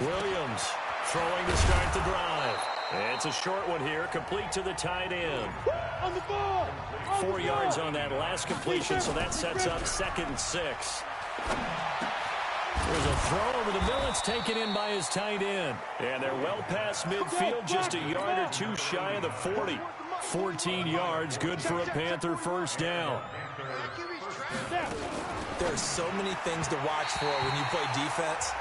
B: Williams throwing to start the drive. And It's a short one here, complete to the tight end. 4 yards on that last completion, so that sets up 2nd and 6. There's a throw over the middle. It's taken in by his tight end. And they're well past midfield, just a yard or two shy of the 40. 14 yards, good for a Panther first down.
C: There are so many things to watch for when you play defense.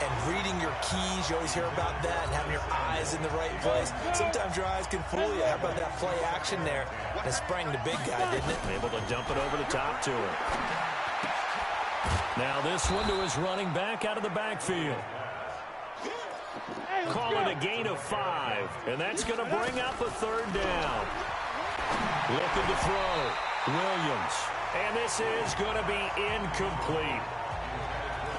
C: And reading your keys, you always hear about that, and having your eyes in the right place. Sometimes your eyes can fool you. How about that play action there? And it sprang the big guy, didn't it?
B: Able to dump it over the top to him. Now this one to his running back out of the backfield. Call it a gain of 5, and that's going to bring up a 3rd down. Looking to throw, Williams. And this is going to be incomplete.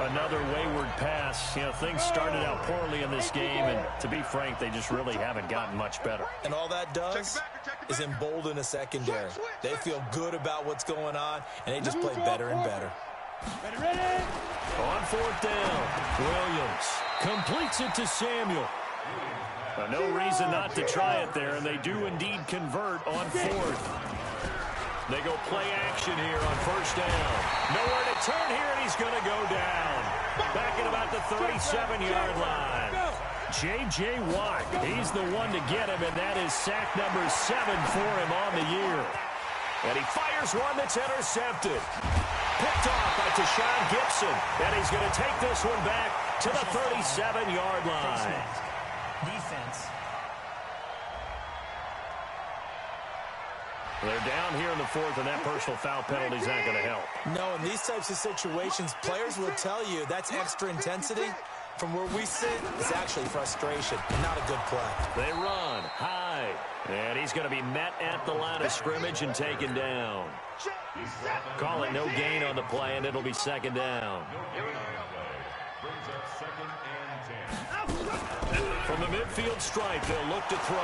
B: Another wayward pass. You know, things started out poorly in this game, and to be frank, they just really haven't gotten much better.
C: And all that does is embolden a secondary. They feel good about what's going on, and they just play better and better.
B: On 4th down, Williams completes it to Samuel. No reason not to try it there, and they do indeed convert on 4th. They go play action here on 1st down. Nowhere to turn here, and he's going to go down. Back at about the 37-yard line. J.J. Watt, he's the one to get him, and that is sack number 7 for him on the year. And he fires one that's intercepted. Picked off by Tashawn Gibson, and he's going to take this one back to the 37-yard line.
E: Defense.
B: They're down here in the 4th, and that personal foul penalty is not going to help.
C: No, in these types of situations, players will tell you that's extra intensity. From where we sit, it's actually frustration, not a good play.
B: They run high, and he's going to be met at the line of scrimmage and taken down. Call it no gain on the play, and it'll be 2nd down. From the midfield stripe, they'll look to throw.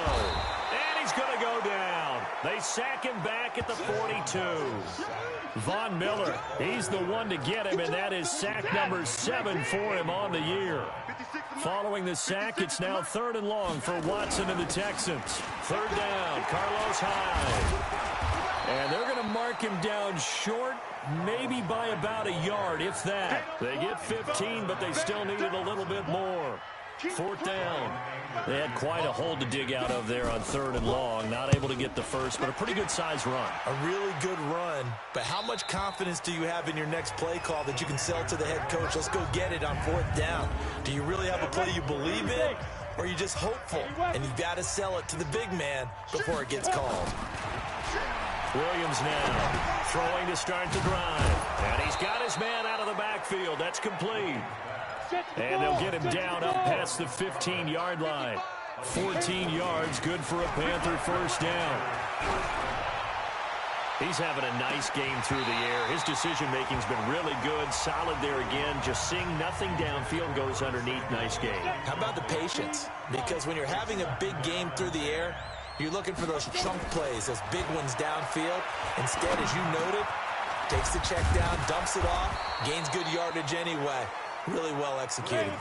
B: And he's going to go down. They sack him back at the 42. Von Miller, he's the one to get him, and that is sack number 7 for him on the year. Following the sack, it's now 3rd and long for Watson and the Texans. 3rd down, Carlos Hyde. And they're going to mark him down short, maybe by about a yard, if that. They get 15, but they still needed a little bit more. 4th down. They had quite a hole to dig out of there on 3rd and long. Not able to get the first, but a pretty good size run.
C: A really good run. But how much confidence do you have in your next play call that you can sell to the head coach? Let's go get it on 4th down. Do you really have a play you believe in? Or are you just hopeful? And you've got to sell it to the big man before it gets called.
B: Williams now throwing to start the drive. And he's got his man out of the backfield. That's complete. And they'll get him down up past the 15-yard line. 14 yards, good for a Panther first down. He's having a nice game through the air. His decision-making's been really good. Solid there again. Just seeing nothing downfield goes underneath. Nice game.
C: How about the patience? Because when you're having a big game through the air, you're looking for those chunk plays, those big ones downfield. Instead, as you noted, takes the check down, dumps it off, gains good yardage anyway. Really well executed.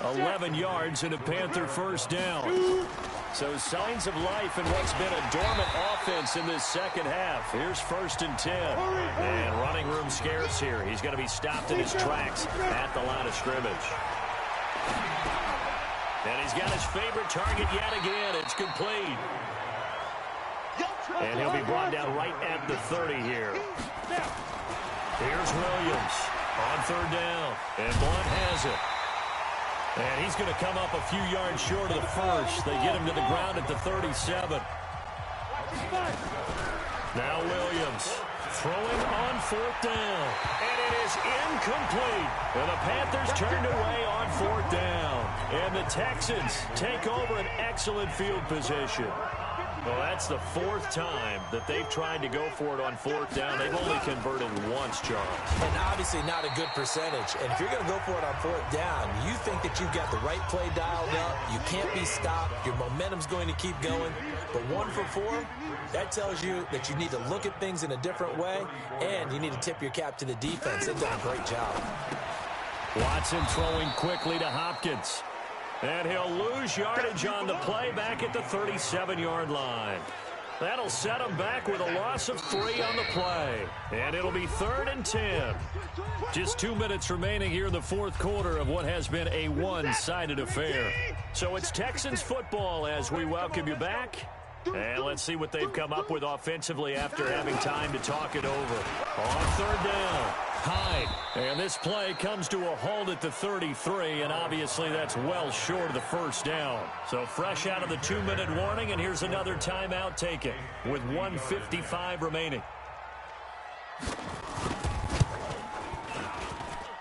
B: 11 yards and a Panther first down. So signs of life in what's been a dormant offense in this second half. Here's 1st and 10. And running room scarce here. He's going to be stopped in his tracks at the line of scrimmage. And he's got his favorite target yet again. It's complete. And he'll be brought down right at the 30 here. Here's Williams. On 3rd down, and Blunt has it. And he's going to come up a few yards short of the first. They get him to the ground at the 37. Now Williams throwing on 4th down. And it is incomplete. And the Panthers turned away on 4th down. And the Texans take over an excellent field position. Well, that's the 4th time that they've tried to go for it on 4th down. They've only converted once, Charles.
C: And obviously not a good percentage. And if you're going to go for it on 4th down, you think that you've got the right play dialed up. You can't be stopped. Your momentum's going to keep going. But 1 for 4, that tells you that you need to look at things in a different way, and you need to tip your cap to the defense. They've done a great job.
B: Watson throwing quickly to Hopkins. And he'll lose yardage on the play back at the 37-yard line. That'll set him back with a loss of 3 on the play. And it'll be 3rd and 10. Just 2 minutes remaining here in the fourth quarter of what has been a one-sided affair. So it's Texans football as we welcome you back. And let's see what they've come up with offensively after having time to talk it over. On 3rd down, Hyde. And this play comes to a halt at the 33, and obviously that's well short of the first down. So fresh out of the 2-minute warning, and here's another timeout taken with 1:55 remaining.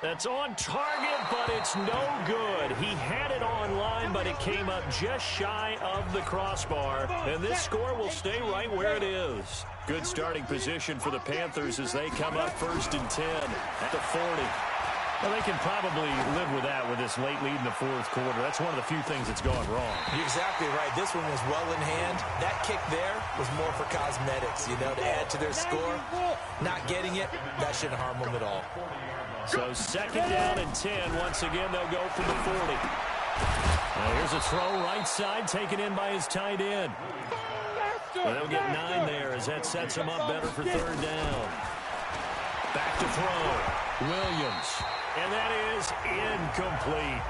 B: That's on target, but it's no good. He had it on line, but it came up just shy of the crossbar. And this score will stay right where it is. Good starting position for the Panthers as they come up 1st and 10 at the 40. Well, they can probably live with that with this late lead in the fourth quarter. That's one of the few things that's gone wrong.
C: You're exactly right. This one was well in hand. That kick there was more for cosmetics, to add to their score. Not getting it, that shouldn't harm them at all.
B: So 2nd down and 10. Once again, they'll go from the 40. Now here's a throw right side taken in by his tight end. Well, they'll get 9 there as that sets him up better for 3rd down. Back to throw. Williams. And that is incomplete.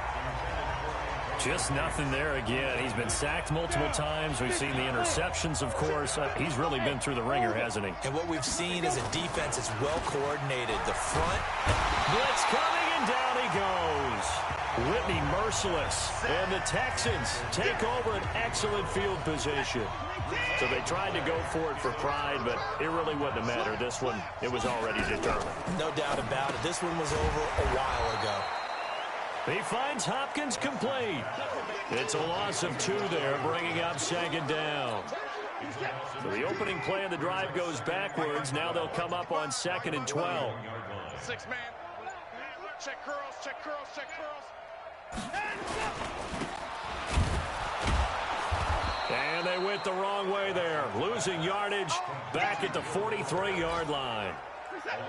B: Just nothing there again. He's been sacked multiple times. We've seen the interceptions, of course. He's really been through the ringer, hasn't he?
C: And what we've seen is a defense that's well coordinated. The front.
B: Blitz coming, and down he goes. Whitney merciless. And the Texans take over an excellent field position. So they tried to go for it for pride, but it really wouldn't have mattered. This one, it was already determined.
C: No doubt about it. This one was over a while ago.
B: He finds Hopkins complete. It's a loss of 2 there, bringing up 2nd down. So the opening play of the drive goes backwards. Now they'll come up on 2nd and 12.
D: 6 man. Check curls, check curls, check curls.
B: And they went the wrong way there, losing yardage back at the 43-yard line.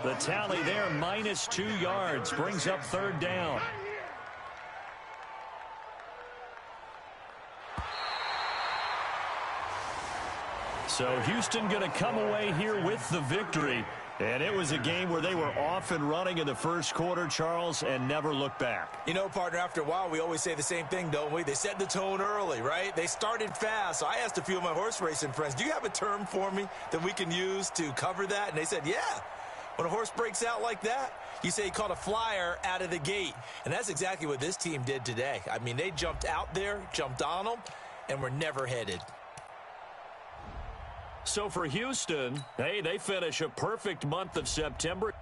B: The tally there, minus 2 yards, brings up 3rd down. So Houston going to come away here with the victory. And it was a game where they were off and running in the first quarter, Charles, and never looked back.
C: Partner, after a while, we always say the same thing, don't we? They set the tone early, right? They started fast. So I asked a few of my horse racing friends, do you have a term for me that we can use to cover that? And they said, yeah. When a horse breaks out like that, you say he caught a flyer out of the gate. And that's exactly what this team did today. I mean, they jumped out there, jumped on them, and were never headed.
B: So for Houston, hey, they finish a perfect month of September.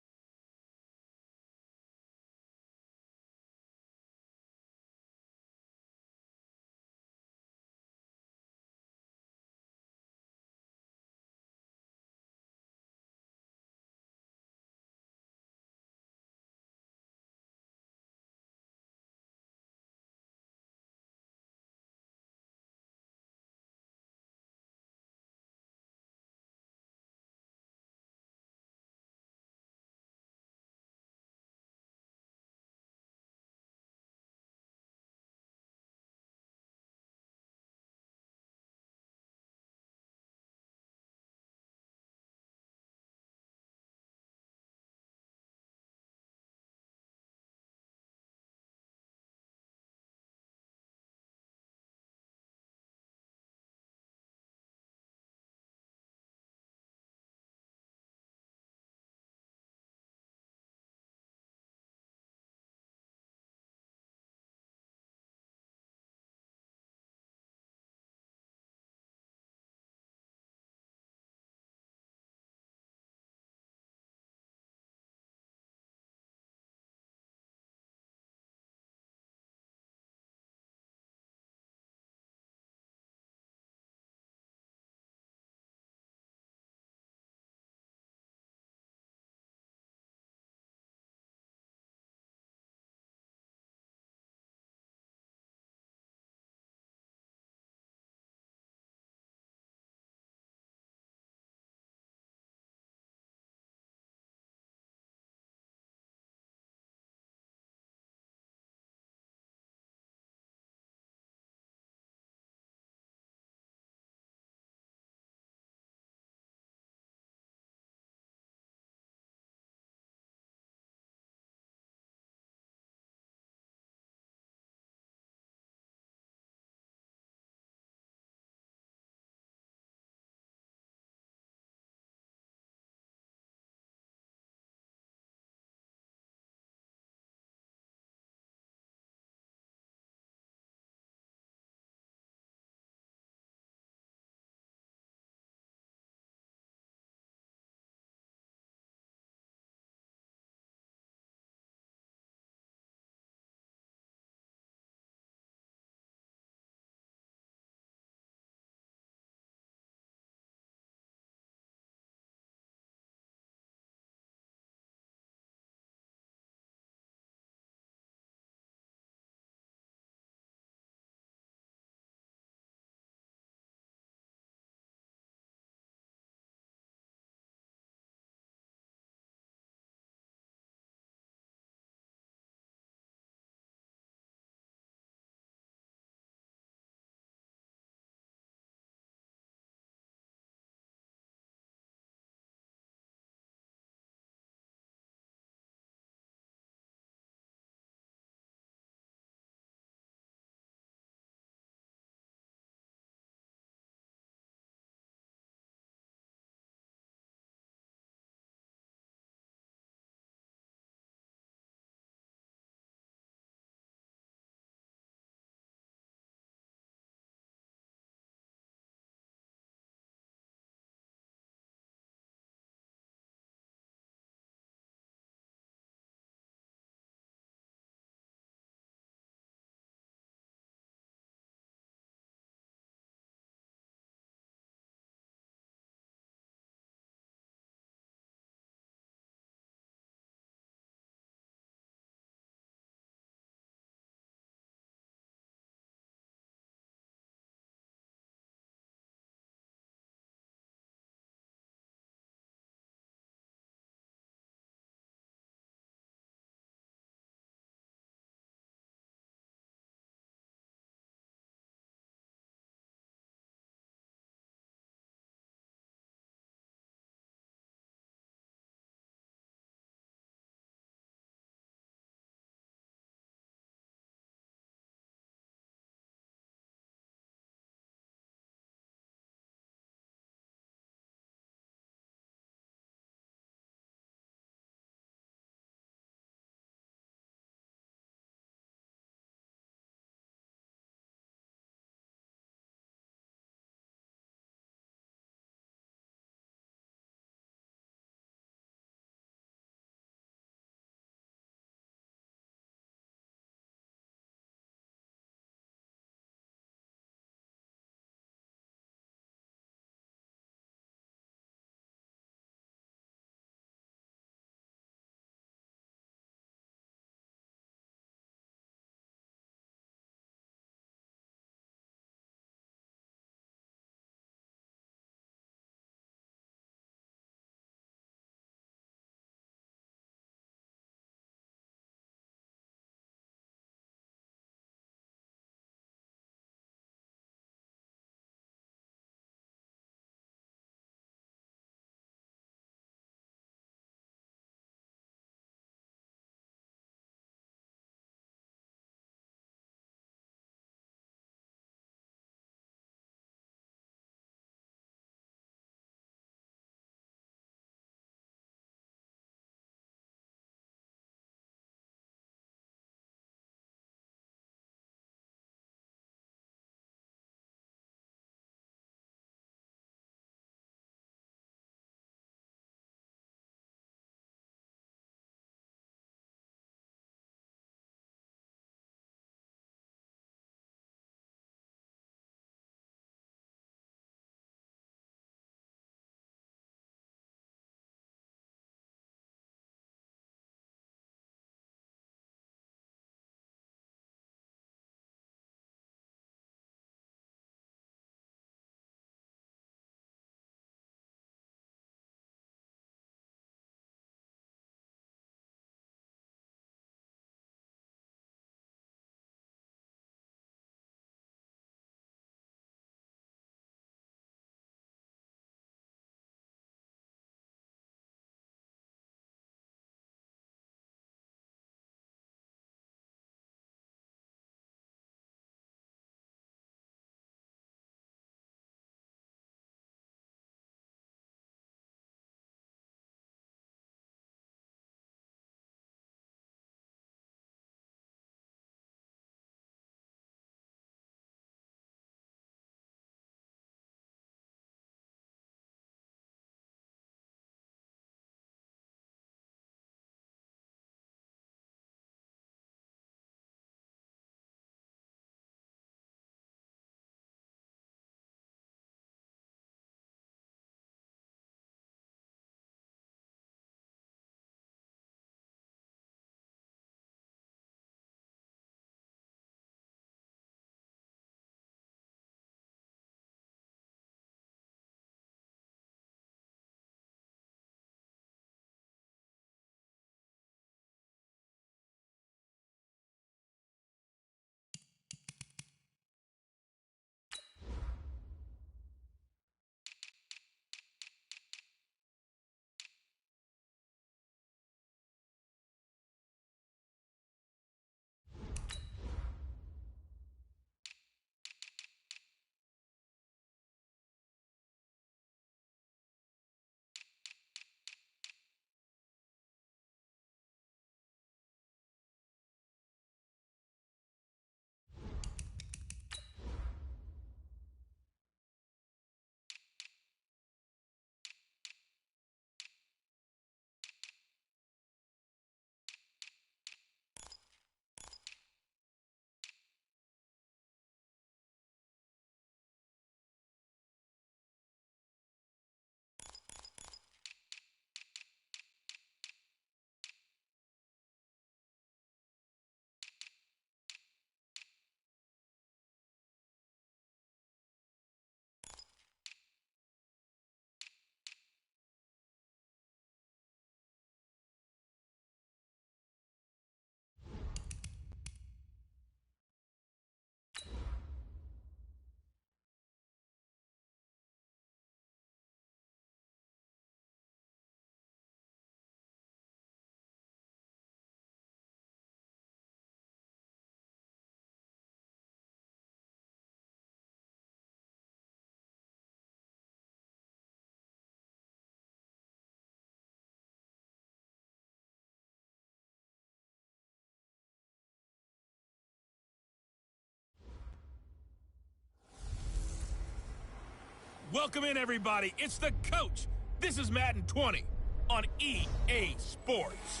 A: Welcome in, everybody. It's the coach. This is Madden 20 on EA Sports.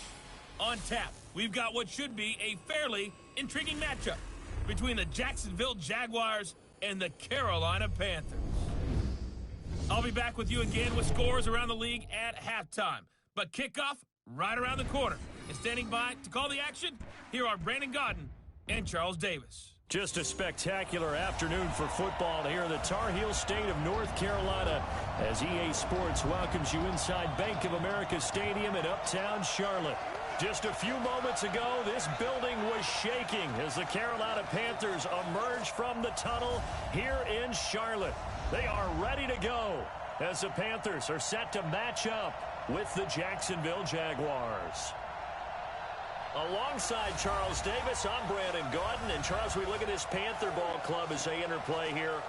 A: On tap, we've got what should be a fairly intriguing matchup between the Jacksonville Jaguars and the Carolina Panthers. I'll be back with you again with scores around the league at halftime. But kickoff right around the corner. And standing by to call the action, here are Brandon Gaudin and Charles Davis.
B: Just a spectacular afternoon for football here in the Tar Heel state of North Carolina as EA Sports welcomes you inside Bank of America Stadium in Uptown Charlotte. Just a few moments ago, this building was shaking as the Carolina Panthers emerge from the tunnel here in Charlotte. They are ready to go as the Panthers are set to match up with the Jacksonville Jaguars. Alongside Charles Davis, I'm Brandon Gaudin. And Charles, we look at this Panther ball club as they interplay here.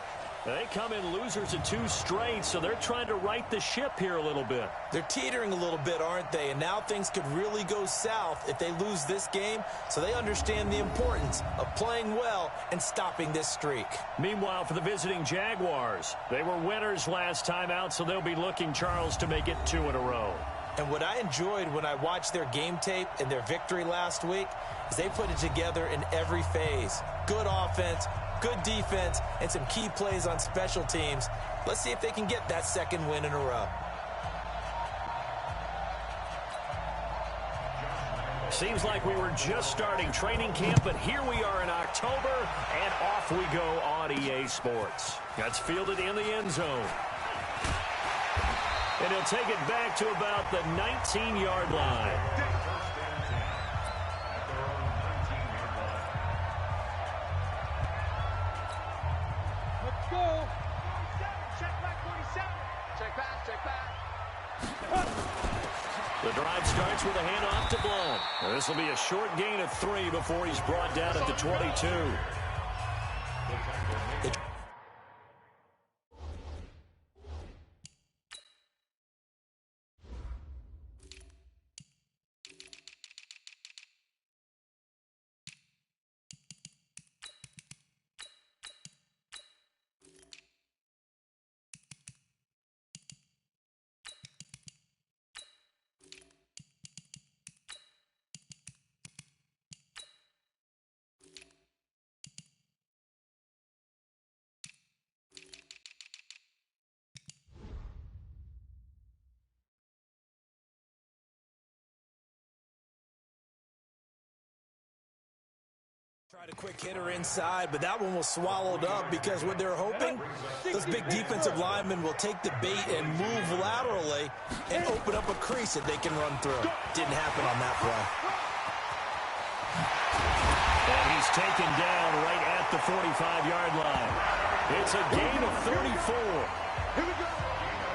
B: They come in losers of 2 straight, so they're trying to right the ship here a little bit.
C: They're teetering a little bit, aren't they? And now things could really go south if they lose this game, so they understand the importance of playing well and stopping this streak.
B: Meanwhile, for the visiting Jaguars, they were winners last time out, so they'll be looking, Charles, to make it 2 in a row.
C: And what I enjoyed when I watched their game tape and their victory last week is they put it together in every phase. Good offense, good defense, and some key plays on special teams. Let's see if they can get that 2nd win in a row.
B: Seems like we were just starting training camp, but here we are in October, and off we go on EA Sports. That's fielded in the end zone. And he'll take it back to about the 19-yard line.
D: Let's go. 47. Check back, 47. Check back, check back.
B: The drive starts with a handoff to Blount. This will be a short gain of 3 before he's brought down at the 22.
C: Tried a quick hitter inside, but that one was swallowed up because what they're hoping, those big defensive linemen will take the bait and move laterally and open up a crease that they can run through. Didn't happen on that play.
B: And he's taken down right at the 45-yard line. It's a gain of 34.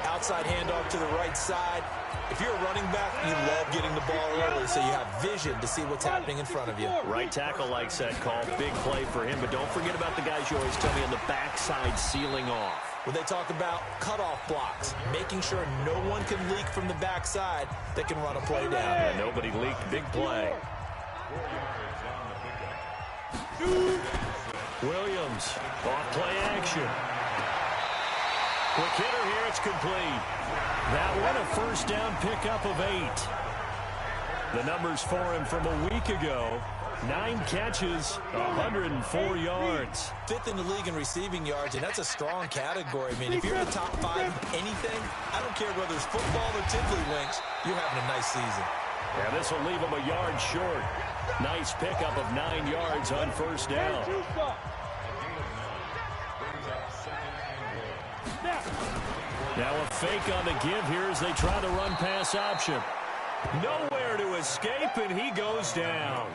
C: Outside handoff to the right side. If you're a running back, you love getting the ball early so you have vision to see what's happening in front of you.
B: Right tackle likes that call. Big play for him, but don't forget about the guys you always tell me on the backside sealing off.
C: When they talk about cutoff blocks, making sure no one can leak from the backside that can run a play down.
B: Yeah, nobody leaked. Big play. Williams, off play action. Quick hitter here, it's complete. That one a first down pickup of 8. The numbers for him from a week ago, 9 catches, 104 yards.
C: 5th in the league in receiving yards, and that's a strong category. I mean, if you're in the top 5 in anything, I don't care whether it's football or Tiddlywinks, you're having a nice season.
B: Yeah, this will leave him a yard short. Nice pickup of 9 yards on first down. Now a fake on the give here as they try the run-pass option. Nowhere to escape, and he goes down.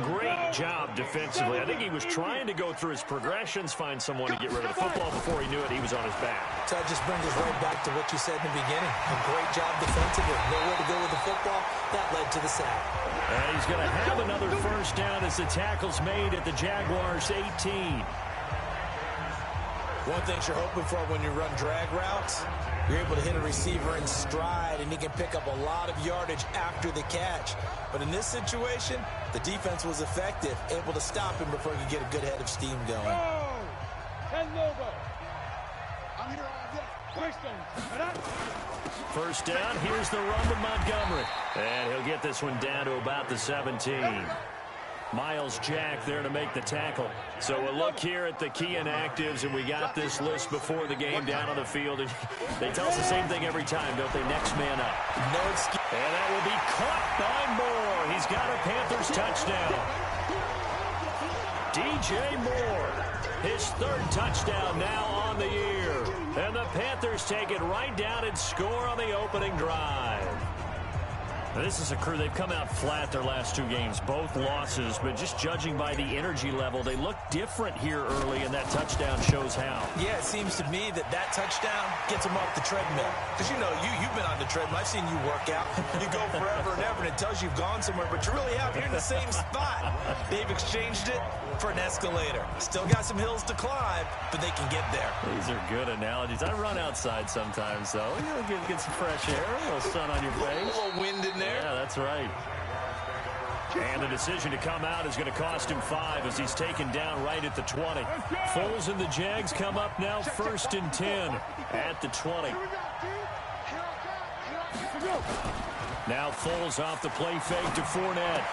B: Great job defensively. I think he was trying to go through his progressions, find someone to get rid of the football. Before he knew it, he was on his back.
C: So that just brings us right back to what you said in the beginning. A great job defensively. Nowhere to go with the football. That led to the sack.
B: And he's going to have another first down as the tackle's made at the Jaguars' 18.
C: One thing you're hoping for when you run drag routes, you're able to hit a receiver in stride, and he can pick up a lot of yardage after the catch. But in this situation, the defense was effective, able to stop him before he could get a good head of steam going.
B: First down, here's the run to Montgomery. And he'll get this one down to about the 17. Miles Jack there to make the tackle. So we'll look here at the key inactives, and we got this list before the game down on the field. And they tell us the same thing every time, don't they? Next man up.
C: No excuse.
B: And that will be caught by Moore. He's got a Panthers touchdown. DJ Moore, his third touchdown now on the year. And the Panthers take it right down and score on the opening drive. This is a crew, they've come out flat their last 2 games, both losses, but just judging by the energy level, they look different here early, and that touchdown shows how.
C: Yeah, it seems to me that touchdown gets them off the treadmill. Because, you know, you've been on the treadmill. I've seen you work out. You go forever and ever, and it tells you you've gone somewhere, but you really haven't. You're in the same spot. They've exchanged it for an escalator. Still got some hills to climb, but they can get there.
B: These are good analogies. I run outside sometimes, though. You know, get some fresh air, a little sun on your face.
C: A little wind in there.
B: Yeah, that's right. And the decision to come out is going to cost him 5 as he's taken down right at the 20. Foles and the Jags come up now 1st and 10 at the 20. Now Foles off the play fake to Fournette.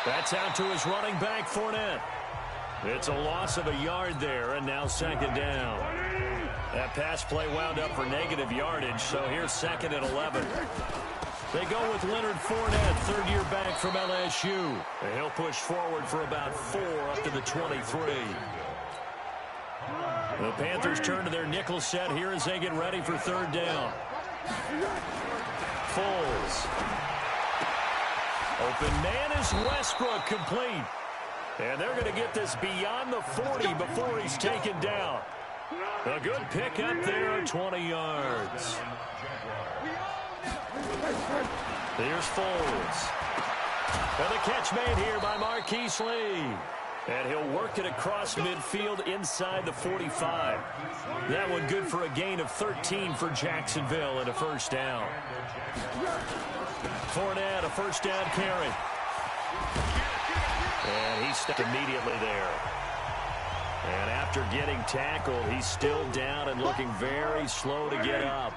B: That's out to his running back, Fournette. It's a loss of a yard there, and now 2nd down. That pass play wound up for negative yardage, so here's 2nd and 11. They go with Leonard Fournette, 3rd-year back from LSU. And he'll push forward for about 4 up to the 23. The Panthers turn to their nickel set here as they get ready for 3rd down. Foles. Open man is Westbrook, complete. And they're going to get this beyond the 40 before he's taken down. A good pick up there, 20 yards. Here's Foles. And the catch made here by Marquise Lee. And he'll work it across midfield inside the 45. That one good for a gain of 13 for Jacksonville and a 1st down. Fournette, a 1st down carry. And he stepped immediately there. And after getting tackled, he's still down and looking very slow to get up.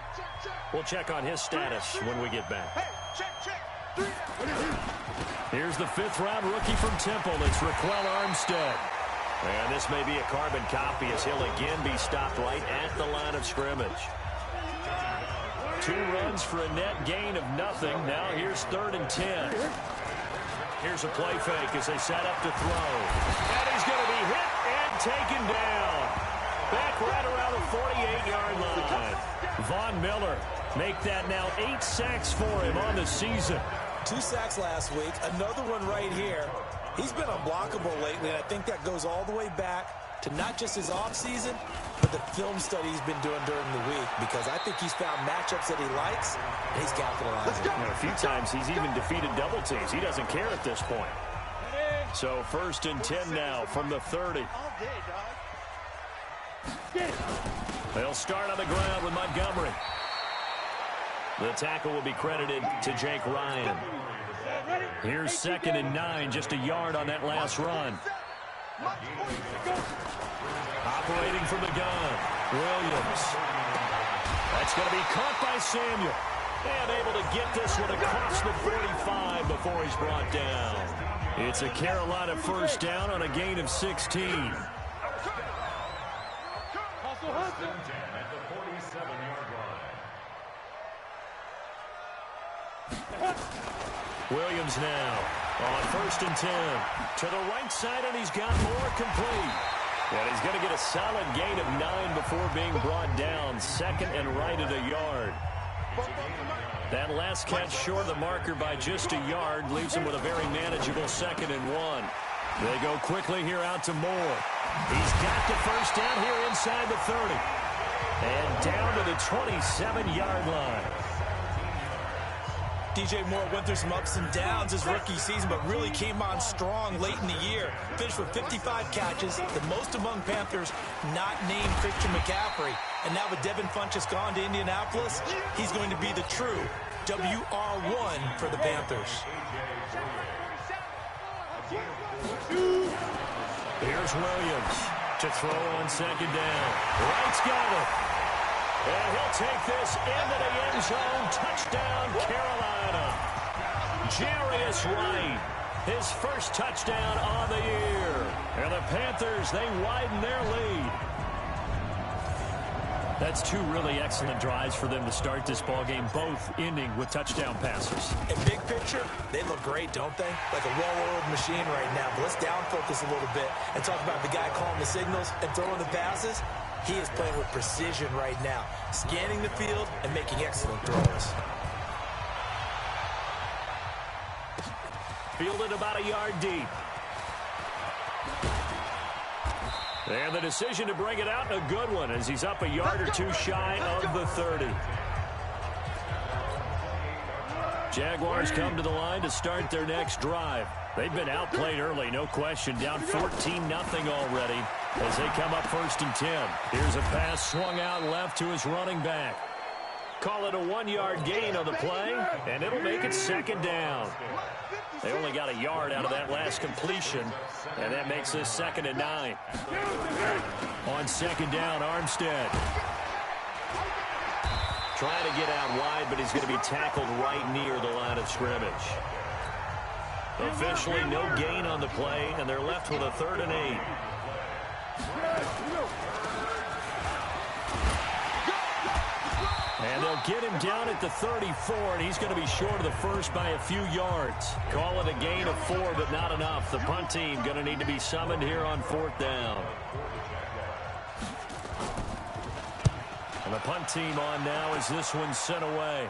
B: We'll check on his status when we get back. Here's the 5th-round rookie from Temple. It's Raquel Armstead. And this may be a carbon copy as he'll again be stopped right at the line of scrimmage. 2 runs for a net gain of nothing. Now here's 3rd and 10. Here's a play fake as they set up to throw. And he's going to be hit and taken down. Back right around the 48-yard line. Von Miller make that now 8 sacks for him on the season.
C: 2 sacks last week, another one right here. He's been unblockable lately, and I think that goes all the way back to not just his offseason, but the film study he's been doing during the week, because I think he's found matchups that he likes, and he's capitalizing.
B: And a few times he's even defeated double teams. He doesn't care at this point. So 1st and 10 now from the 30. They'll start on the ground with Montgomery. The tackle will be credited to Jake Ryan. Here's 2nd and 9, just a yard on that last run. Operating from the gun, Williams. That's going to be caught by Samuel. And able to get this one across the 45 before he's brought down. It's a Carolina 1st down on a gain of 16. Williams now on 1st and 10. To the right side, and he's got Moore complete. And he's going to get a solid gain of 9 before being brought down. 2nd and right at a yard. That last catch short of the marker by just a yard leaves him with a very manageable 2nd and 1. They go quickly here out to Moore. He's got the 1st down here inside the 30. And down to the 27-yard line.
C: DJ Moore went through some ups and downs his rookie season, but really came on strong late in the year. Finished with 55 catches, the most among Panthers not named Christian McCaffrey. And now with Devin Funchess gone to Indianapolis, he's going to be the true WR1 for the Panthers.
B: Here's Williams to throw on 2nd down. Wright's got it. And he'll take this into the end zone. Touchdown, Carolina. Jarius Wright, his first touchdown on the year. And the Panthers, they widen their lead. That's two really excellent drives for them to start this ballgame, both ending with touchdown passes.
C: In big picture, they look great, don't they? Like a well-oiled machine right now. But let's down focus a little bit and talk about the guy calling the signals and throwing the passes. He is playing with precision right now, scanning the field and making excellent throws.
B: Fielded about a yard deep. And the decision to bring it out, a good one, as he's up a yard or two shy of the 30. Jaguars come to the line to start their next drive. They've been outplayed early, no question, down 14-0 already as they come up 1st and 10. Here's a pass swung out left to his running back. Call it a 1-yard gain on the play, and it'll make it 2nd down. They only got a yard out of that last completion, and that makes this 2nd and 9. On 2nd down, Armstead. Trying to get out wide, but he's going to be tackled right near the line of scrimmage. Officially no gain on the play, and they're left with a 3rd and 8. And they'll get him down at the 34, and he's going to be short of the first by a few yards. Call it a gain of 4, but not enough. The punt team going to need to be summoned here on 4th down. And the punt team on now as this one's sent away.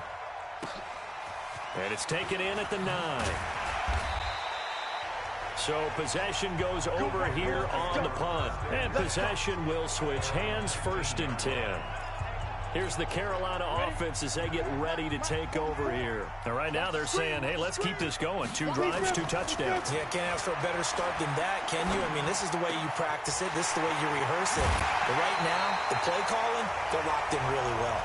B: And it's taken in at the 9. So possession goes over here on the punt. And possession will switch hands, 1st and 10. Here's the Carolina offense as they get ready to take over here. And right now they're saying, hey, let's keep this going. 2 drives, 2 touchdowns.
C: Yeah, can't ask for a better start than that, can you? I mean, this is the way you practice it. This is the way you rehearse it. But right now, the play calling, they're locked in really well.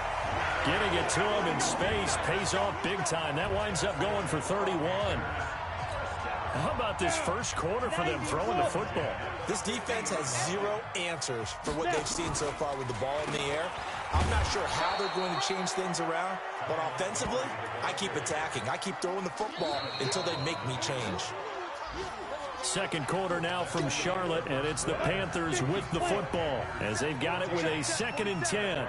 B: Getting it to him in space pays off big time. That winds up going for 31. How about this first quarter for them throwing the football?
C: This defense has 0 answers for what they've seen so far with the ball in the air. I'm not sure how they're going to change things around, but offensively, I keep attacking. I keep throwing the football until they make me change.
B: 2nd quarter now from Charlotte, and it's the Panthers with the football as they've got it with a 2nd and 10.
D: Here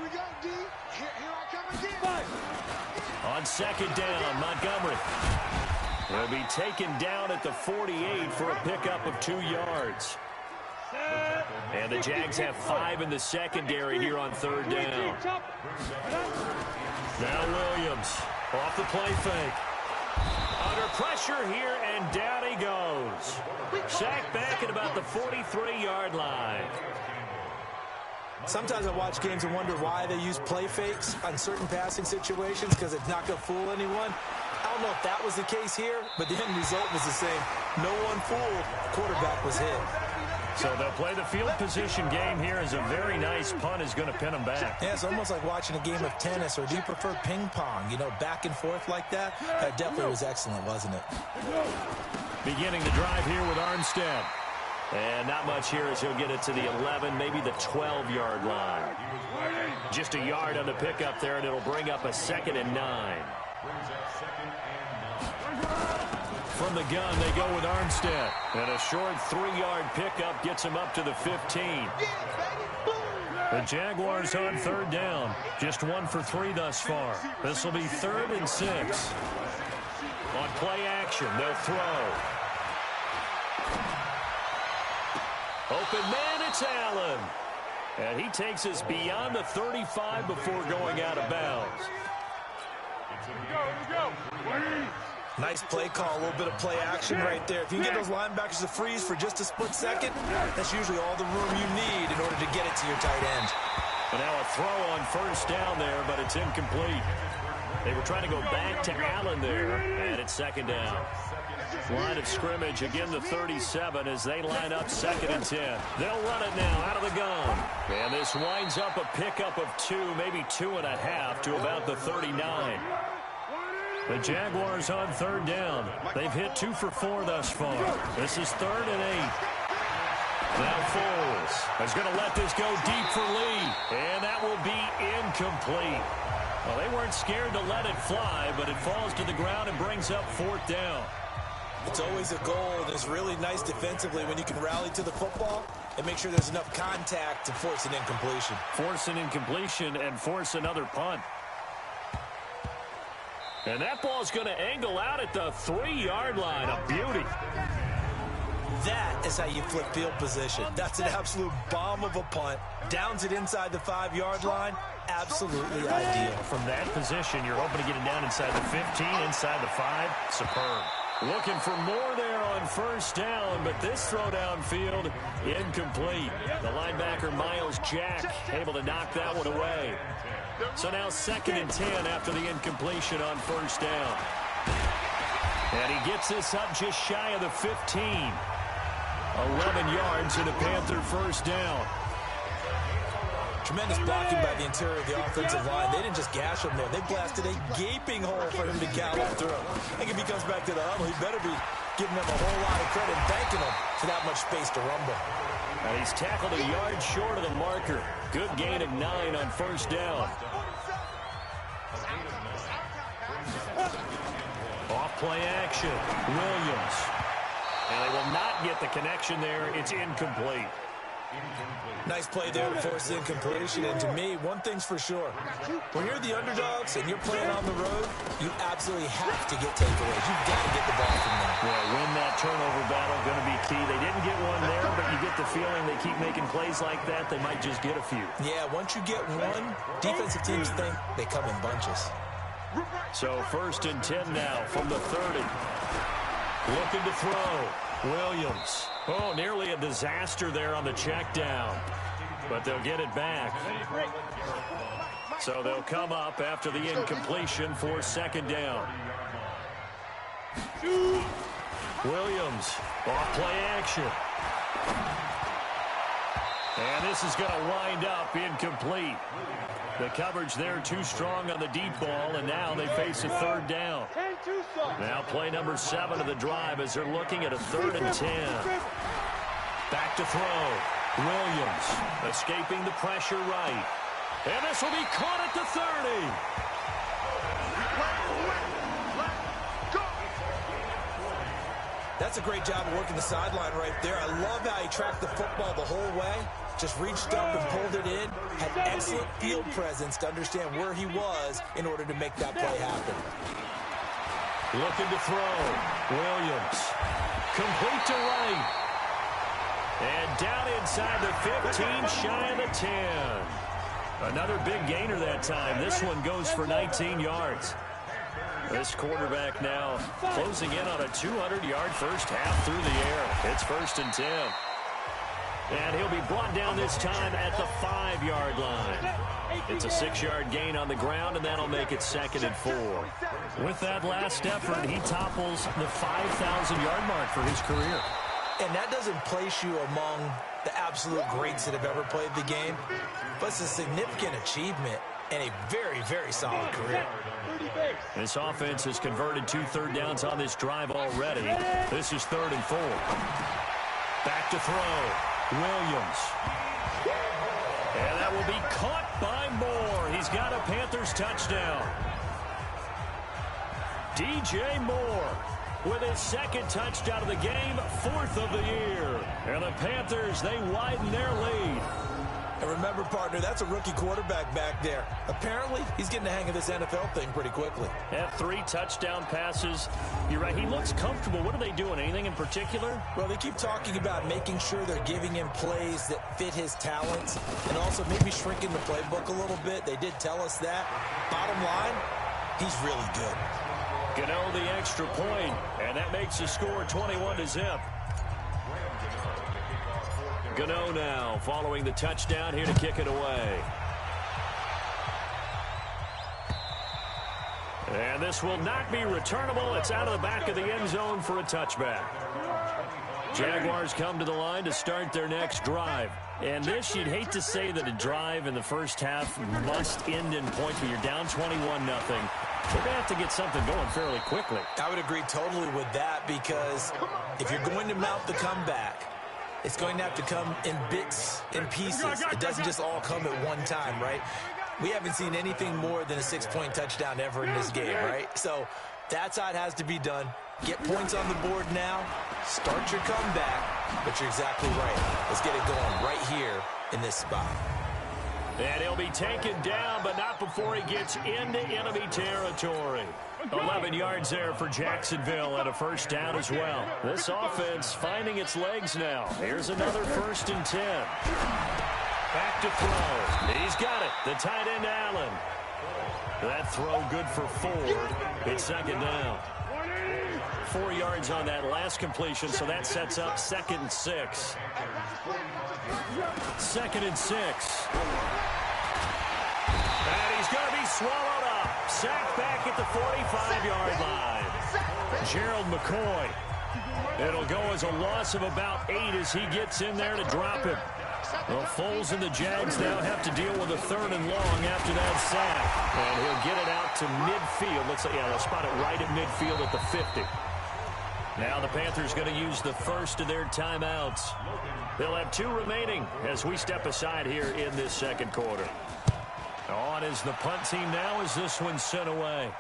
D: we go, D. Here I come again.
B: On 2nd down, Montgomery. He'll be taken down at the 48 for a pickup of 2 yards. And the Jags have 5 in the secondary here on 3rd down. Now Williams off the play fake. Under pressure here, and down he goes. Sacked back at about the 43-yard line.
C: Sometimes I watch games and wonder why they use play fakes on certain passing situations, because it's not going to fool anyone. I don't know if that was the case here, but the end result was the same. No one fooled. Quarterback was hit.
B: So they'll play the field position game here as a very nice punt is going to pin them back.
C: Yeah, it's almost like watching a game of tennis, or do you prefer ping pong? You know, back and forth like that? That definitely was excellent, wasn't it?
B: Beginning the drive here with Armstead. And not much here as he'll get it to the 11, maybe the 12-yard line. Just a yard on the pickup there, and it'll bring up a 2nd and 9. From the gun, they go with Armstead. And a short 3-yard pickup gets him up to the 15. The Jaguars on 3rd down. Just 1 for 3 thus far. This will be 3rd and 6. On play action, they'll throw. Open man, it's Allen. And he takes us beyond the 35 before going out of bounds.
D: Here we go.
C: Nice play call, a little bit of play action right there. If you can get those linebackers to freeze for just a split second, that's usually all the room you need in order to get it to your tight end.
B: And now a throw on 1st down there, but it's incomplete. They were trying to go back to Allen there, and it's 2nd down. Line of scrimmage, again the 37 as they line up 2nd and 10. They'll run it now out of the gun. And this winds up a pickup of 2, maybe 2.5 to about the 39. The Jaguars on 3rd down. They've hit 2 for 4 thus far. This is 3rd and 8. Now Foles is going to let this go deep for Lee, and that will be incomplete. Well, they weren't scared to let it fly, but it falls to the ground and brings up 4th down.
C: It's always a goal, and it's really nice defensively when you can rally to the football and make sure there's enough contact to force an incompletion.
B: Force an incompletion and force another punt. And that ball's going to angle out at the 3-yard line. A beauty.
C: That is how you flip field position. That's an absolute bomb of a punt. Downs it inside the 5-yard line. Absolutely ideal.
B: From that position, you're hoping to get it down inside the 15, inside the 5. Superb. Looking for more there on 1st down, but this throw downfield, incomplete. The linebacker, Miles Jack, able to knock that one away. So now 2nd and 10 after the incompletion on 1st down. And he gets this up just shy of the 15. 11 yards and a Panther 1st down.
C: Tremendous blocking by the interior of the offensive line. They didn't just gash him there. They blasted a gaping hole for him to gallop through. I think if he comes back to the huddle, he better be giving them a whole lot of credit and thanking them for that much space to rumble.
B: And he's tackled a yard short of the marker. Good gain of 9 on 1st down. Off play action. Williams. And they will not get the connection there. It's incomplete.
C: Nice play there to force the incompletion. And to me, one thing's for sure. When you're the underdogs and you're playing on the road, you absolutely have to get takeaways. You've got to get the ball from them.
B: Yeah, win that turnover battle, going to be key. They didn't get one there, but you get the feeling they keep making plays like that, they might just get a few.
C: Yeah, once you get one, defensive teams think they come in bunches.
B: So 1st and 10 now from the 30. Looking to throw. Williams. Oh, nearly a disaster there on the check down. But they'll get it back. So they'll come up after the incompletion for 2nd down. Williams, off play action. And this is going to wind up incomplete. The coverage there too strong on the deep ball, and now they face a 3rd down. Now play number 7 of the drive as they're looking at a 3rd and 10. Back to throw. Williams escaping the pressure right. And this will be caught at the 30.
C: That's a great job of working the sideline right there. I love how he tracked the football the whole way. Just reached up and pulled it in. Had excellent field presence to understand where he was in order to make that play happen.
B: Looking to throw. Williams. Complete to right. And down inside the 15, shy of the 10. Another big gainer that time. This one goes for 19 yards. This quarterback now closing in on a 200-yard first half through the air. It's 1st and 10. And he'll be brought down this time at the 5-yard line. It's a 6-yard gain on the ground, and that'll make it 2nd and 4. With that last effort, he topples the 5,000-yard mark for his career.
C: And that doesn't place you among the absolute greats that have ever played the game, but it's a significant achievement and a very, very solid career.
B: This offense has converted 2 third downs on this drive already. This is 3rd and 4. Back to throw. Williams. And that will be caught by Moore. He's got a Panthers touchdown. DJ Moore with his 2nd touchdown of the game, 4th of the year. And the Panthers, they widen their lead.
C: And remember, partner, that's a rookie quarterback back there. Apparently, he's getting the hang of this NFL thing pretty quickly.
B: Had 3 touchdown passes. You're right, he looks comfortable. What are they doing? Anything in particular?
C: Well, they keep talking about making sure they're giving him plays that fit his talents and also maybe shrinking the playbook a little bit. They did tell us that. Bottom line, he's really good.
B: Gano the extra point, and that makes the score 21-0. Gano now following the touchdown here to kick it away. And this will not be returnable. It's out of the back of the end zone for a touchback. Jaguars come to the line to start their next drive. And this, you'd hate to say that a drive in the first half must end in points, but you're down 21-0. They're going to have to get something going fairly quickly.
C: I would agree totally with that, because if you're going to mount the comeback, it's going to have to come in bits and pieces. It doesn't just all come at one time, right? We haven't seen anything more than a 6-point touchdown ever in this game, right? So that's how it has to be done. Get points on the board now. Start your comeback. But you're exactly right. Let's get it going right here in this spot.
B: And he'll be taken down, but not before he gets into enemy territory. 11 yards there for Jacksonville and a first down as well. This offense finding its legs now. Here's another 1st and 10. Back to throw. He's got it. The tight end, Allen. That throw good for 4. It's 2nd down. 4 yards on that last completion, so that sets up 2nd and 6. 2nd and 6. And he's going to be swallowed up. Sacked back at the 45-yard line. Gerald McCoy. It'll go as a loss of about 8 as he gets in there to drop him. Well, Foles and the Jags now have to deal with a 3rd and long after that sack. And he'll get it out to midfield. They'll spot it right at midfield at the 50. Now the Panthers going to use the first of their timeouts. They'll have 2 remaining as we step aside here in this 2nd quarter. On is the punt team now as this one's sent away.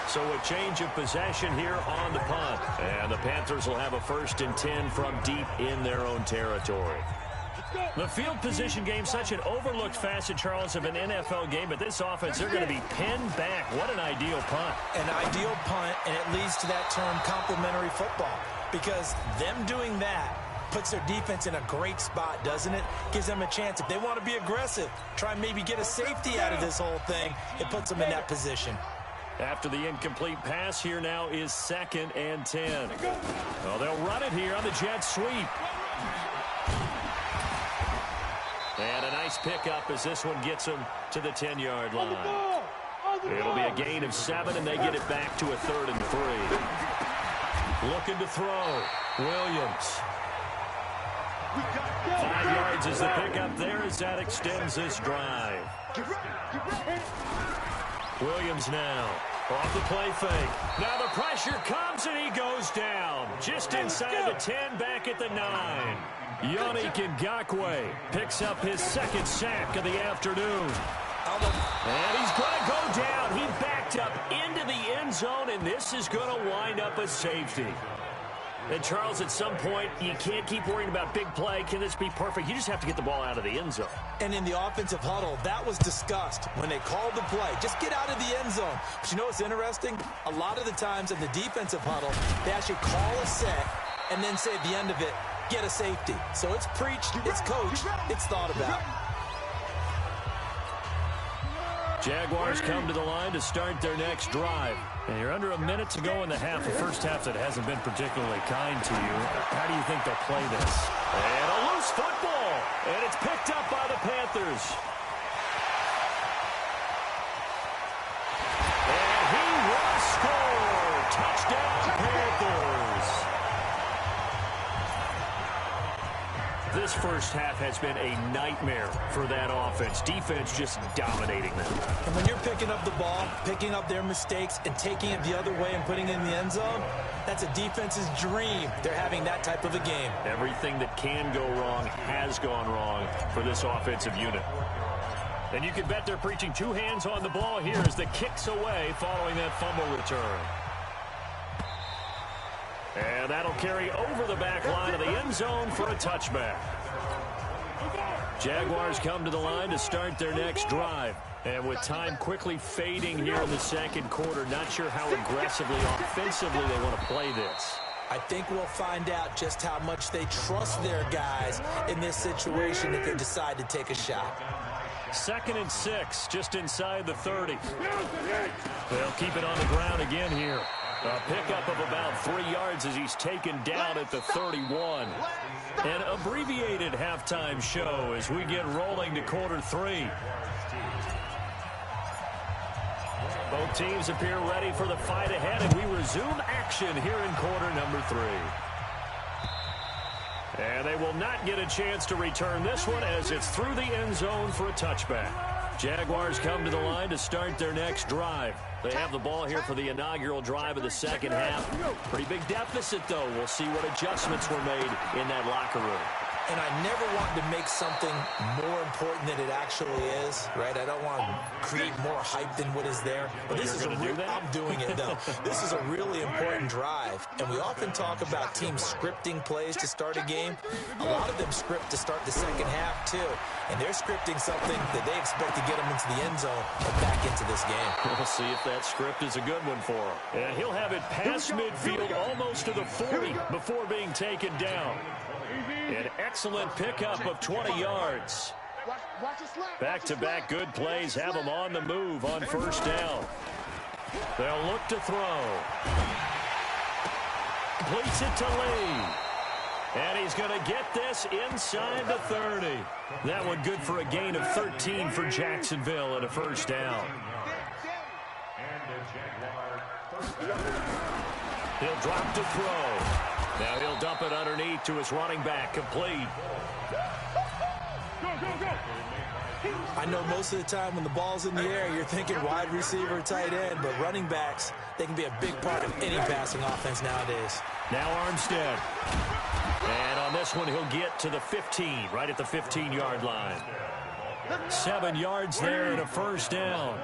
B: So a change of possession here on the punt. And the Panthers will have a 1st and 10 from deep in their own territory. The field position game, such an overlooked facet, Charles, of an NFL game. But this offense, they're going to be pinned back. What an ideal punt.
C: An ideal punt, and it leads to that term complementary football. Because them doing that puts their defense in a great spot, doesn't it? Gives them a chance. If they want to be aggressive, try and maybe get a safety out of this whole thing, it puts them in that position.
B: After the incomplete pass, here now is 2nd and 10. Well, they'll run it here on the jet sweep. And a nice pickup as this one gets them to the 10-yard line. It'll be a gain of 7, and they get it back to a 3rd and 3. Looking to throw. Williams. 5 yards is the pickup there as that extends this drive. Williams now. Off the play fake. Now the pressure comes and he goes down. Just inside the 10, back at the 9. Yannick Ngakoue picks up his 2nd sack of the afternoon. And he's going to go down. He backed up into the end zone, and this is going to wind up a safety. And, Charles, at some point, you can't keep worrying about big play. Can this be perfect? You just have to get the ball out of the end zone.
C: And in the offensive huddle, that was discussed when they called the play. Just get out of the end zone. But you know what's interesting? A lot of the times in the defensive huddle, they actually call a set and then say at the end of it, get a safety. So it's preached, it's coached, it's thought about.
B: Jaguars come to the line to start their next drive. And you're under a minute to go in the half, a first half that hasn't been particularly kind to you. How do you think they'll play this? And a loose football, and it's picked up by the Panthers. And he will score. Touchdown, Panthers. This first half has been a nightmare for that offense. Defense just dominating them.
C: And when you're picking up the ball, picking up their mistakes, and taking it the other way and putting it in the end zone, that's a defense's dream. They're having that type of a game.
B: Everything that can go wrong has gone wrong for this offensive unit. And you can bet they're preaching 2 hands on the ball here as the kick's away following that fumble return. And that'll carry over the back line of the end zone for a touchback. Jaguars come to the line to start their next drive. And with time quickly fading here in the 2nd quarter, not sure how aggressively, offensively they want to play this.
C: I think we'll find out just how much they trust their guys in this situation if they decide to take a shot.
B: 2nd and 6, just inside the 30. They'll keep it on the ground again here. A pickup of about 3 yards as he's taken down at the 31. An abbreviated halftime show as we get rolling to quarter 3. Both teams appear ready for the fight ahead, and we resume action here in quarter number 3. And they will not get a chance to return this one as it's through the end zone for a touchback. Jaguars come to the line to start their next drive. They have the ball here for the inaugural drive of the second half. Pretty big deficit, though. We'll see what adjustments were made in that locker room.
C: And I never want to make something more important than it actually is, right? I don't want to create more hype than what is there. But this is I'm doing it, though. This is a really important drive. And we often talk about teams scripting plays to start a game. A lot of them script to start the second half, too. And they're scripting something that they expect to get them into the end zone and back into this game.
B: We'll see if that script is a good one for him. And he'll have it past midfield, almost to the 40 before being taken down. An excellent pickup of 20 yards. Back-to-back good plays have them on the move on first down. They'll look to throw. Completes it to Lee. And he's going to get this inside the 30. That one good for a gain of 13 for Jacksonville and a first down. He'll drop to throw. Now he'll dump it underneath to his running back, complete.
C: I know most of the time when the ball's in the air, you're thinking wide receiver, tight end, but running backs, they can be a big part of any passing offense nowadays.
B: Now Armstead. And on this one, he'll get to the 15, right at the 15-yard line. 7 yards there and a first down.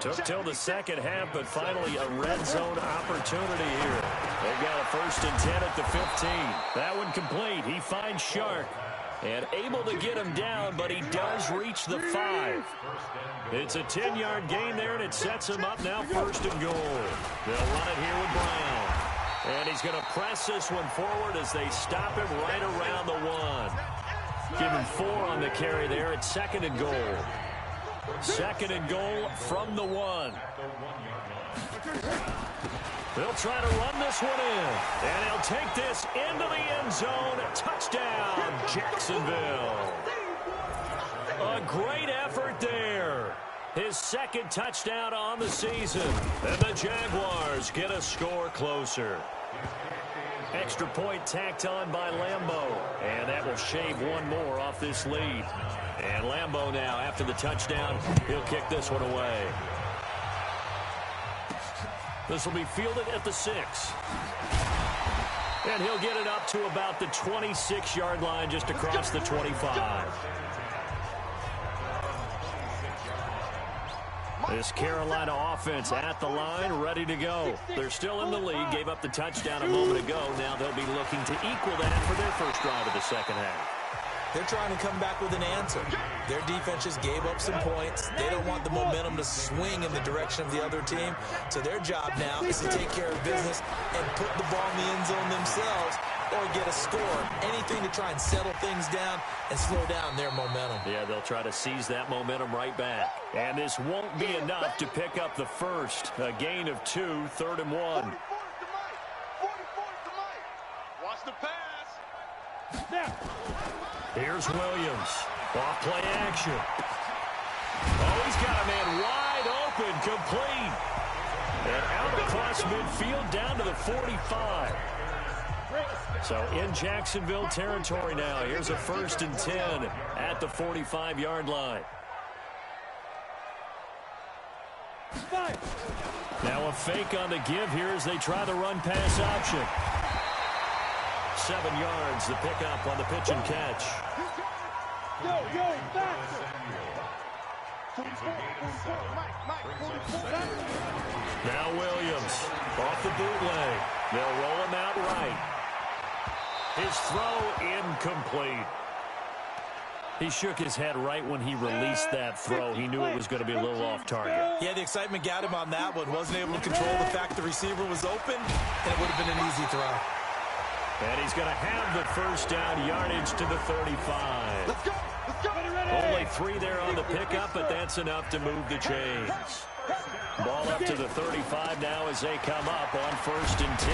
B: Took till the second half, but finally a red zone opportunity here. They've got a 1st and 10 at the 15. That one complete. He finds Shark and able to get him down, but he does reach the 5. It's a 10-yard gain there, and it sets him up now 1st and goal. They'll run it here with Brown. And he's going to press this one forward as they stop him right around the 1. Give him 4 on the carry there. It's 2nd and goal. 2nd and goal from the 1. They'll try to run this one in. And he'll take this into the end zone. Touchdown, Jacksonville. A great effort there. His 2nd touchdown on the season. And the Jaguars get a score closer. Extra point tacked on by Lambeau. And that will shave one more off this lead. And Lambeau now, after the touchdown, he'll kick this one away. This will be fielded at the 6. And he'll get it up to about the 26-yard line, just across the 25. This Carolina offense at the line, ready to go. They're still in the lead, gave up the touchdown a moment ago. Now they'll be looking to equal that for their first drive of the second half.
C: They're trying to come back with an answer. Their defense just gave up some points. They don't want the momentum to swing in the direction of the other team. So their job now is to take care of business and put the ball in the end zone themselves or get a score. Anything to try and settle things down and slow down their momentum.
B: Yeah, they'll try to seize that momentum right back. And this won't be enough to pick up the first. A gain of 2, 3rd and 1.
D: Watch the pass. Snap.
B: Here's Williams. Off play action. Oh, he's got a man wide open, complete. And out across midfield down to the 45. So in Jacksonville territory now. Here's a 1st and 10 at the 45-yard line. Now a fake on the give here as they try the run-pass option. 7 yards, the pickup on the pitch and catch. Now Williams off the bootleg. They'll roll him out right. His throw incomplete. He shook his head right when he released that throw. He knew it was going to be a little off target.
C: Yeah, the excitement got him on that one. Wasn't able to control the fact the receiver was open, and it would have been an easy throw.
B: And he's going to have the first down, yardage to the 35.
D: Let's go. Let's go.
B: Only 3 there on the pickup, but that's enough to move the chains. Ball up to the 35 now as they come up on 1st and 10.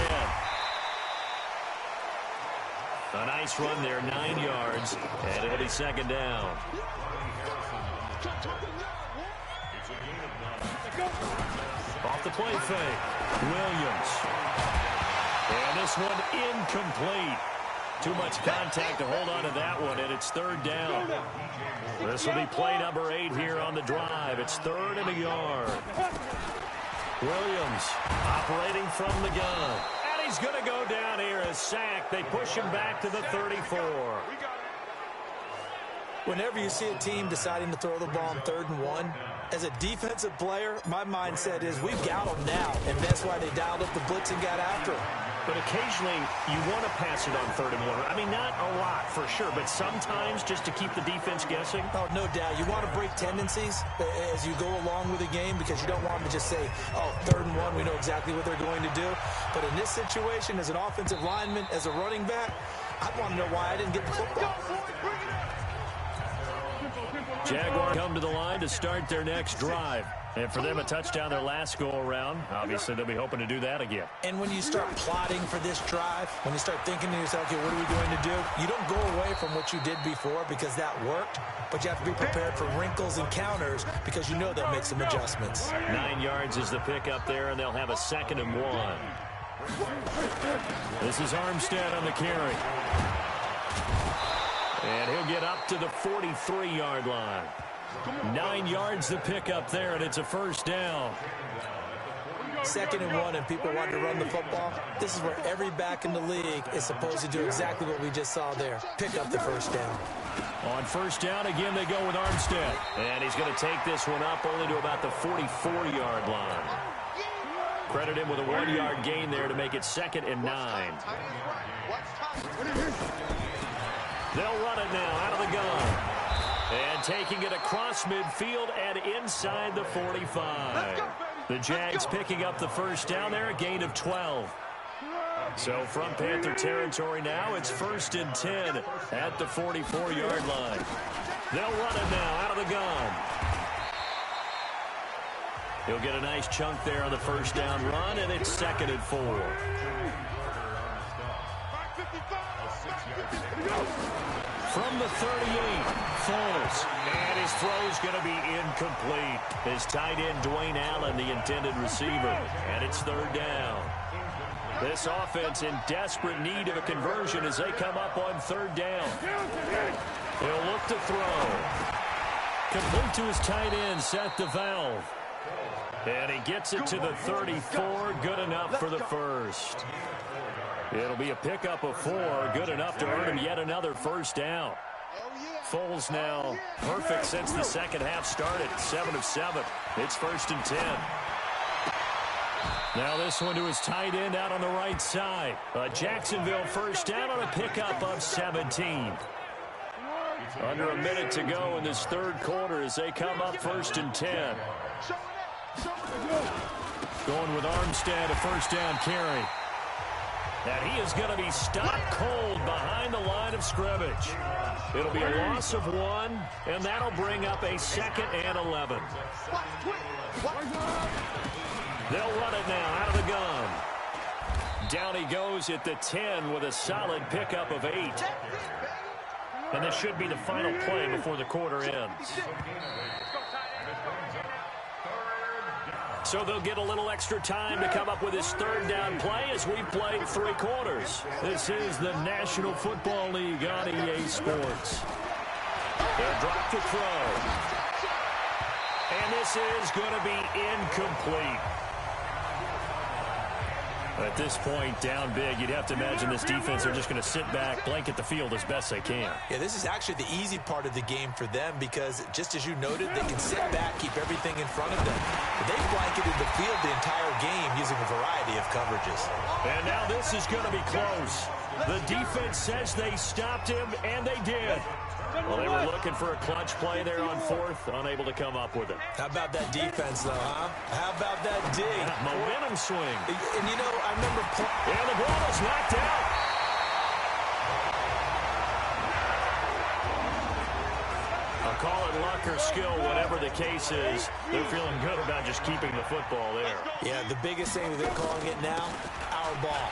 B: A nice run there, 9 yards, and it'll be 2nd down. Off the play fake, Williams. And this one incomplete. Too much contact to hold on to that one, and it's third down. This will be play number 8 here on the drive. It's 3rd and a yard. Williams operating from the gun. And he's going to go down here as sacked. They push him back to the 34.
C: Whenever you see a team deciding to throw the ball on 3rd and 1, as a defensive player, my mindset is we've got them now, and that's why they dialed up the blitz and got after them.
B: But occasionally, you want to pass it on 3rd and 1. I mean, not a lot, for sure, but sometimes just to keep the defense guessing.
C: Oh, no doubt. You want to break tendencies as you go along with the game because you don't want them to just say, oh, 3rd and 1, we know exactly what they're going to do. But in this situation, as an offensive lineman, as a running back, I want to know why I didn't get the football.
B: Jaguars come to the line to start their next drive. And for them, a touchdown their last go-around. Obviously, they'll be hoping to do that again.
C: And when you start plotting for this drive, when you start thinking to yourself, okay, what are we going to do? You don't go away from what you did before because that worked, but you have to be prepared for wrinkles and counters because you know they'll make some adjustments.
B: 9 yards is the pickup there, and they'll have a 2nd and 1. This is Armstead on the carry. And he'll get up to the 43-yard line. 9 yards the pickup there, and it's a 1st down.
C: 2nd and 1, and people want to run the football. This is where every back in the league is supposed to do exactly what we just saw there. Pick up the 1st down.
B: On 1st down, again, they go with Armstead. And he's going to take this one up only to about the 44-yard line. Credit him with a 1-yard gain there to make it 2nd and 9. They'll run it now out of the gun. And taking it across midfield and inside the 45. The Jags picking up the 1st down there, a gain of 12. So from Panther territory now, it's 1st and 10 at the 44-yard line. They'll run it now out of the gun. He'll get a nice chunk there on the 1st down run, and it's 2nd and 4. From the 38, Foles, and his throw's going to be incomplete. His tight end, Dwayne Allen, the intended receiver, and it's 3rd down. This offense in desperate need of a conversion as they come up on 3rd down. He'll look to throw. Complete to his tight end, Seth DeValve. And he gets it to the 34, good enough for the 1st. It'll be a pickup of 4, good enough to earn him yet another 1st down. Foles now perfect since the 2nd half started, 7 of 7. It's 1st and 10. Now this one to his tight end out on the right side. A Jacksonville 1st down on a pickup of 17. Under a minute to go in this 3rd quarter as they come up 1st and 10. Going with Armstead, a 1st down carry. And he is going to be stopped cold behind the line of scrimmage. It'll be a loss of 1, and that'll bring up a 2nd and 11. They'll run it now out of the gun. Down he goes at the 10 with a solid pickup of 8. And this should be the final play before the quarter ends. So they'll get a little extra time to come up with this 3rd down play as we've played 3 quarters. This is the National Football League on EA Sports. They'll drop the throw. And this is going to be incomplete. At this point, down big, you'd have to imagine this defense are just going to sit back, blanket the field as best they can.
C: Yeah, this is actually the easy part of the game for them because, just as you noted, they can sit back, keep everything in front of them. But they blanketed the field the entire game using a variety of coverages.
B: And now this is going to be close. The defense says they stopped him, and they did. Well, they were looking for a clutch play there on 4th, unable to come up with it.
C: How about that defense, though, huh? How about that dig?
B: Momentum swing.
C: And, you know, I remember...
B: And the ball is knocked out. I'll call it luck or skill, whatever the case is. They're feeling good about just keeping the football there.
C: Yeah, the biggest thing that they're calling it now, our ball.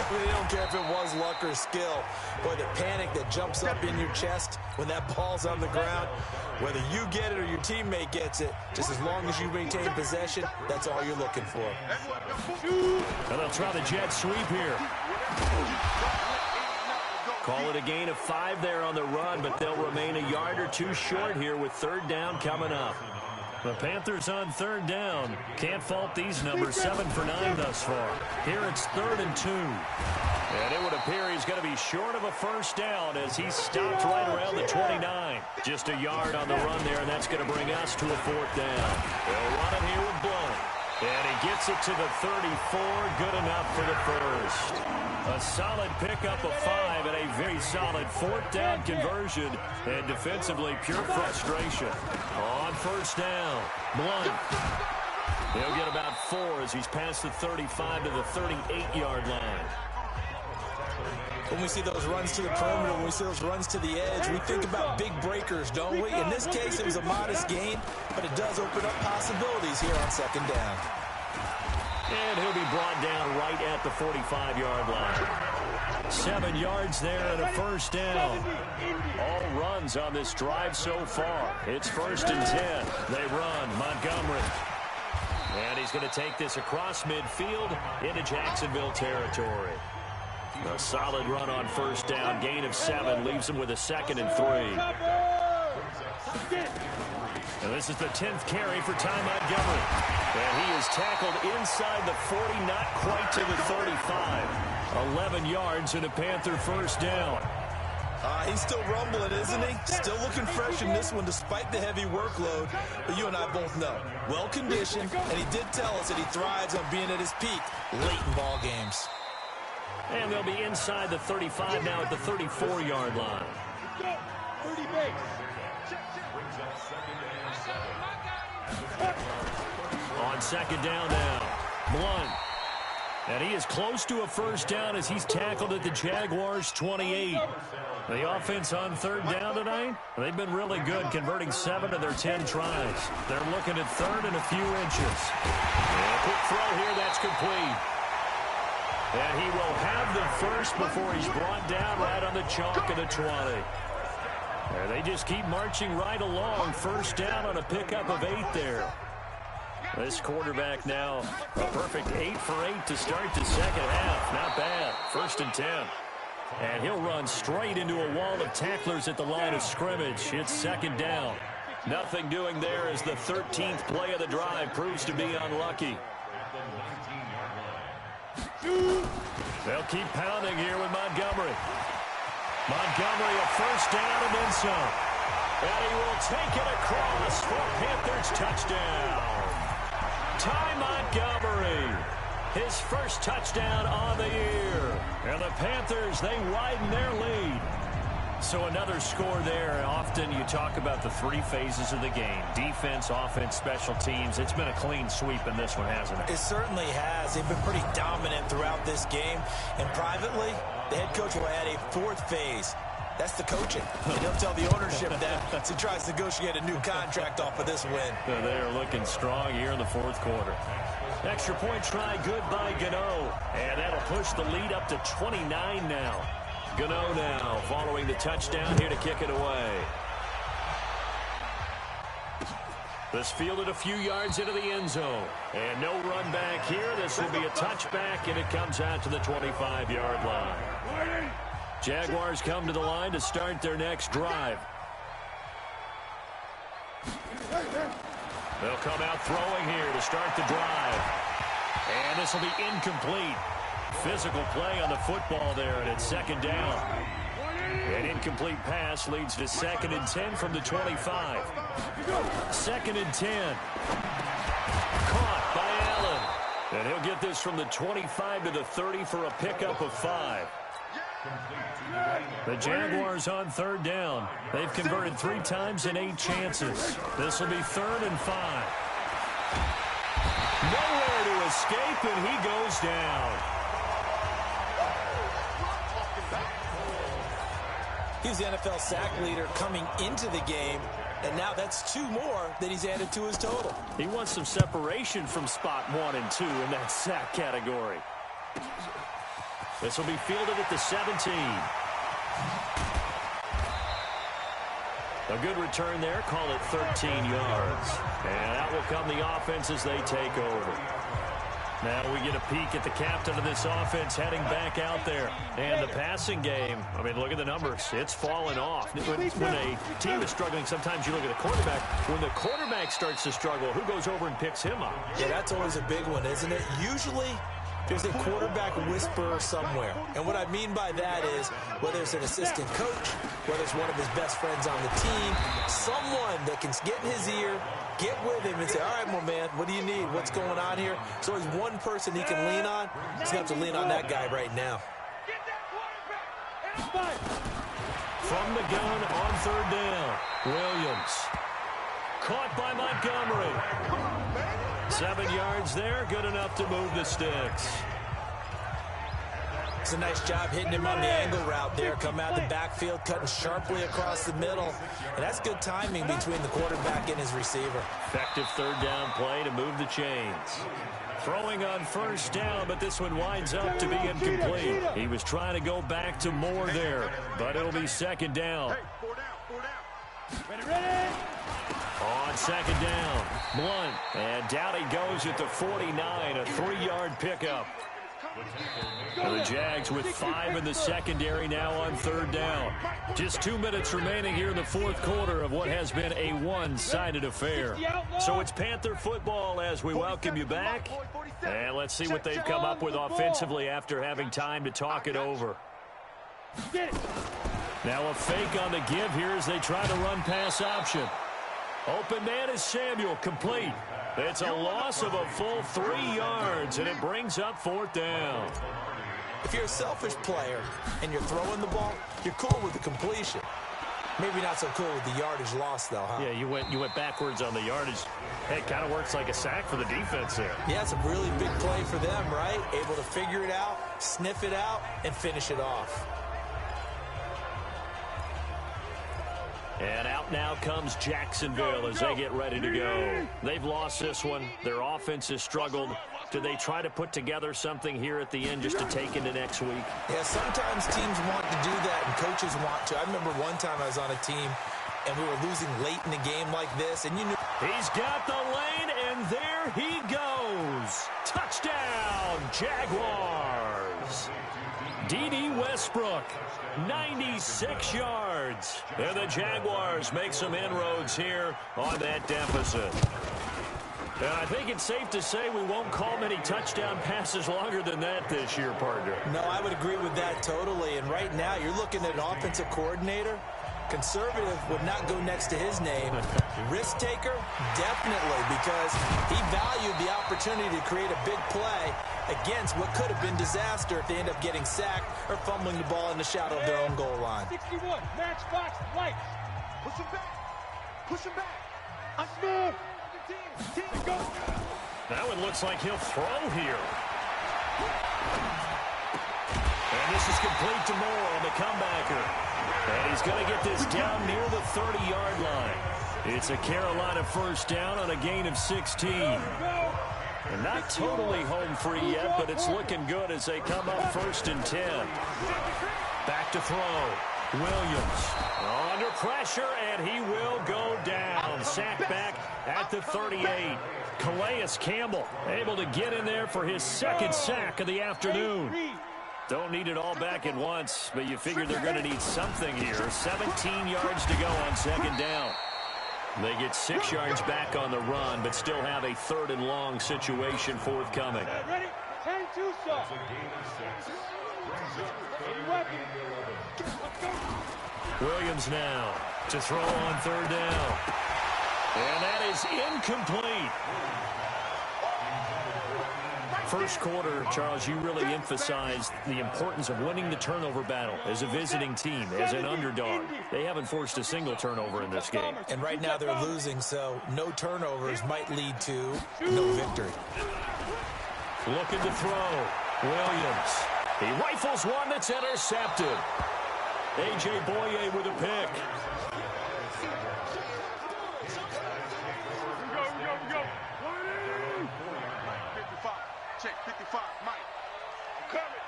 C: They don't care if it was luck or skill. Boy, the panic that jumps up in your chest when that ball's on the ground, whether you get it or your teammate gets it, just as long as you maintain possession, that's all you're looking for.
B: And they'll try the jet sweep here. Call it a gain of 5 there on the run, but they'll remain a yard or 2 short here with third down coming up. The Panthers on third down. Can't fault these numbers. 7 for 9 thus far. Here it's 3rd and 2. And it would appear he's going to be short of a first down as he stopped right around the 29. Just a yard on the run there, and that's going to bring us to a 4th down. They'll run it here with Blunt. And he gets it to the 34. Good enough for the first. A solid pickup of 5 and a very solid 4th down conversion. And defensively, pure frustration. On first down, Blunt. He'll get about 4 as he's past the 35 to the 38-yard line.
C: When we see those runs to the perimeter, when we see those runs to the edge, we think about big breakers, don't we? In this case, it was a modest gain, but it does open up possibilities here on second down.
B: And he'll be brought down right at the 45-yard line. 7 yards there and a first down. All runs on this drive so far. It's 1st and 10. They run. Montgomery. And he's going to take this across midfield into Jacksonville territory. A solid run on first down. Gain of 7 leaves him with a 2nd and 3. And this is the 10th carry for Ty Montgomery. And he is tackled inside the 40, not quite to the 35. 11 yards and a Panther first down.
C: He's still rumbling, isn't he? Still looking fresh in this one despite the heavy workload. But you and I both know, well-conditioned, and he did tell us that he thrives on being at his peak late in ball games.
B: And they'll be inside the 35 now at the 34-yard line. On second down now, Blunt. And he is close to a first down as he's tackled at the Jaguars' 28. The offense on third down tonight, they've been really good, converting 7 of their 10 tries. They're looking at 3rd and a few inches. And a quick throw here, that's complete. And he will have the first before he's brought down right on the chalk of the 20. And they just keep marching right along. First down on a pickup of 8 there. This quarterback now a perfect 8 for 8 to start the second half. Not bad. 1st and 10. And he'll run straight into a wall of tacklers at the line of scrimmage. It's second down. Nothing doing there as the 13th play of the drive proves to be unlucky. They'll keep pounding here with Montgomery. Montgomery a first down and then some. And he will take it across for Panthers touchdown. Ty Montgomery, his first touchdown on the year. And the Panthers, they widen their lead. So another score there. Often you talk about the 3 phases of the game. Defense, offense, special teams. It's been a clean sweep in this one, hasn't it?
C: It certainly has. They've been pretty dominant throughout this game. And privately, the head coach will add a 4th phase. That's the coaching. And he'll tell the ownership that as he tries to negotiate a new contract off of this win.
B: They are looking strong here in the 4th quarter. Extra point try good by Gano. And that'll push the lead up to 29 now. Gano now following the touchdown here to kick it away. This fielded a few yards into the end zone. And no run back here. This will be a touchback, and it comes out to the 25-yard line. Jaguars come to the line to start their next drive. They'll come out throwing here to start the drive. And this will be incomplete. Physical play on the football there, and it's second down. An incomplete pass leads to 2nd and 10 from the 25. 2nd and 10. Caught by Allen. And he'll get this from the 25 to the 30 for a pickup of 5. The Jaguars on third down. They've converted 3 times in 8 chances. This will be 3rd and 5. Nowhere to escape, and he goes down.
C: He's the NFL sack leader coming into the game, and now that's 2 more that he's added to his total.
B: He wants some separation from spot 1 and 2 in that sack category. This will be fielded at the 17. A good return there. Call it 13 yards. And out will come the offense as they take over. Now we get a peek at the captain of this offense heading back out there. And the passing game, I mean, look at the numbers. It's fallen off. When a team is struggling, sometimes you look at the quarterback. When the quarterback starts to struggle, who goes over and picks him up?
C: Yeah, that's always a big one, isn't it? Usually, there's a quarterback whisperer somewhere. And what I mean by that is, whether it's an assistant coach, whether it's one of his best friends on the team, someone that can get in his ear, get with him and say, all right, my man, what do you need? What's going on here? So there's one person he can lean on. He's going to have to lean on that guy right now.
B: From the gun on third down, Williams. Caught by Montgomery. 7 yards there, good enough to move the sticks.
C: It's a nice job hitting him on the angle route there. Come out the backfield, cutting sharply across the middle. And that's good timing between the quarterback and his receiver.
B: Effective third down play to move the chains. Throwing on first down, but this one winds up to be incomplete. He was trying to go back to Moore there, but it'll be second down.
D: Ready.
B: On second down, Blunt. And down he goes at the 49, a 3-yard pickup. And the Jags with 5 in the secondary now on third down. Just 2 minutes remaining here in the fourth quarter of what has been a one-sided affair. So it's Panther football as we welcome you back. And let's see what they've come up with offensively after having time to talk it over. Now a fake on the give here as they try to run pass option. Open man is Samuel, complete. It's a loss of a full 3 yards, and it brings up fourth down.
C: If you're a selfish player and you're throwing the ball, you're cool with the completion. Maybe not so cool with the yardage loss, though, huh?
B: Yeah, you went backwards on the yardage. Hey, it kind of works like a sack for the defense there.
C: Yeah, it's a really big play for them, right? Able to figure it out, sniff it out, and finish it off.
B: And out now comes Jacksonville as they get ready to go. They've lost this one. Their offense has struggled. Do they try to put together something here at the end just to take into next week?
C: Yeah, sometimes teams want to do that and coaches want to. I remember one time I was on a team and we were losing late in the game like this, and you knew.
B: He's got the lane, and there he goes. Touchdown, Jaguars. D.D. Westbrook, 96 yards. And the Jaguars make some inroads here on that deficit. And I think it's safe to say we won't call many touchdown passes longer than that this year, partner.
C: No, I would agree with that totally. And right now, you're looking at an offensive coordinator. Conservative would not go next to his name. Risk taker, definitely, because he valued the opportunity to create a big play against what could have been disaster if they end up getting sacked or fumbling the ball in the shadow of their own goal line.
D: 61, match box, light. Push him back. Push him back. I move. Team, go.
B: That one looks like he'll throw here. And this is complete to Moore on the comebacker. And he's going to get this down near the 30-yard line. It's a Carolina first down on a gain of 16. And not totally home free yet, but it's looking good as they come up first and 10. Back to throw. Williams under pressure, and he will go down. Sack back at the 38. Calais Campbell able to get in there for his second sack of the afternoon. Don't need it all back at once, but you figure they're going to need something here. 17 yards to go on second down. They get 6 yards back on the run, but still have a third and long situation forthcoming.
D: Ready? 10-2, sir.
B: Williams now to throw on third down. And that is incomplete. First quarter, Charles, you really emphasized the importance of winning the turnover battle as a visiting team, as an underdog. They haven't forced a single turnover in this game.
C: And right now they're losing, so no turnovers might lead to no victory.
B: Looking to throw. Williams. He rifles one that's intercepted. A.J. Boye with a pick.
D: Go. 55. Check 55. Mike. Coming.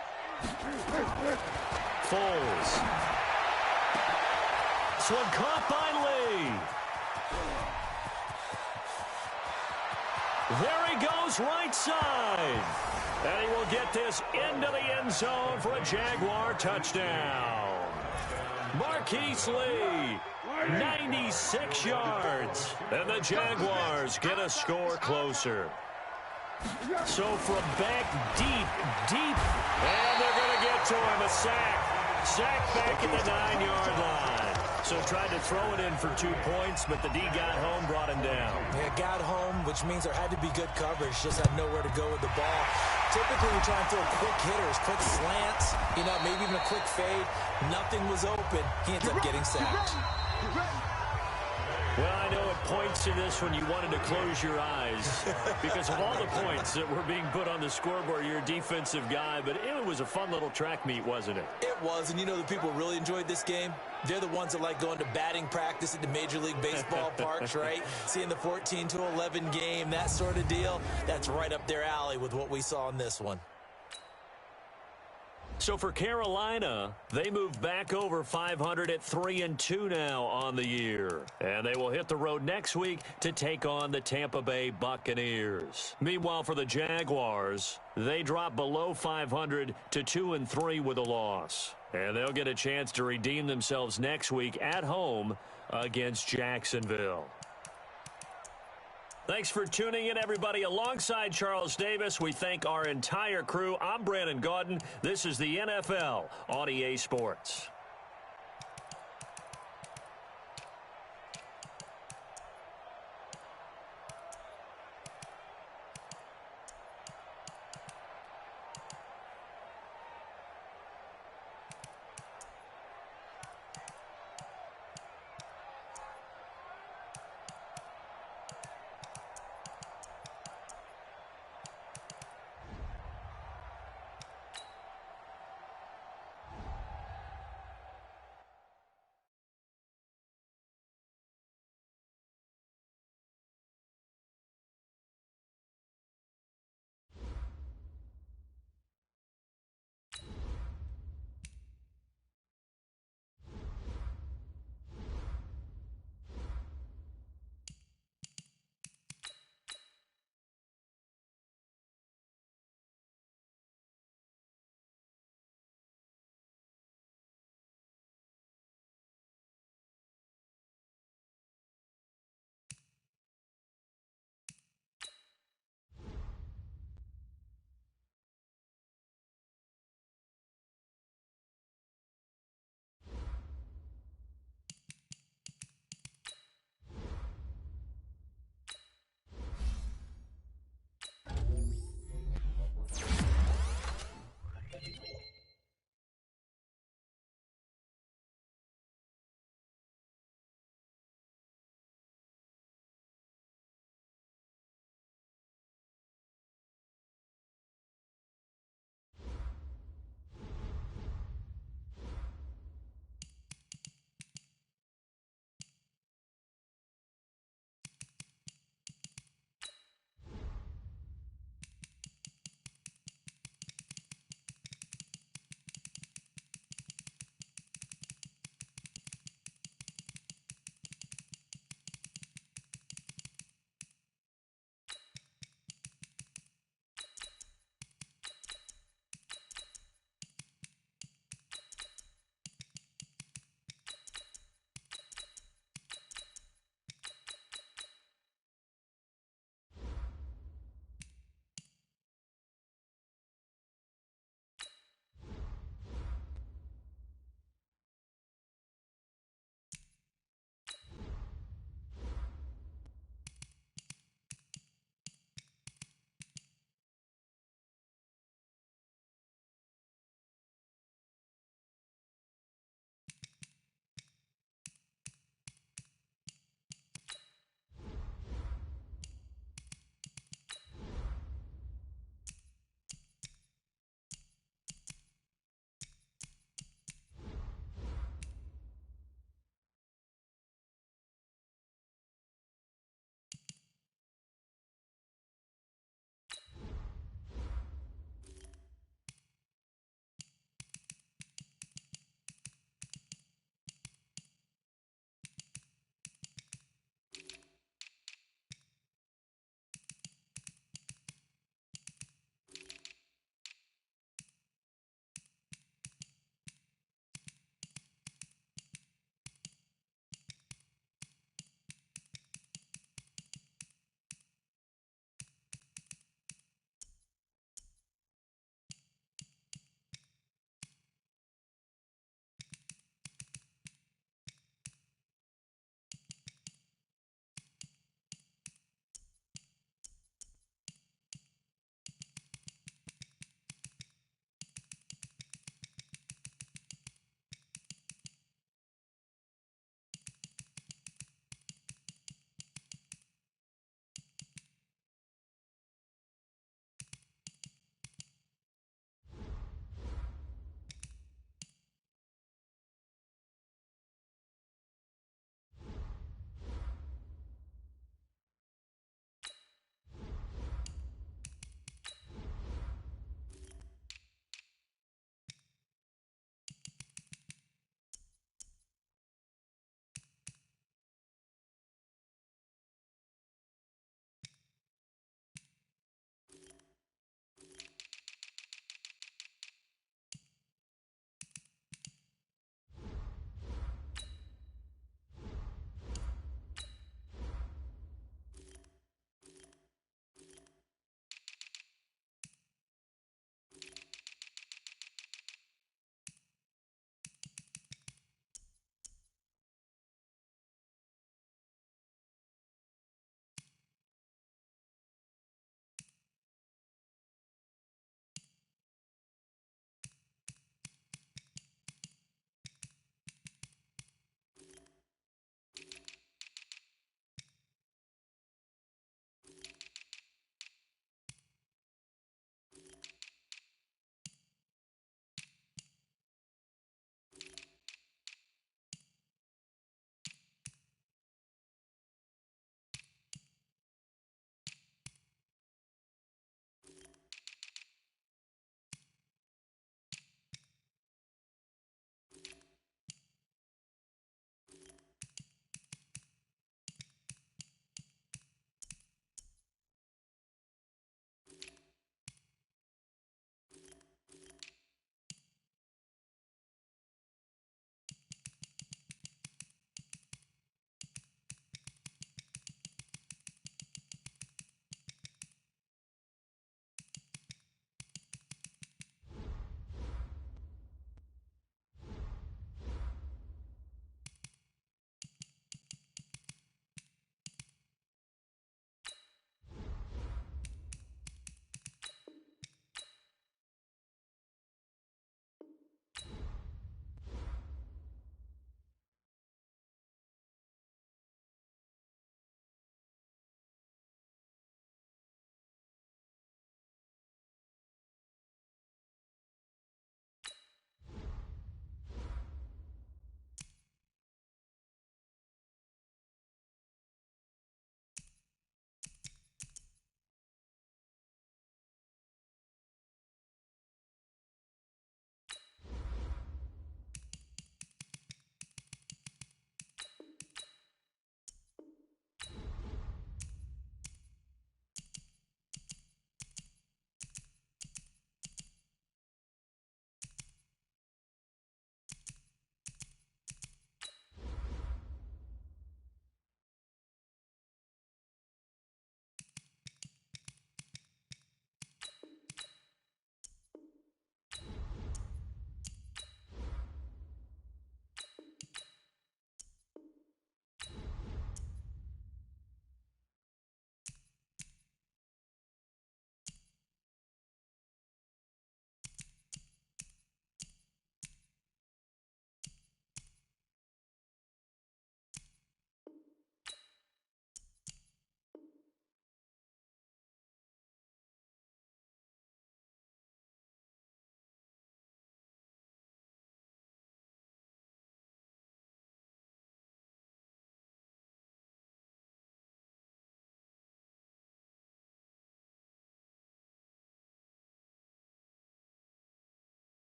B: Foles. This one caught by Lee. There he goes right side. And he will get this into the end zone for a Jaguar touchdown. Marquise Lee, 96 yards. And the Jaguars get a score closer. So from back deep, and they're going to get to him, a sack. Sack back at the 9-yard line. So tried to throw it in for 2 points, but the D got home, brought him down.
C: Yeah, got home, which means there had to be good coverage. Just had nowhere to go with the ball. Typically, we try and throw quick hitters, quick slants, maybe even a quick fade. Nothing was open. He ends up getting sacked.
B: Well, I know it points to this when you wanted to close your eyes because of all the points that were being put on the scoreboard. You're a defensive guy, but it was a fun little track meet, wasn't it?
C: It was, and the people really enjoyed this game. They're the ones that like going to batting practice at the Major League Baseball parks, right? Seeing the 14-11 game, that sort of deal. That's right up their alley with what we saw in this one.
B: So for Carolina, they move back over 500 at 3-2 now on the year. And they will hit the road next week to take on the Tampa Bay Buccaneers. Meanwhile, for the Jaguars, they drop below 500 to 2-3 with a loss. And they'll get a chance to redeem themselves next week at home against Jacksonville. Thanks for tuning in, everybody. Alongside Charles Davis, we thank our entire crew. I'm Brandon Gaudin. This is the NFL on EA Sports.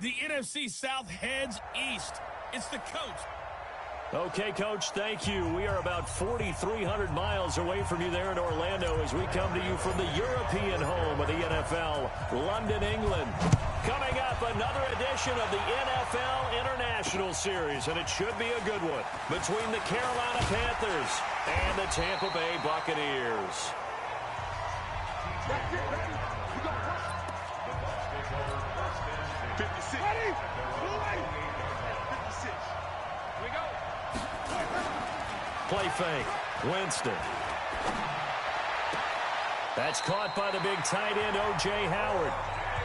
A: The NFC South heads east. It's the coach.
B: Okay, Coach, thank you. We are about 4,300 miles away from you there in Orlando as we come to you from the European home of the NFL, London, England. Coming up, another edition of the NFL International Series, and it should be a good one, between the Carolina Panthers and the Tampa Bay Buccaneers. Play fake. Winston. That's caught by the big tight end, O.J. Howard.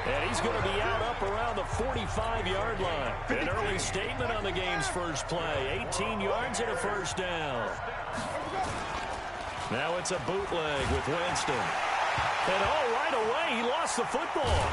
B: And he's going to be out up around the 45-yard line. An early statement on the game's first play. 18 yards and a first down. Now it's a bootleg with Winston. And right away, he lost the football.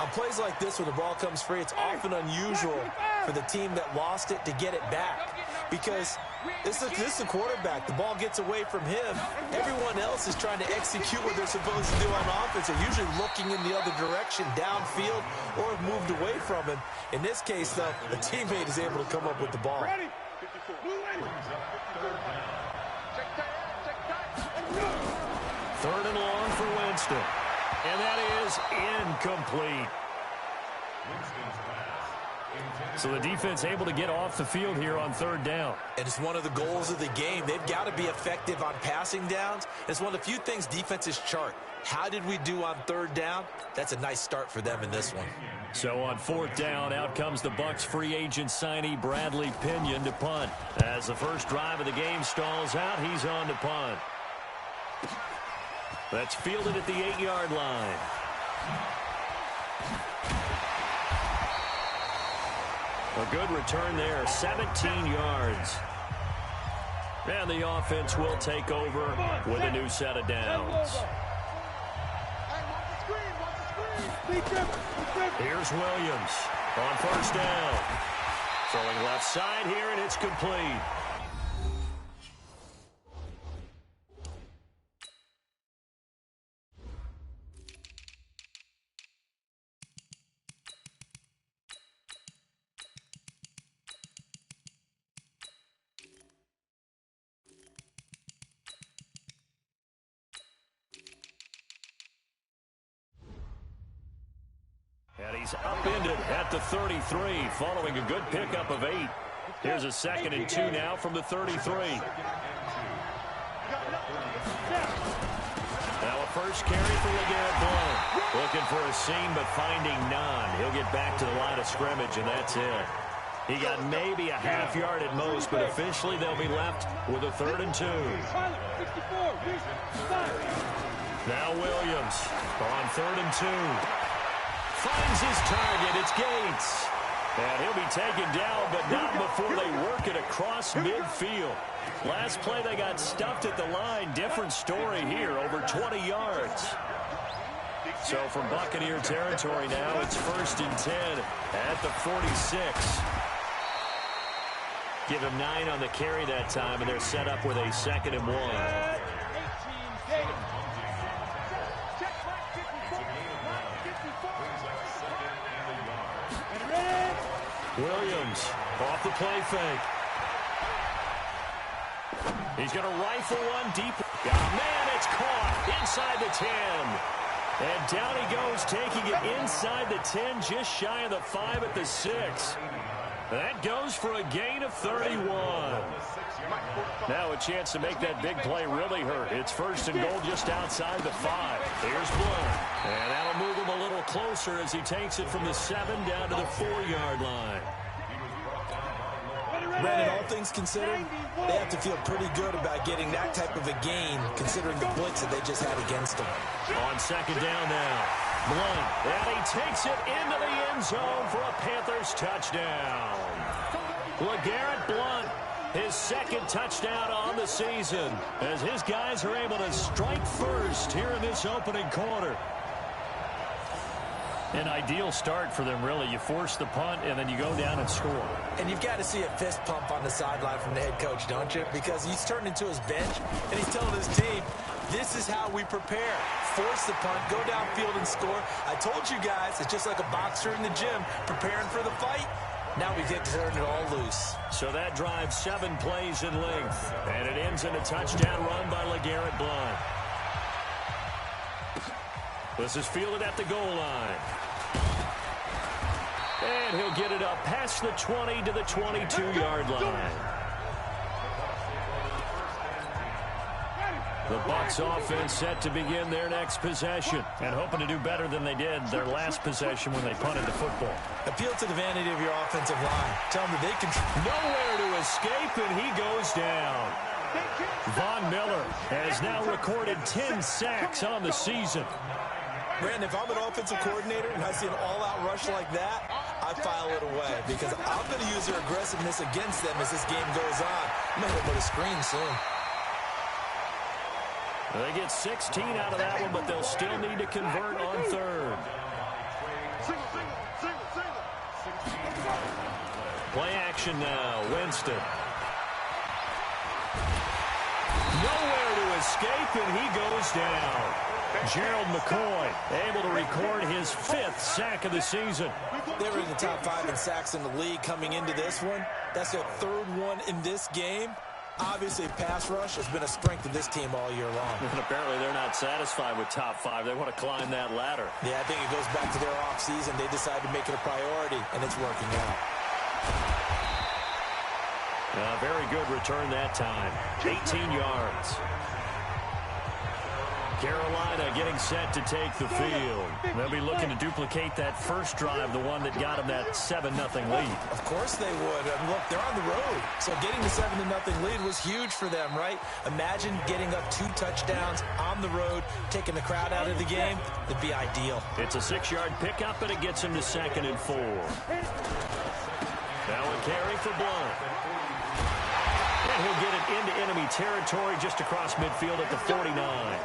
C: On plays like this where the ball comes free, it's often unusual for the team that lost it to get it back. Because this is the quarterback. The ball gets away from him. Everyone else is trying to execute what they're supposed to do on offense. They're usually looking in the other direction, downfield, or have moved away from him. In this case, though, the teammate is able to come up with the ball.
B: Third and long for Winston. And that is incomplete. So the defense able to get off the field here on third down.
C: And it's one of the goals of the game. They've got to be effective on passing downs. It's one of the few things defenses chart. How did we do on third down? That's a nice start for them in this one.
B: So on fourth down, out comes the Bucs free agent signee Bradley Pinion to punt. As the first drive of the game stalls out, he's on to punt. That's fielded at the 8-yard line. A good return there, 17 yards. And the offense will take over with a new set of downs. Here's Williams on first down. Throwing left side here, and it's complete. And he's upended at the 33, following a good pickup of 8. Here's a 2nd and 2 now from the 33. Now a first carry for LeGarrette Blount. Looking for a seam, but finding none. He'll get back to the line of scrimmage, and that's it. He got maybe a half yard at most, but officially they'll be left with a 3rd and 2. Now Williams on 3rd and 2. Finds his target. It's Gates. And he'll be taken down, but not before they work it across midfield. Last play, they got stuffed at the line. Different story here, over 20 yards. So from Buccaneer territory now, it's 1st and 10 at the 46. Give him 9 on the carry that time, and they're set up with a 2nd and 1. Williams off the play fake. He's going to rifle one deep. Oh, man, it's caught inside the 10. And down he goes, taking it inside the 10, just shy of the 5 at the 6. That goes for a gain of 31. Now a chance to make that big play really hurt. It's 1st and goal just outside the 5. Here's Blount. And that'll move him a little closer as he takes it from the 7 down to the 4-yard line.
C: Brandon, all things considered, they have to feel pretty good about getting that type of a gain, considering the blitz that they just had against them.
B: On 2nd down now, Blount, and he takes it into the end zone for a Panthers touchdown. LeGarrette Blount, his 2nd touchdown on the season, as his guys are able to strike first here in this opening quarter. An ideal start for them, really. You force the punt, and then you go down and score.
C: And you've got to see a fist pump on the sideline from the head coach, don't you? Because he's turned into his bench, and he's telling his team, This is how we prepare. Force the punt, go downfield and score. I told you guys, it's just like a boxer in the gym preparing for the fight. Now we get to turn it all loose.
B: So that drives 7 plays in length, and it ends in a touchdown run by LeGarrette Blount. This is fielded at the goal line. And he'll get it up past the 20 to the 22-yard line. The Bucs offense set to begin their next possession and hoping to do better than they did their last possession when they punted the football.
C: Appeal to the vanity of your offensive line. Tell them that they can...
B: Nowhere to escape, and he goes down. Von Miller has now recorded 10 sacks on the season.
C: Brandon, if I'm an offensive coordinator and I see an all-out rush like that, I file it away because I'm going to use their aggressiveness against them as this game goes on. I'm going to hit with a screen soon.
B: They get 16 out of that one, but they'll still need to convert on third. Play action now. Winston. Nowhere to escape, and he goes down. Gerald McCoy able to record his 5th sack of the season.
C: They were in the top 5 in sacks in the league coming into this one. That's their 3rd one in this game. Obviously, pass rush has been a strength of this team all year long.
B: And apparently they're not satisfied with top 5. They want to climb that ladder.
C: Yeah, I think it goes back to their offseason. They decided to make it a priority, and it's working out.
B: Very good return that time. 18 yards. Carolina getting set to take the field. They'll be looking to duplicate that first drive, the one that got them that 7-0 lead.
C: Of course they would. I mean, look, they're on the road. So getting the 7-0 lead was huge for them, right? Imagine getting up 2 touchdowns on the road, taking the crowd out of the game. It'd be ideal.
B: It's a 6-yard pickup, and it gets him to 2nd and 4. Now a carry for Blount. And he'll get it into enemy territory just across midfield at the 49.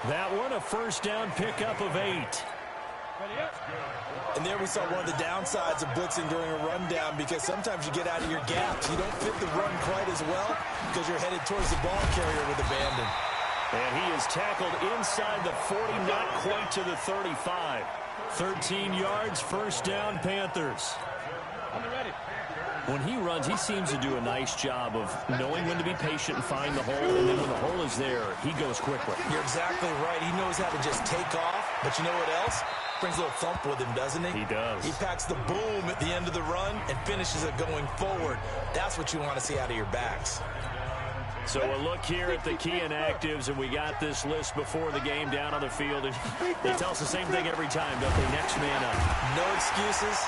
B: That one, a first down pickup of 8.
C: And there we saw one of the downsides of blitzing during a rundown because sometimes you get out of your gaps. You don't fit the run quite as well because you're headed towards the ball carrier with abandon.
B: And he is tackled inside the 40, not quite to the 35. 13 yards, first down, Panthers. When he runs, he seems to do a nice job of knowing when to be patient and find the hole, and then when the hole is there, he goes quickly.
C: You're exactly right. He knows how to just take off, but you know what else? Brings a little thump with him, doesn't he?
B: He does.
C: He packs the boom at the end of the run and finishes it going forward. That's what you want to see out of your backs.
B: So a look here at the key inactives, and we got this list before the game down on the field. And they tell us the same thing every time, don't they? Next man up.
C: No excuses.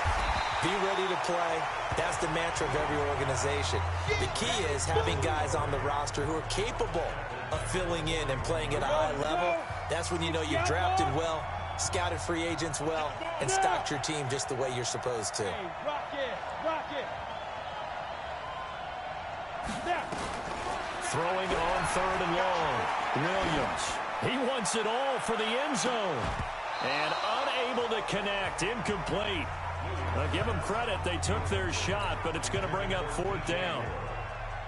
C: Be ready to play. That's the mantra of every organization. The key is having guys on the roster who are capable of filling in and playing at a high level. That's when you know you've drafted well, scouted free agents well, and stocked your team just the way you're supposed to.
B: Throwing on 3rd and long. Williams. He wants it all for the end zone. And unable to connect. Incomplete. I'll give them credit. They took their shot, but it's going to bring up 4th down.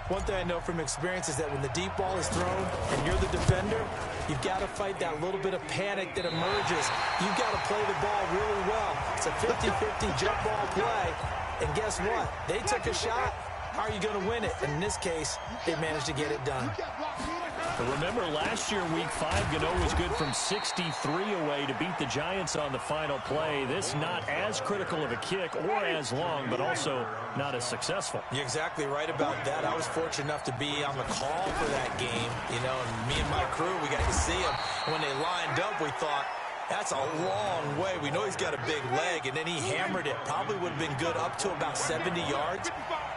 C: One thing I know from experience is that when the deep ball is thrown and you're the defender, you've got to fight that little bit of panic that emerges. You've got to play the ball really well. It's a 50-50 jump ball play. And guess what? They took a shot. How are you going to win it? And in this case, they managed to get it done.
B: But remember, last year, Week 5, Gano was good from 63 away to beat the Giants on the final play. This not as critical of a kick or as long, but also not as successful.
C: You're exactly right about that. I was fortunate enough to be on the call for that game, you know, and me and my crew, we got to see them. When they lined up, we thought, that's a long way. We know he's got a big leg, and then he hammered it. Probably would have been good up to about 70 yards.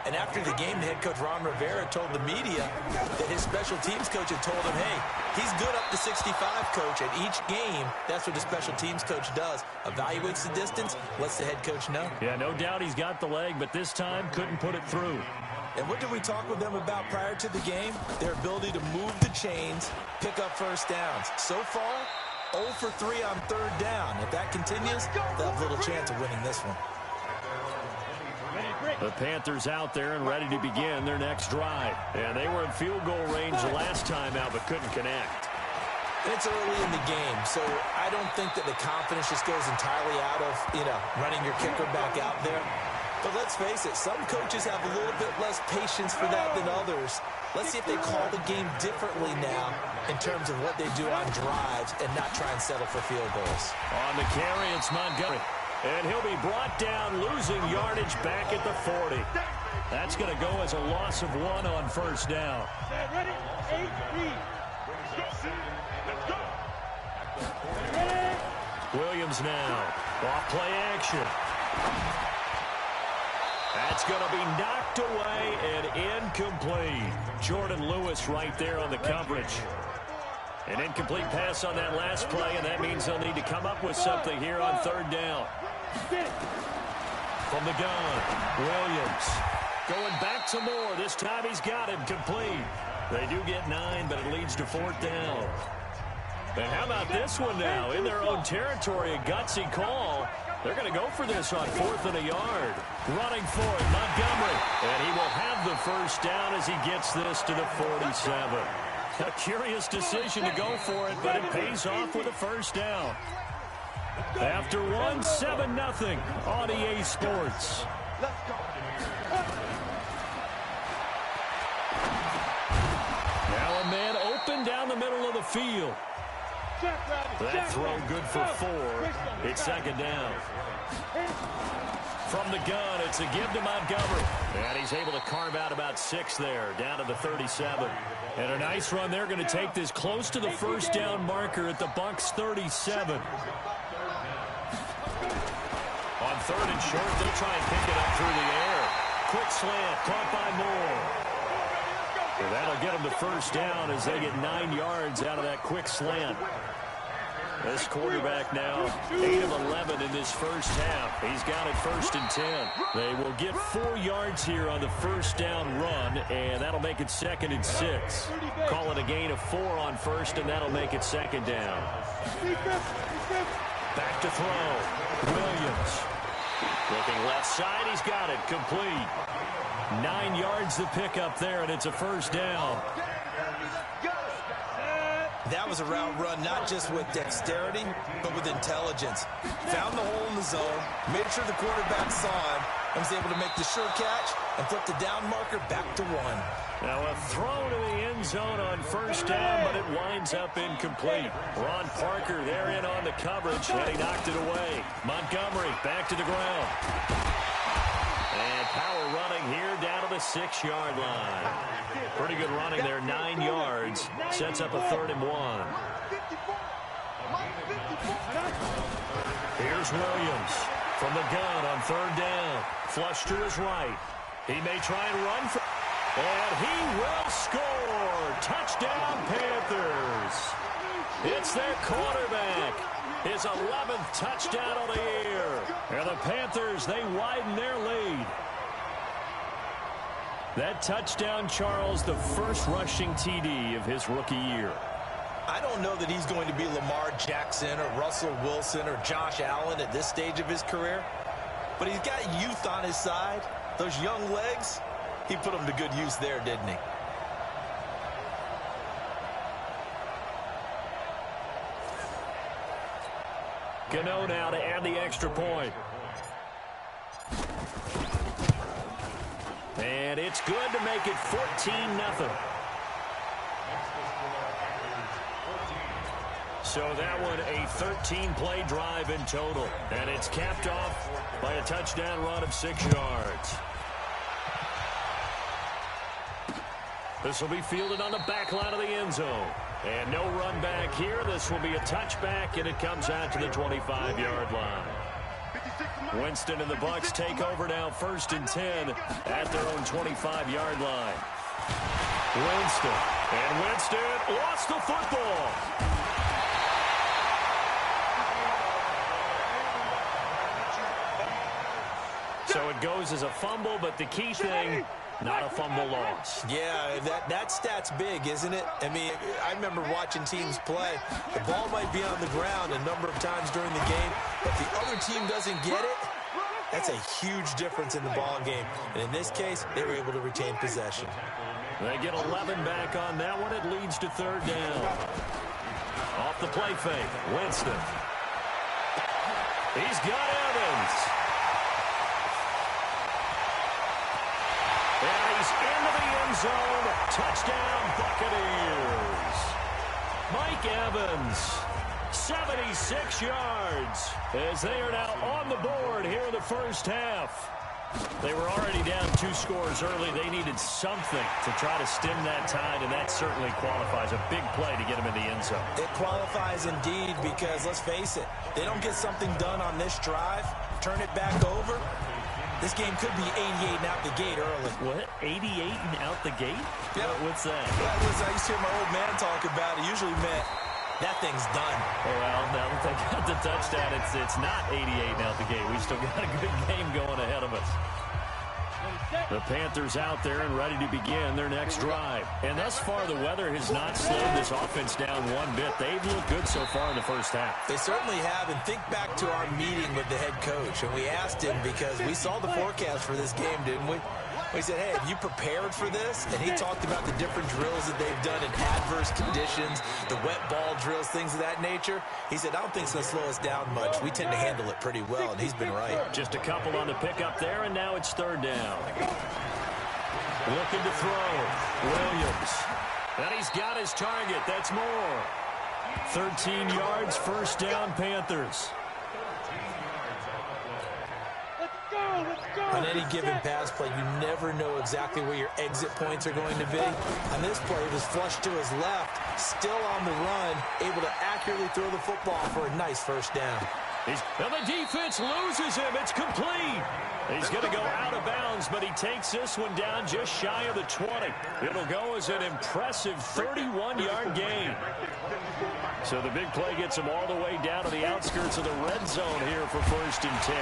C: And after the game, the head coach, Ron Rivera, told the media that his special teams coach had told him, hey, he's good up to 65, coach. At each game, that's what the special teams coach does. Evaluates the distance, lets the head coach know.
B: Yeah, no doubt he's got the leg, but this time couldn't put it through.
C: And what did we talk with them about prior to the game? Their ability to move the chains, pick up first downs. So far, 0 for 3 on 3rd down. If that continues, they'll have little chance of winning this one.
B: The Panthers out there and ready to begin their next drive. And they were in field goal range the last time out, but couldn't connect.
C: And it's early in the game, so I don't think that the confidence just goes entirely out of, running your kicker back out there. But let's face it, some coaches have a little bit less patience for that than others. Let's see if they call the game differently now in terms of what they do on drives and not try and settle for field goals.
B: On the carry, it's Montgomery. And he'll be brought down, losing yardage back at the 40. That's going to go as a loss of 1 on first down.
D: Ready? 8-3. Let's go.
B: Williams now. Off play action. That's going to be knocked away and incomplete. Jordan Lewis right there on the coverage. An incomplete pass on that last play, and that means they'll need to come up with something here on third down. From the gun, Williams going back to Moore. This time he's got him complete. They do get 9, but it leads to fourth down. And how about this one now? In their own territory, a gutsy call. They're going to go for this on 4th and a yard. Running for it, Montgomery. And he will have the first down as he gets this to the 47. A curious decision to go for it, but it pays off with a first down. After 1, 7-0 on EA Sports. Now a man open down the middle of the field. That throw good for 4. It's second down. From the gun, it's a give to Montgomery. And he's able to carve out about 6 there, down to the 37. And a nice run there, going to take this close to the first down marker at the Bucs 37. On 3rd and short, they'll try and pick it up through the air. Quick slant, caught by Moore. And that'll get them to first down as they get 9 yards out of that quick slant. This quarterback now 8 of 11 in this first half. He's got it 1st and 10. They will get 4 yards here on the first down run, and that'll make it 2nd and 6. Call it a gain of 4 on 1st, and that'll make it 2nd down. Back to throw. Williams. Looking left side, he's got it complete. 9 yards the pickup there, and it's a first down.
C: That was a route run not just with dexterity, but with intelligence. Found the hole in the zone, made sure the quarterback saw him, and was able to make the sure catch and flip the down marker back to 1.
B: Now a throw to the end zone on first down, but it winds up incomplete. Ron Parker there in on the coverage, and he knocked it away. Montgomery back to the ground. And power running here down to the 6-yard line. Pretty good running there, 9 yards. Sets up a 3rd and 1. Here's Williams from the gun on 3rd down. Flush to his right. He may try and run for... And he will score. Touchdown, Panthers. It's their quarterback. His 11th touchdown of the year. And the Panthers, they widen their lead. That touchdown, Charles, the first rushing TD of his rookie year.
C: I don't know that he's going to be Lamar Jackson or Russell Wilson or Josh Allen at this stage of his career. But he's got youth on his side. Those young legs, he put them to good use there, didn't he?
B: Gano now to add the extra point. And it's good to make it 14-0. So that one a 13-play drive in total. And it's capped off by a touchdown run of 6 yards. This will be fielded on the back line of the end zone. And no run back here. This will be a touchback, and it comes out to the 25-yard line. Winston and the Bucs take over now 1st and 10 at their own 25-yard line. Winston. And Winston lost the football. So it goes as a fumble, but the key thing, not a fumble loss.
C: Yeah, that stat's big, isn't it? I mean, I remember watching teams play. The ball might be on the ground a number of times during the game, but the other team doesn't get it. That's a huge difference in the ball game. And in this case, they were able to retain possession.
B: They get 11 back on that one. It leads to 3rd down. Off the play fake, Winston. He's got Evans. And he's into the end zone. Touchdown, Buccaneers. Mike Evans, 76 yards, as they are now on the board here in the first half. They were already down 2 scores early. They needed something to try to stem that tide, and that certainly qualifies. A big play to get them in the end zone.
C: It qualifies indeed because, let's face it, they don't get something done on this drive, turn it back over. This game could be 88 and out the gate early.
B: What? 88 and out the gate?
C: Yeah.
B: What's that?
C: I used to hear my old man talk about it. Usually meant that thing's done.
B: Well, now that they got the touchdown, it's not 88 and out the gate. We still got a good game going ahead of us. The Panthers out there and ready to begin their next drive. And thus far, the weather has not slowed this offense down one bit. They've looked good so far in the first half.
C: They certainly have. And think back to our meeting with the head coach. And we asked him because we saw the forecast for this game, didn't we? We said, hey, have you prepared for this? And he talked about the different drills that they've done in adverse conditions, the wet ball drills, things of that nature. He said, I don't think it's going to slow us down much. We tend to handle it pretty well, and he's been right.
B: Just a couple on the pickup there, and now it's third down. Looking to throw. Williams. And he's got his target. That's more. 13 yards, first down, Panthers.
C: On any given pass play, you never know exactly where your exit points are going to be. On this play, it was flushed to his left, still on the run, able to accurately throw the football for a nice first down.
B: And the defense loses him. It's complete. He's going to go out of bounds, but he takes this one down just shy of the 20. It'll go as an impressive 31-yard gain. So the big play gets him all the way down to the outskirts of the red zone here for 1st and 10.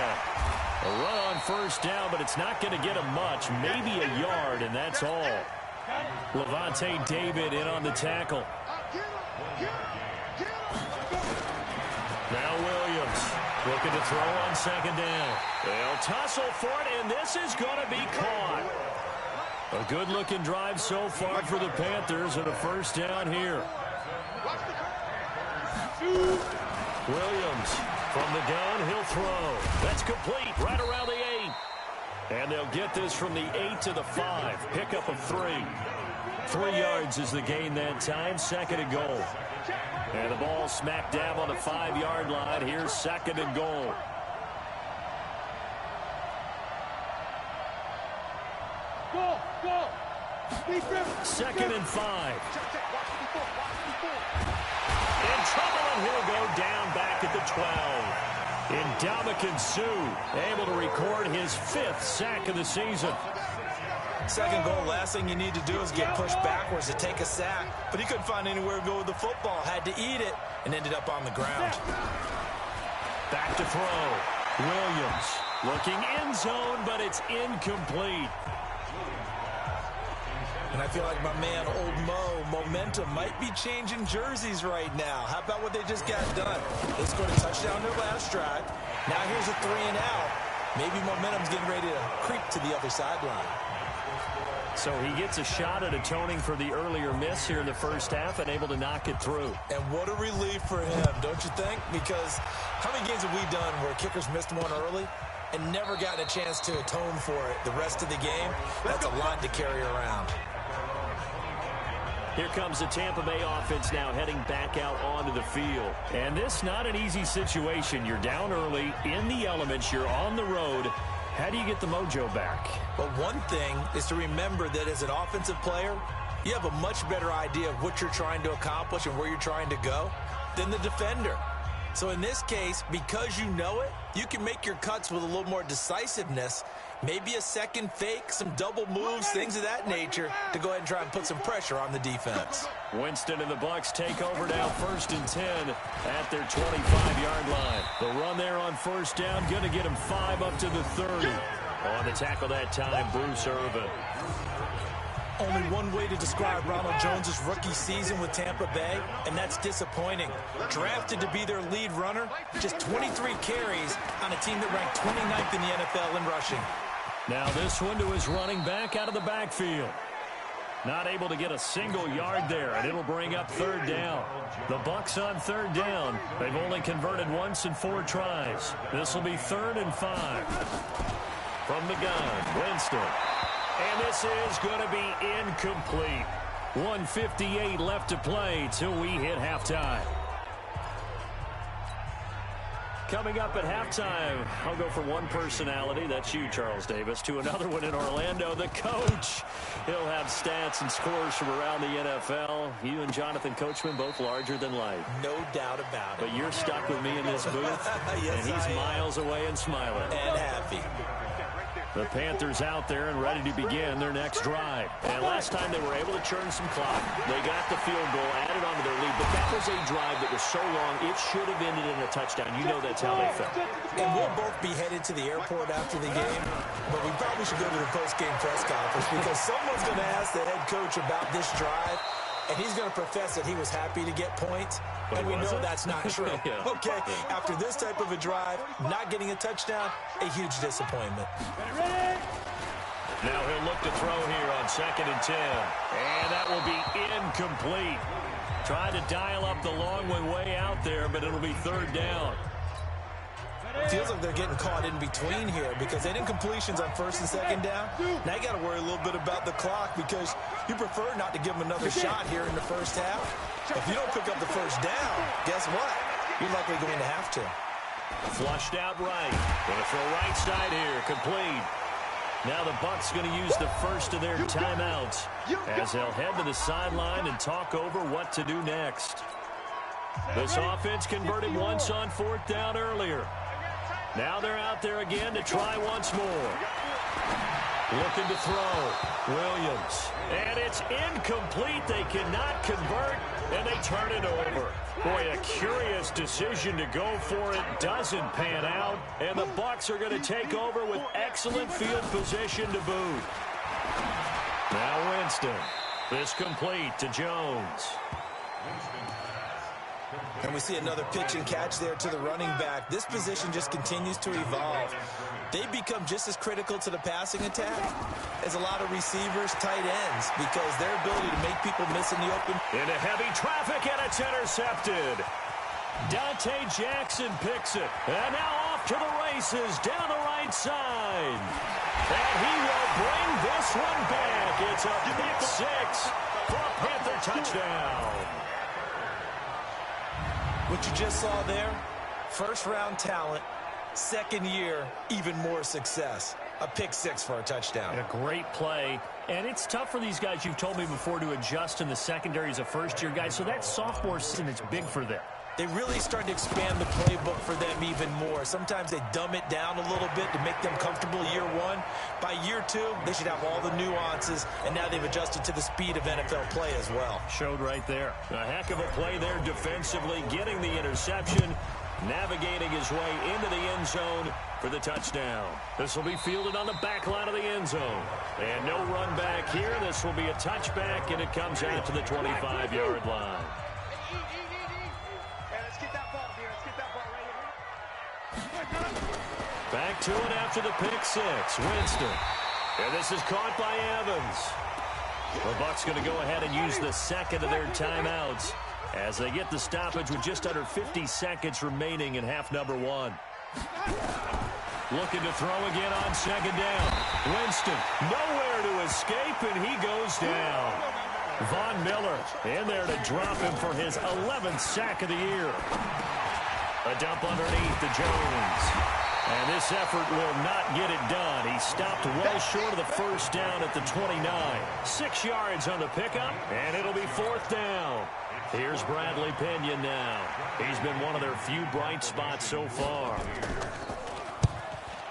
B: A run on first down, but it's not going to get him much, maybe a yard, and that's all. Levante David in on the tackle. Now Williams looking to throw on 2nd down. They'll tussle for it, and this is going to be caught. A good-looking drive so far for the Panthers, and a first down here. Williams from the gun, he'll throw. That's complete, right around the 8. And they'll get this from the 8 to the 5. Pickup of 3. 3 yards is the gain that time, 2nd and goal. And the ball smack dab on the 5-yard line. Here's 2nd and goal.
D: Go.
B: 2nd and 5. In trouble, and he'll go down back at the 12. Ndamukong Suh able to record his 5th sack of the season.
C: 2nd goal, last thing you need to do is get pushed backwards to take a sack. But he couldn't find anywhere to go with the football. Had to eat it and ended up on the ground.
B: Back to throw. Williams looking end zone, but it's incomplete.
C: And I feel like my man, Old Mo, momentum might be changing jerseys right now. How about what they just got done? They scored a touchdown their last drive. Now here's a 3 and out. Maybe momentum's getting ready to creep to the other sideline.
B: So he gets a shot at atoning for the earlier miss here in the first half and able to knock it through.
C: And what a relief for him, don't you think? Because how many games have we done where kickers missed one early and never gotten a chance to atone for it the rest of the game? That's a lot to carry around.
B: Here comes the Tampa Bay offense now heading back out onto the field. And this not an easy situation. You're down early, in the elements, you're on the road. How do you get the mojo back?
C: Well, one thing is to remember that as an offensive player, you have a much better idea of what you're trying to accomplish and where you're trying to go than the defender. So in this case, because you know it, you can make your cuts with a little more decisiveness. Maybe a second fake, some double moves, things of that nature to go ahead and try and put some pressure on the defense.
B: Winston and the Bucs take over now 1st and 10 at their 25-yard line. The run there on first down, going to get him 5 up to the 30. On the tackle that time, Bruce Irvin.
C: Only one way to describe Ronald Jones' rookie season with Tampa Bay, and that's disappointing. Drafted to be their lead runner, just 23 carries on a team that ranked 29th in the NFL in rushing.
B: Now this one to his running back out of the backfield. Not able to get a single yard there, and it'll bring up third down. The Bucs on third down. They've only converted once in 4 tries. This will be 3rd and 5. From the gun, Winston. And this is going to be incomplete. 1:58 left to play till we hit halftime. Coming up at halftime, I'll go from one personality, that's you, Charles Davis, to another one in Orlando, the coach. He'll have stats and scores from around the NFL. You and Jonathan Coachman, both larger than life.
C: No doubt about it.
B: But you're stuck with me in this booth,
C: yes,
B: and he's miles away and smiling.
C: And happy.
B: The Panthers out there and ready to begin their next drive. And last time they were able to churn some clock. They got the field goal, added on to their lead. But that was a drive that was so long, it should have ended in a touchdown. You know that's how they felt.
C: And we'll both be headed to the airport after the game. But we probably should go to the post-game press conference because someone's going to ask the head coach about this drive. And he's going to profess that he was happy to get points. And we know that's not true.
B: Yeah.
C: Okay, after this type of a drive, not getting a touchdown, a huge disappointment.
B: Now he'll look to throw here on 2nd and 10. And that will be incomplete. Tried to dial up the long one way out there, but it'll be 3rd down.
C: Feels like they're getting caught in between here because they didn't completions on 1st and 2nd down. Now you got to worry a little bit about the clock because you prefer not to give them another shot here in the first half. If you don't pick up the 1st down, guess what? You're likely going to have to.
B: Flushed out right. Going to throw right side here. Complete. Now the Bucs going to use the first of their timeouts as they'll head to the sideline and talk over what to do next. This offense converted once on 4th down earlier. Now they're out there again to try once more. Looking to throw. Williams. And it's incomplete. They cannot convert, and they turn it over. Boy, a curious decision to go for it. Doesn't pan out, and the Bucs are going to take over with excellent field position to boot. Now Winston. This complete to Jones.
C: And we see another pitch and catch there to the running back. This position just continues to evolve. They become just as critical to the passing attack as a lot of receivers, tight ends, because their ability to make people miss in the open.
B: Into heavy traffic, and it's intercepted. Dante Jackson picks it. And now off to the races down the right side. And he will bring this one back. It's a pick 6 for a Panther touchdown.
C: What you just saw there, first-round talent, 2nd year, even more success. A pick 6 for a touchdown.
B: A great play. And it's tough for these guys, you've told me before, to adjust in the secondary as a first-year guy. So that sophomore season is big for them.
C: They really start to expand the playbook for them even more. Sometimes they dumb it down a little bit to make them comfortable year 1. By year 2, they should have all the nuances, and now they've adjusted to the speed of NFL play as well.
B: Showed right there. A heck of a play there defensively, getting the interception, navigating his way into the end zone for the touchdown. This will be fielded on the back line of the end zone. And no run back here. This will be a touchback, and it comes out to the 25-yard line. Back to it after the pick 6. Winston. And this is caught by Evans. The Bucs going to go ahead and use the 2nd of their timeouts as they get the stoppage with just under 50 seconds remaining in half number 1. Looking to throw again on 2nd down. Winston nowhere to escape, and he goes down. Von Miller in there to drop him for his 11th sack of the year. A dump underneath to Jones. And this effort will not get it done. He stopped well short of the 1st down at the 29. 6 yards on the pickup, and it'll be 4th down. Here's Bradley Pinion now. He's been one of their few bright spots so far.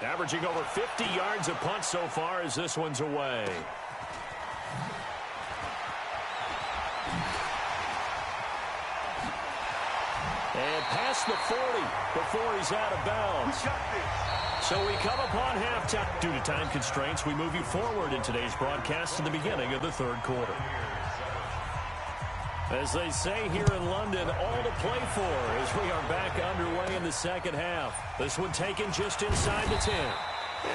B: Averaging over 50 yards a punt so far as this one's away. And past the 40 before he's out of bounds. So we come upon halftime. Due to time constraints, we move you forward in today's broadcast to the beginning of the 3rd quarter. As they say here in London, all to play for as we are back underway in the 2nd half. This one taken just inside the 10.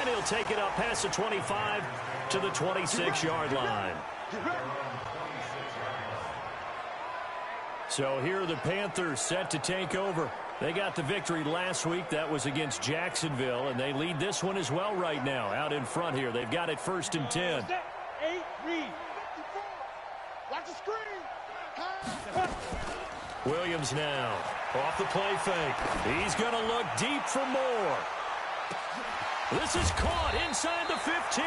B: And he'll take it up past the 25 to the 26-yard line. So here are the Panthers set to take over. They got the victory last week. That was against Jacksonville, and they lead this one as well right now. Out in front here, they've got it 1st and 10.
D: 8, read. Watch the screen.
B: Williams now off the play fake. He's going to look deep for more. This is caught inside the 15.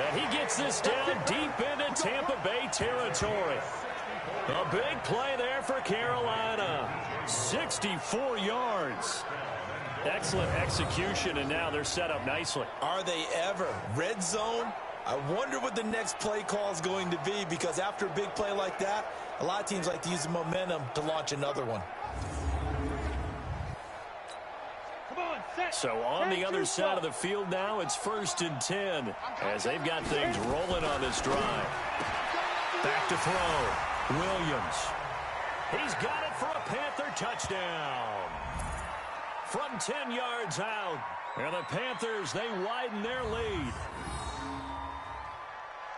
B: And he gets this down deep into Tampa Bay territory. A big play there for Carolina. 64 yards. Excellent execution, and now they're set up nicely.
C: Are they ever? Red zone? I wonder what the next play call is going to be, because after a big play like that, a lot of teams like to use the momentum to launch another one.
B: So on the other side of the field now, it's 1st and 10 as they've got things rolling on this drive. Back to throw. Williams. He's got it for a Panther touchdown. From 10 yards out. And the Panthers, they widen their lead.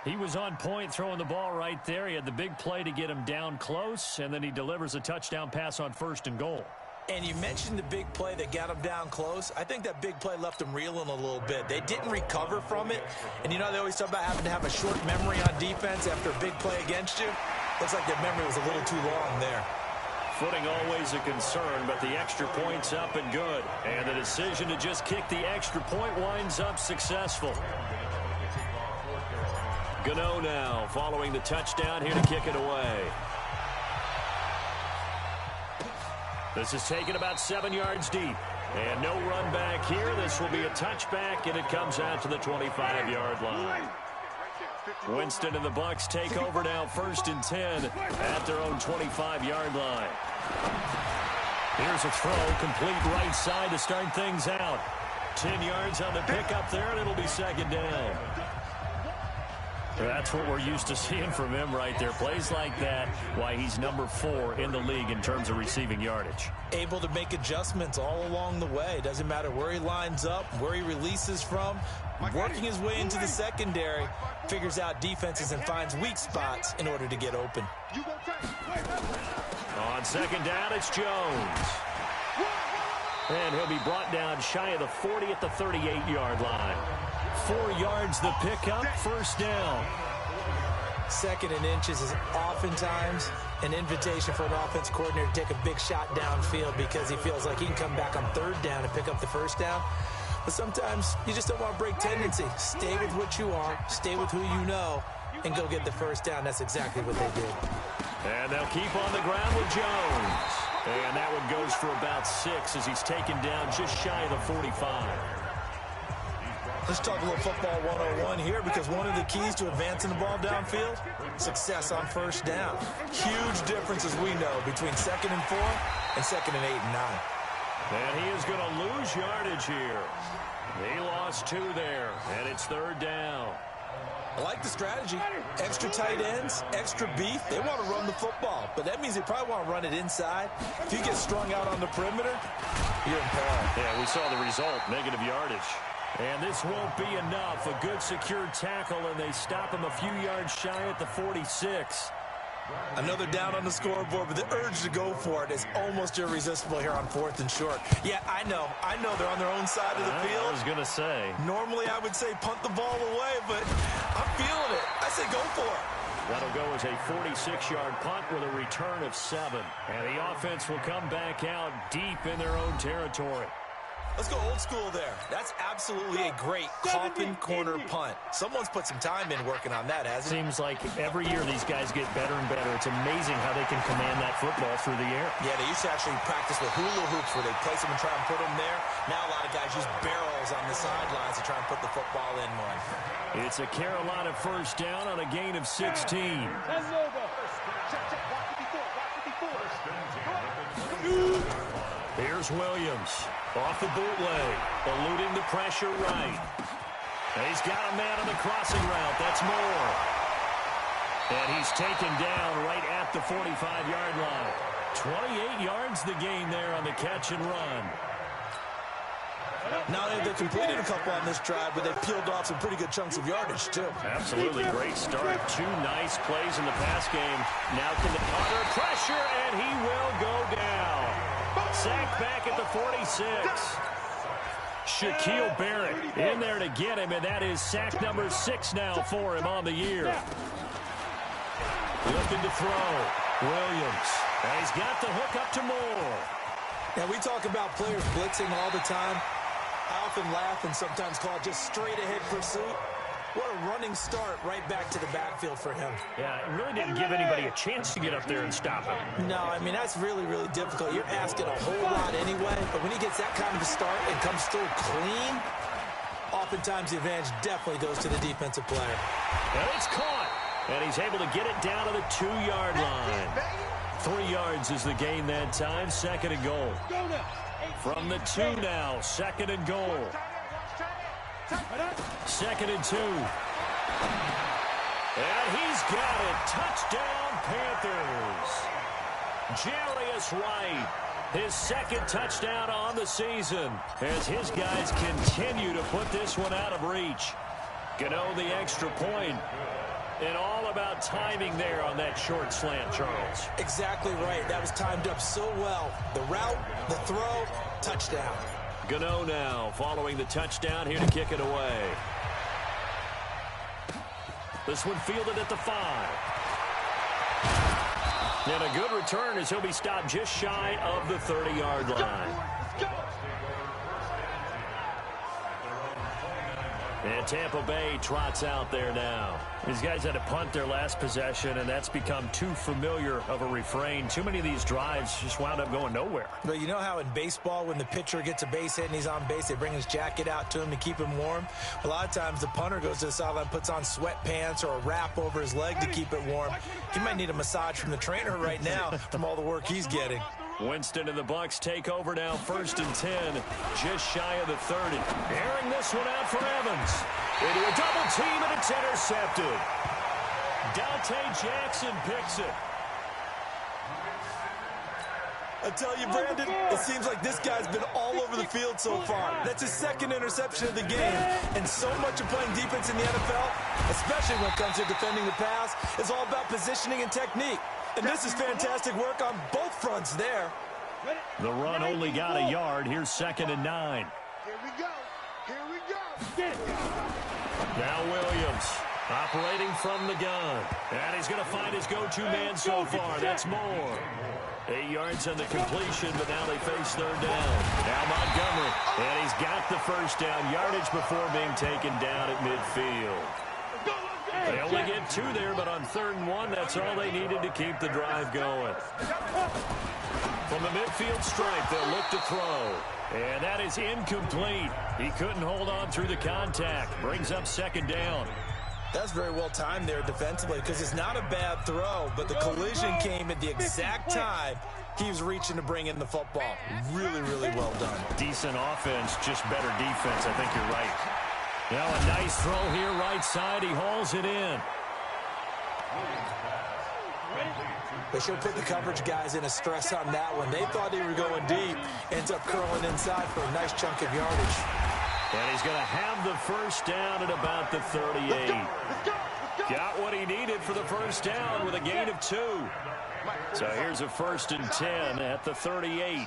B: He was on point throwing the ball right there. He had the big play to get him down close, and then he delivers a touchdown pass on 1st and goal.
C: And you mentioned the big play that got him down close. I think that big play left him reeling a little bit. They didn't recover from it. And you know, they always talk about having to have a short memory on defense after a big play against you. Looks like their memory was a little too long there.
B: Footing always a concern, but the extra point's up and good. And the decision to just kick the extra point winds up successful. Gano now following the touchdown here to kick it away. This is taken about 7 yards deep. And no run back here. This will be a touchback, and it comes out to the 25-yard line. Winston and the Bucs take over now 1st and 10 at their own 25-yard line. Here's a throw, complete right side to start things out. 10 yards on the pickup there, and it'll be 2nd down. That's what we're used to seeing from him right there. Plays like that, why he's number 4 in the league in terms of receiving yardage.
C: Able to make adjustments all along the way. Doesn't matter where he lines up, where he releases from. Working his way into the secondary, figures out defenses and finds weak spots in order to get open.
B: On 2nd down, it's Jones. And he'll be brought down shy of the 40 at the 38-yard line. 4 yards the pickup, 1st down.
C: 2nd and inches is oftentimes an invitation for an offense coordinator to take a big shot downfield because he feels like he can come back on 3rd down and pick up the 1st down. But sometimes you just don't want to break tendency. Stay with what you are, stay with who you know, and go get the 1st down. That's exactly what they did.
B: And they'll keep on the ground with Jones. And that one goes for about 6 as he's taken down just shy of the 45.
C: Let's talk a little football 101 here, because one of the keys to advancing the ball downfield, success on 1st down. Huge difference, as we know, between 2nd and 4 and 2nd and 8 and 9.
B: And he is going to lose yardage here. He lost 2 there, and it's 3rd down.
C: I like the strategy. Extra tight ends, extra beef. They want to run the football, but that means they probably want to run it inside. If you get strung out on the perimeter, you're in peril.
B: Yeah, we saw the result, negative yardage. And this won't be enough. A good secured tackle, and they stop him a few yards shy at the 46.
C: Another down on the scoreboard, but the urge to go for it is almost irresistible here on 4th and short. Yeah, I know they're on their own side of the field.
B: I was going to say.
C: Normally I would say punt the ball away, but I'm feeling it. I say go for it.
B: That'll go as a 46-yard punt with a return of 7. And the offense will come back out deep in their own territory.
C: Let's go old school there. That's absolutely a great coffin corner punt. Someone's put some time in working on that, hasn't it?
B: Seems like every year these guys get better and better. It's amazing how they can command that football through the air.
C: Yeah, they used to actually practice with hula hoops where they place them and try and put them there. Now a lot of guys use barrels on the sidelines to try and put the football in one.
B: It's a Carolina 1st down on a gain of 16. Here's Williams off the bootleg, eluding the pressure right. And he's got a man on the crossing route. That's Moore. And he's taken down right at the 45-yard line. 28 yards the gain there on the catch and run.
C: Not only have they completed a couple on this drive, but they've peeled off some pretty good chunks of yardage, too.
B: Absolutely great start. 2 nice plays in the pass game. Now can the punter pressure, and he will go down. Sacked back at the 46. Shaquille Barrett in there to get him, and that is sack number 6 now for him on the year. Looking to throw. Williams. And he's got the hook up to Moore.
C: And we talk about players blitzing all the time. I often laugh and sometimes call it just straight-ahead pursuit. What a running start right back to the backfield for him.
B: Yeah, it really didn't give anybody a chance to get up there and stop him.
C: No, I mean, that's really, really difficult. You're asking a whole lot anyway, but when he gets that kind of a start and comes through clean, oftentimes the advantage definitely goes to the defensive player.
B: And it's caught, and he's able to get it down to the 2-yard line. 3 yards is the gain that time, 2nd and goal. From the 2 now, 2nd and goal. 2nd and 2. And he's got it. Touchdown, Panthers. Jarius Wright, his 2nd touchdown on the season, as his guys continue to put this one out of reach. Gano the extra point. And all about timing there on that short slant, Charles.
C: Exactly right. That was timed up so well. The route, the throw, touchdown.
B: Gano now following the touchdown here to kick it away. This one fielded at the 5. And a good return as he'll be stopped just shy of the 30-yard line. And Tampa Bay trots out there now. These guys had to punt their last possession, and that's become too familiar of a refrain. Too many of these drives just wound up going nowhere.
C: But you know how in baseball, when the pitcher gets a base hit and he's on base, they bring his jacket out to him to keep him warm? A lot of times the punter goes to the sideline, puts on sweatpants or a wrap over his leg to keep it warm. He might need a massage from the trainer right now from all the work he's getting.
B: Winston and the Bucs take over now, 1st and 10, just shy of the 30. Airing this one out for Evans. Into a double team, and it's intercepted. Dante Jackson picks it.
C: I tell you, Brandon, it seems like this guy's been all over the field so far. That's his 2nd interception of the game. And so much of playing defense in the NFL, especially when it comes to defending the pass, is all about positioning and technique. And this is fantastic work on both fronts there.
B: The run only got a yard. Here's 2nd and 9.
D: Here we go. Here we go.
B: Now Williams operating from the gun. And he's going to find his go-to man so far. That's Moore. 8 yards on the completion, but now they face 3rd down. Now Montgomery. And he's got the 1st down. Yardage before being taken down at midfield. They only get 2 there, but on 3rd and 1, that's all they needed to keep the drive going. From the midfield stripe, they'll look to throw. And that is incomplete. He couldn't hold on through the contact. Brings up 2nd down.
C: That's very well timed there defensively because it's not a bad throw, but the collision came at the exact time he was reaching to bring in the football. Really, really well done.
B: Decent offense, just better defense. I think you're right. Now a nice throw here right side. He hauls it in.
C: They should put the coverage guys in a stress on that one. They thought they were going deep. Ends up curling inside for a nice chunk of yardage.
B: And he's going to have the 1st down at about the 38. Got what he needed for the 1st down with a gain of 2. So here's a 1st and 10 at the 38.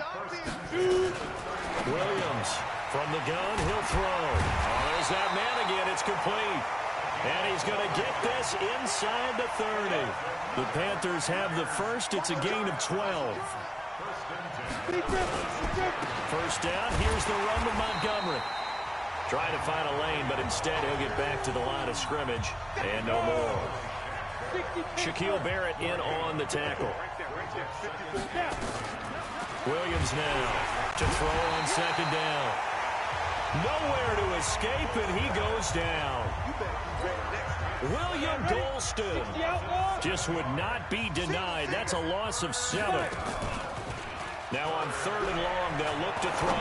B: Williams from the gun. He'll throw. Oh, there's that man again. It's complete. And he's going to get this inside the 30. The Panthers have the 1st. It's a gain of 12. 1st down. Here's the run with Montgomery. Trying to find a lane, but instead he'll get back to the line of scrimmage. And no more. Shaquille Barrett in on the tackle. Williams now to throw on 2nd down. Nowhere to escape, and he goes down. William Golston just would not be denied. That's a loss of 7. Now on 3rd and long, they'll look to throw.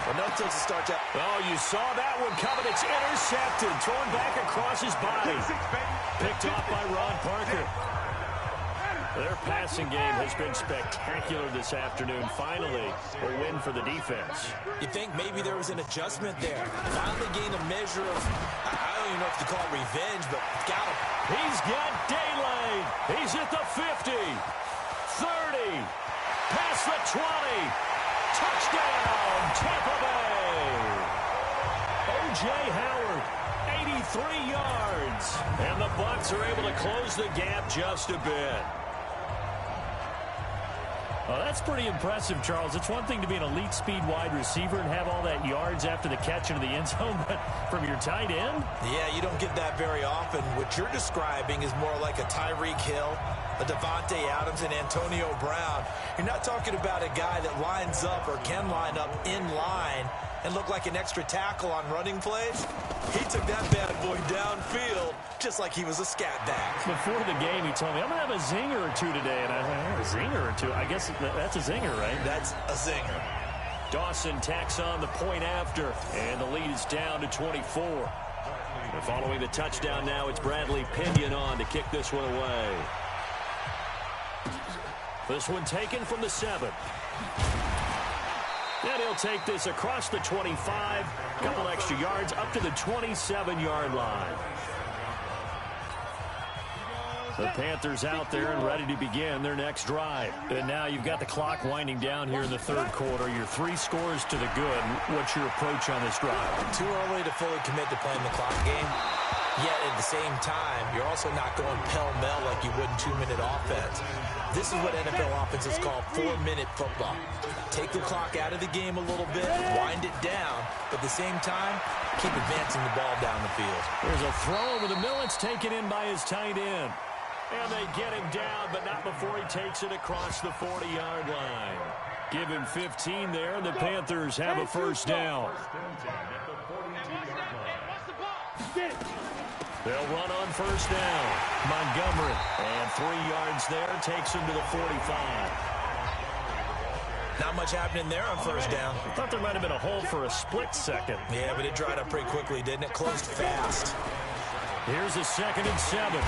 C: Well, no tips to start that.
B: Oh, you saw that one coming. It's intercepted. Thrown back across his body. Picked off by Ron Parker. Their passing game has been spectacular this afternoon. Finally, a win for the defense.
C: You think maybe there was an adjustment there. Finally gained a measure of, I don't even know if to call it revenge, but got him.
B: He's got daylight. He's at the 50, 30, past the 20. Touchdown, Tampa Bay. O.J. Howard, 83 yards. And the Bucs are able to close the gap just a bit. Well, that's pretty impressive, Charles. It's one thing to be an elite speed wide receiver and have all that yards after the catch into the end zone, but from your tight end?
C: Yeah, you don't get that very often. What you're describing is more like a Tyreek Hill, a Devontae Adams, and Antonio Brown. You're not talking about a guy that lines up or can line up in line and look like an extra tackle on running plays. He took that bad boy downfield just like he was a scat back.
B: Before the game, he told me, I'm going to have a zinger or two today. And I thought, a zinger or two? I guess that's a zinger, right?
C: That's a zinger.
B: Dawson tacks on the point after, and the lead is down to 24. And following the touchdown now, it's Bradley Pinion on to kick this one away. This one taken from the 7. And he'll take this across the 25, a couple extra yards, up to the 27-yard line. The Panthers out there and ready to begin their next drive. And now you've got the clock winding down here in the third quarter. You're 3 scores to the good. What's your approach on this drive?
C: Too early to fully commit to playing the clock game. Yet at the same time, you're also not going pell-mell like you would in 2-minute offense. This is what NFL offenses call 4-minute football. Take the clock out of the game a little bit, wind it down, but at the same time, keep advancing the ball down the field.
B: There's a throw over the middle. It's taken in by his tight end. And they get him down, but not before he takes it across the 40-yard line. Give him 15 there, and the Panthers have a first down. They'll run on first down. Montgomery, and 3 yards there, takes him to the 45.
C: Not much happening there on first down.
B: I thought there might have been a hole for a split second.
C: Yeah, but it dried up pretty quickly, didn't it? Closed fast.
B: Here's a 2nd and 7.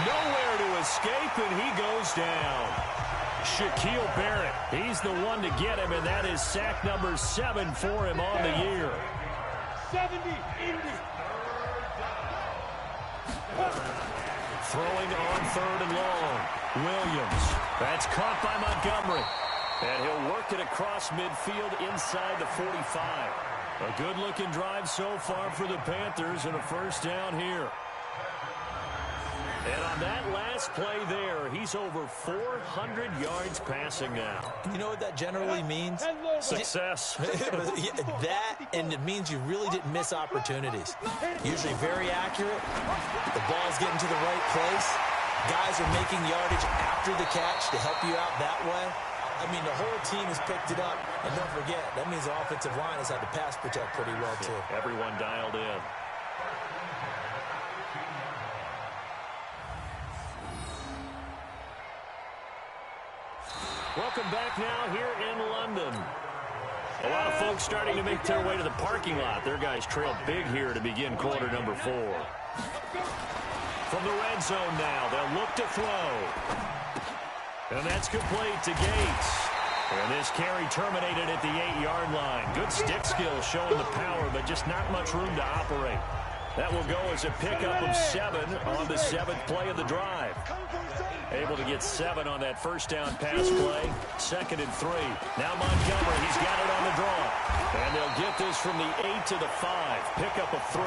B: Nowhere to escape, and he goes down. Shaquille Barrett, he's the one to get him, and that is sack number 7 for him on the year.
D: 70, Indy.
B: Throwing on 3rd and long. Williams. That's caught by Montgomery. And he'll work it across midfield inside the 45. A good-looking drive so far for the Panthers and a first down here. And on that last play there, he's over 400 yards passing now.
C: You know what that generally means?
B: Success.
C: That, and it means you really didn't miss opportunities. Usually very accurate. The ball's getting to the right place. Guys are making yardage after the catch to help you out that way. I mean, the whole team has picked it up. And don't forget, that means the offensive line has had to pass protect pretty well, too.
B: Everyone dialed in. Welcome back now here in London. A lot of folks starting to make their way to the parking lot. Their guys trailed big here to begin quarter number 4. From the red zone now, they'll look to throw. And that's complete to Gates. And this carry terminated at the 8-yard line. Good stick skill showing the power, but just not much room to operate. That will go as a pickup of 7 on the 7th play of the drive. Able to get 7 on that first down pass play. 2nd and 3. Now Montgomery, he's got it on the draw. And they'll get this from the 8 to the 5. Pickup of 3.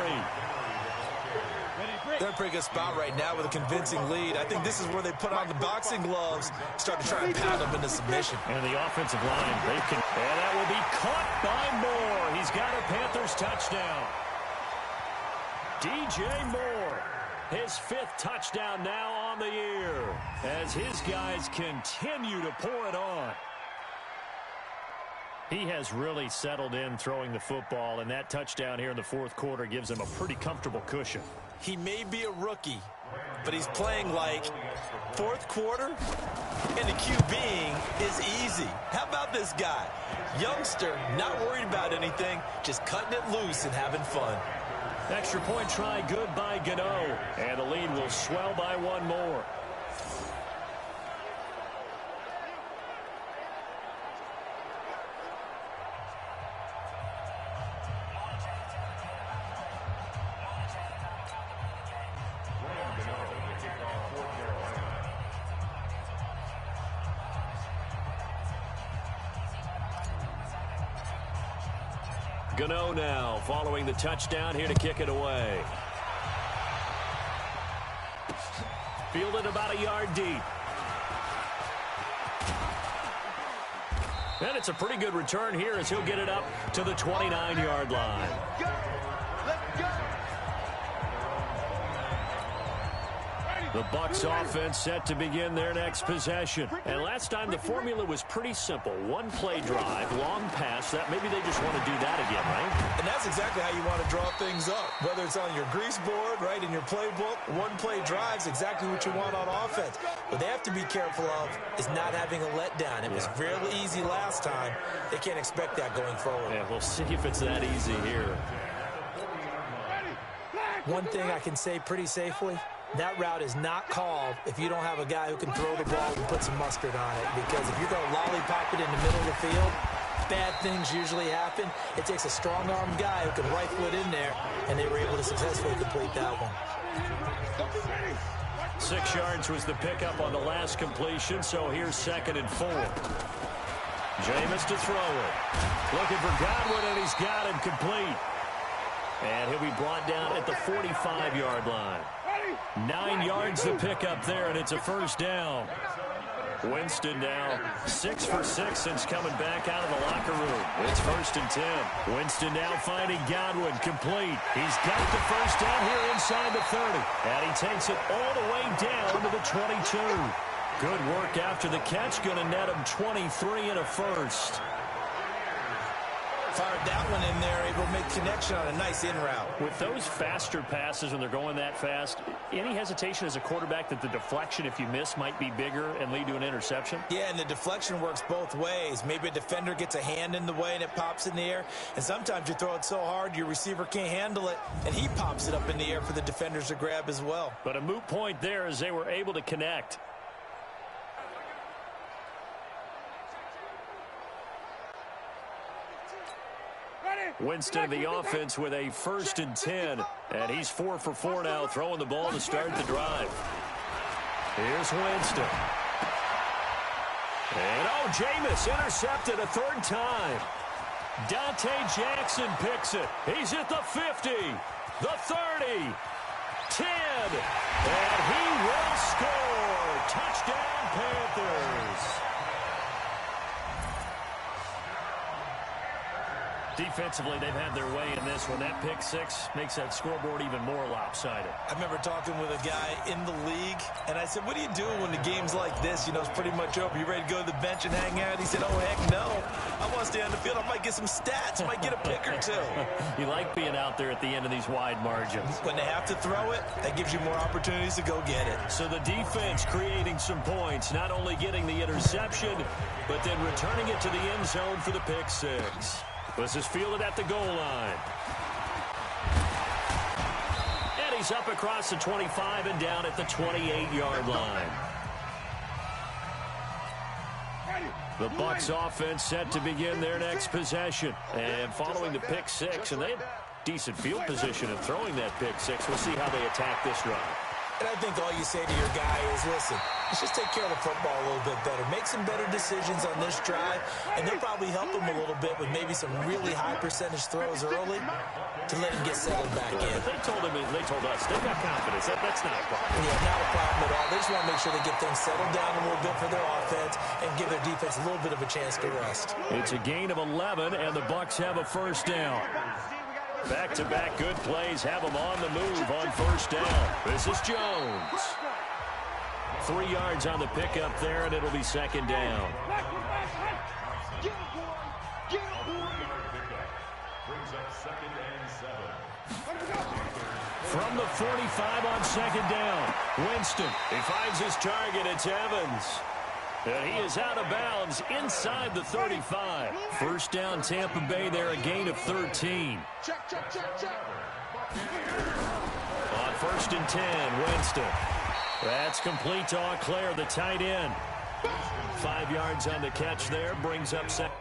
C: They're in a pretty good spot right now with a convincing lead. I think this is where they put on the boxing gloves, start to try and pound them into submission.
B: And the offensive line, they can. And that will be caught by Moore. He's got a Panthers touchdown. DJ Moore, his 5th touchdown now on the year, as his guys continue to pour it on. He has really settled in throwing the football, and that touchdown here in the 4th quarter gives him a pretty comfortable cushion.
C: He may be a rookie, but he's playing like 4th quarter, and the QBing is easy. How about this guy? Youngster, not worried about anything, just cutting it loose and having fun.
B: Extra point try good by Gano, and the lead will swell by 1 more. Gano now following the touchdown here to kick it away. Fielded about a yard deep. And it's a pretty good return here as he'll get it up to the 29-yard line.
D: Let's go.
B: The Bucs offense set to begin their next possession. And last time the formula was pretty simple. One play drive, long pass. That maybe they just want to do that again, right?
C: And that's exactly how you want to draw things up. Whether it's on your grease board, right, in your playbook, one play drive is exactly what you want on offense. What they have to be careful of is not having a letdown. It was really easy last time. They can't expect that going forward.
B: Yeah, we'll see if it's that easy here.
C: One thing I can say pretty safely, that route is not called if you don't have a guy who can throw the ball and put some mustard on it. Because if you're going to lollipop it in the middle of the field, bad things usually happen. It takes a strong-armed guy who can rifle it in there, and they were able to successfully complete that one.
B: 6 yards was the pickup on the last completion, so here's 2nd and 4. Jameis to throw it. Looking for Godwin, and he's got him complete. And he'll be brought down at the 45-yard line. 9 yards to pick up there, and it's a first down. Winston now 6 for 6 since coming back out of the locker room. It's 1st and 10. Winston now finding Godwin complete. He's got the first down here inside the 30. And he takes it all the way down to the 22. Good work after the catch. Going to net him 23 and a first.
C: Fired that one in there, able to make connection on a nice in route.
B: With those faster passes when they're going that fast, any hesitation as a quarterback that the deflection, if you miss, might be bigger and lead to an interception?
C: Yeah, and the deflection works both ways. Maybe a defender gets a hand in the way and it pops in the air. And sometimes you throw it so hard your receiver can't handle it, and he pops it up in the air for the defenders to grab as well.
B: But a moot point there as they were able to connect. Winston, the offense, with a 1st and 10. And he's 4 for 4 now, throwing the ball to start the drive. Here's Winston. And, Jameis intercepted a 3rd time. Dante Jackson picks it. He's at the 50, the 30, 10. And he will score. Touchdown, Panthers. Defensively, they've had their way in this one. That pick 6 makes that scoreboard even more lopsided.
C: I remember talking with a guy in the league, and I said, what do you do when the game's like this? You know, it's pretty much over. You ready to go to the bench and hang out? He said, oh, heck no. I want to stay on the field. I might get some stats. I might get a pick or two.
B: You like being out there at the end of these wide margins.
C: When they have to throw it, that gives you more opportunities to go get it.
B: So the defense creating some points, not only getting the interception, but then returning it to the end zone for the pick 6. This is fielded at the goal line. And he's up across the 25 and down at the 28-yard line. The Bucs offense set to begin their next possession. And following the pick 6, and they had decent field position in throwing that pick 6. We'll see how they attack this drive.
C: And I think all you say to your guy is, listen, let's just take care of the football a little bit better. Make some better decisions on this drive, and they'll probably help him a little bit with maybe some really high percentage throws early to let him get settled back in.
B: They told us, they've got confidence. That's not a problem.
C: Yeah, not a problem at all. They just want to make sure they get things settled down a little bit for their offense and give their defense a little bit of a chance to rest.
B: It's a gain of 11, and the Bucs have a first down. Back-to-back good plays have them on the move on first down. This is Jones. 3 yards on the pickup there, and it'll be 2nd down. From the 45 on 2nd down, Winston. He finds his target. It's Evans. And he is out of bounds inside the 35. First down, Tampa Bay there, a gain of 13.
D: Check, check, check, check.
B: On 1st and 10, Winston. That's complete to Auclair, the tight end. 5 yards on the catch there, brings up 2nd.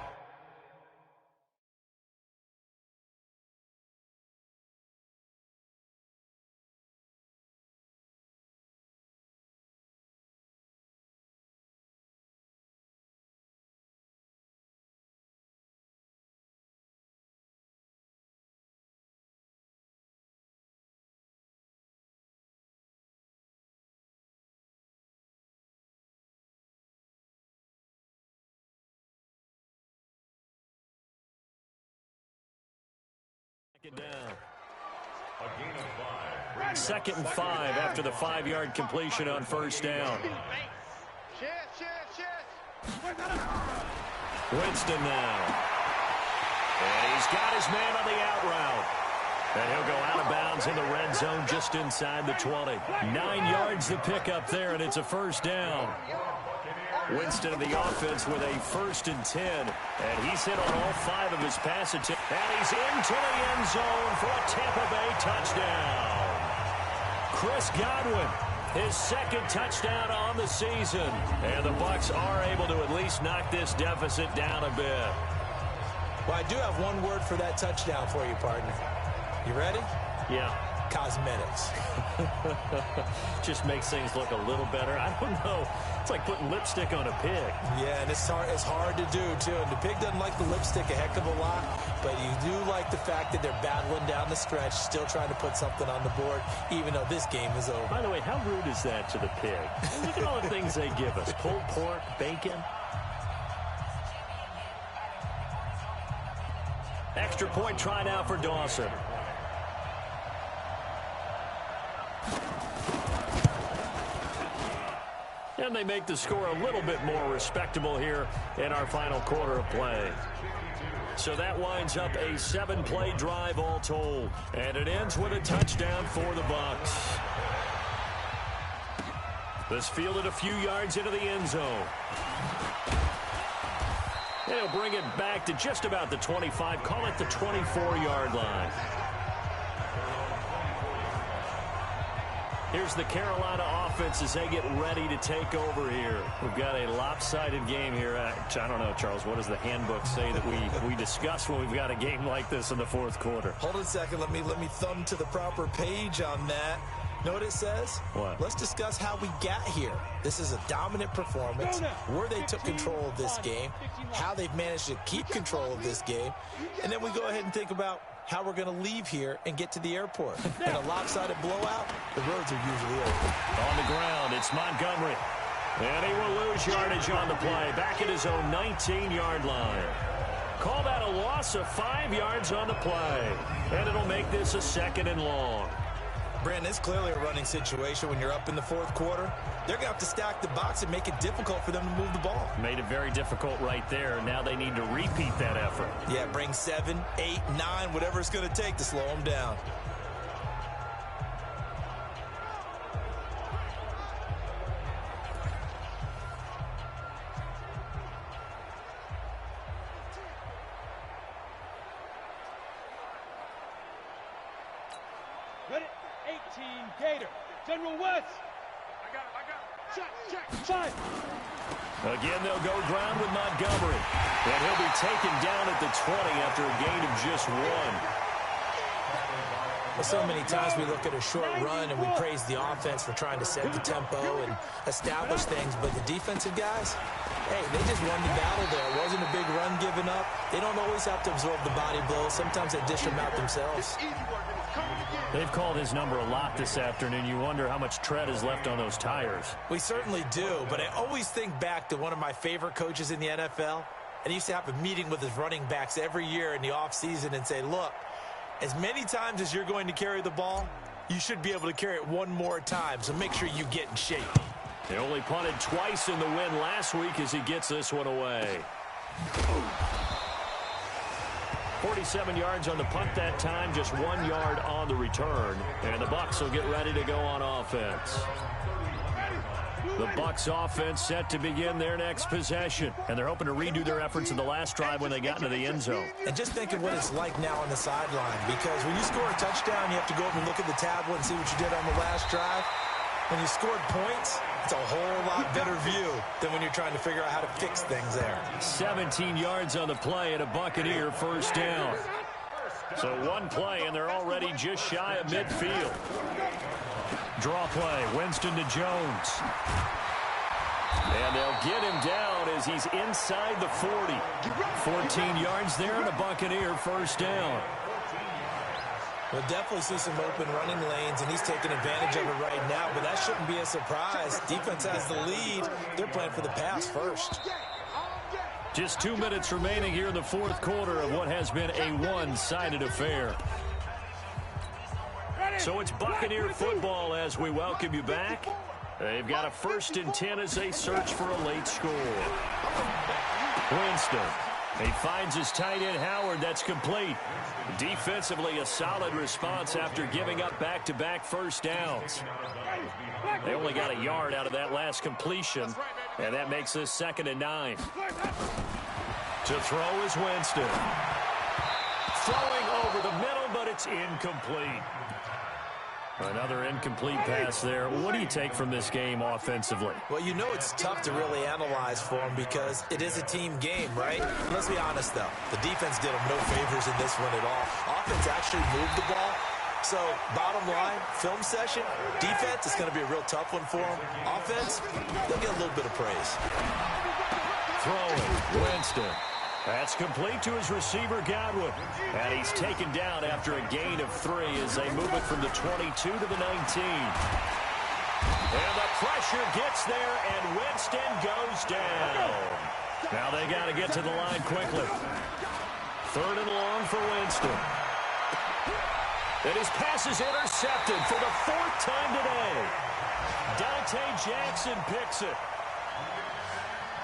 B: Down. 2nd and 5 after the 5-yard completion on first down. Winston now. And he's got his man on the out route. And he'll go out of bounds in the red zone just inside the 20. 9 yards to pick up there, and it's a first down. Winston in the offense with a 1st and 10. And he's hit on all 5 of his pass attempts. And he's into the end zone for a Tampa Bay touchdown. Chris Godwin, his 2nd touchdown on the season. And the Bucs are able to at least knock this deficit down a bit.
C: Well, I do have one word for that touchdown for you, partner. You ready?
B: Yeah.
C: Cosmetics.
B: Just makes things look a little better. I don't know. It's like putting lipstick on a pig.
C: Yeah, and it's hard to do, too. And the pig doesn't like the lipstick a heck of a lot, but you do like the fact that they're battling down the stretch, still trying to put something on the board, even though this game is over.
B: By the way, how rude is that to the pig? Look at all the things they give us. Pulled pork, bacon. Extra point try now for Dawson. And they make the score a little bit more respectable here in our final quarter of play. So that winds up a 7-play drive all told. And it ends with a touchdown for the Bucs. This fielded a few yards into the end zone. They'll bring it back to just about the 25, call it the 24-yard line. Here's the Carolina offense as they get ready to take over here. We've got a lopsided game here. I don't know, Charles, what does the handbook say that we discuss when we've got a game like this in the 4th quarter?
C: Hold on a second. Let me thumb to the proper page on that. Know what it says?
B: What?
C: Let's discuss how we got here. This is a dominant performance, where they took control of this game, how they've managed to keep control of this game, and then we go ahead and think about how we're going to leave here and get to the airport. In a lopsided blowout, the roads are usually open.
B: On the ground, it's Montgomery. And he will lose yardage on the play, back at his own 19-yard line. Call that a loss of 5 yards on the play. And it'll make this a 2nd and long.
C: Brandon, it's clearly a running situation when you're up in the 4th quarter. They're going to have to stack the box and make it difficult for them to move the ball.
B: Made it very difficult right there. Now they need to repeat that effort.
C: Yeah, bring 7, 8, 9, whatever it's going to take to slow them down.
F: Ready? 18, Gator. General West. I got it. Check. 5.
B: Again, they'll go ground with Montgomery. And he'll be taken down at the 20 after a gain of just 1.
C: Well, so many times we look at a short run and we praise the offense for trying to set the tempo and establish things, but the defensive guys, hey, they just won the battle there. It wasn't a big run given up. They don't always have to absorb the body blows. Sometimes they dish them out themselves.
B: They've called his number a lot this afternoon. You wonder how much tread is left on those tires.
C: We certainly do, but I always think back to one of my favorite coaches in the NFL, and he used to have a meeting with his running backs every year in the offseason and say, look, as many times as you're going to carry the ball, you should be able to carry it one more time, so make sure you get in shape.
B: They only punted twice in the win last week as he gets this one away. 47 yards on the punt that time, just 1 yard on the return. And the Bucs will get ready to go on offense. The Bucs offense set to begin their next possession. And they're hoping to redo their efforts in the last drive when they got into the end zone.
C: And just think of what it's like now on the sideline, because when you score a touchdown, you have to go over and look at the tablet and see what you did on the last drive. When you scored points, it's a whole lot better view than when you're trying to figure out how to fix things there.
B: 17 yards on the play and a Buccaneer first down. So one play, and they're already just shy of midfield. Draw play, Winston to Jones. And they'll get him down as he's inside the 40. 14 yards there and a Buccaneer first down.
C: We'll definitely see some open running lanes, and he's taking advantage of it right now, but that shouldn't be a surprise. Defense has the lead. They're playing for the pass first.
B: Just 2 minutes remaining here in the 4th quarter of what has been a one-sided affair. So it's Buccaneer football as we welcome you back. They've got a 1st and 10 as they search for a late score. Winston. He finds his tight end Howard. That's complete. Defensively, a solid response after giving up back-to-back first downs. They only got a yard out of that last completion, and that makes this 2nd and 9. To throw is Winston. Throwing over the middle, but it's incomplete. Another incomplete pass there. What do you take from this game offensively?
C: Well, you know it's tough to really analyze for them because it is a team game, right? Let's be honest, though. The defense did them no favors in this one at all. Offense actually moved the ball. So, bottom line, film session, defense is going to be a real tough one for them. Offense, they'll get a little bit of praise.
B: Throwing, Winston. That's complete to his receiver, Godwin. And he's taken down after a gain of 3 as they move it from the 22 to the 19. And the pressure gets there, and Winston goes down. Now they got to get to the line quickly. 3rd and long for Winston. And his pass is intercepted for the 4th time today. Dante Jackson picks it.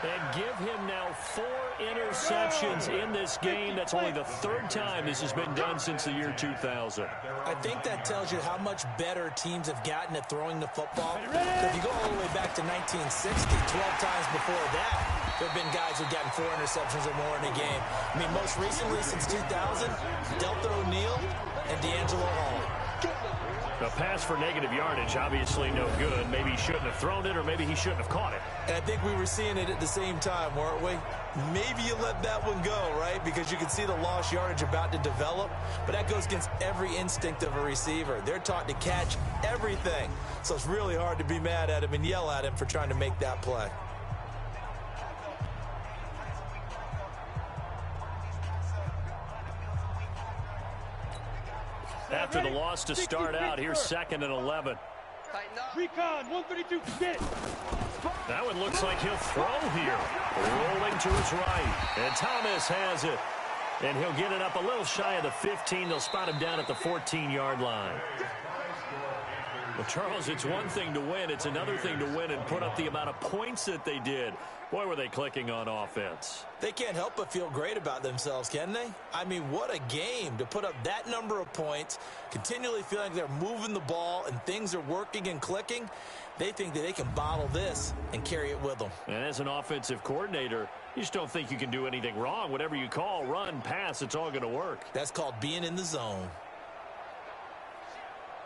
B: And give him now 4 interceptions in this game. That's only the 3rd time this has been done since the year 2000.
C: I think that tells you how much better teams have gotten at throwing the football. If you go all the way back to 1960, 12 times before that, there have been guys who've gotten 4 interceptions or more in a game. I mean, most recently since 2000, Delta O'Neal and D'Angelo Hall.
B: A pass for negative yardage, obviously no good. Maybe he shouldn't have thrown it, or maybe he shouldn't have caught it.
C: And I think we were seeing it at the same time, weren't we? Maybe you let that one go, right? Because you can see the lost yardage about to develop. But that goes against every instinct of a receiver. They're taught to catch everything. So it's really hard to be mad at him and yell at him for trying to make that play.
B: After the loss to start out, here's 2nd and 11.
F: Recon, 132, get it.
B: That one looks like he'll throw here. Rolling to his right. And Thomas has it. And he'll get it up a little shy of the 15. They'll spot him down at the 14-yard line. Well, Charles, it's one thing to win. It's another thing to win and put up the amount of points that they did. Boy, were they clicking on offense.
C: They can't help but feel great about themselves, can they? I mean, what a game to put up that number of points, continually feeling like they're moving the ball and things are working and clicking. They think that they can bottle this and carry it with them.
B: And as an offensive coordinator, you just don't think you can do anything wrong. Whatever you call, run, pass, it's all going to work.
C: That's called being in the zone.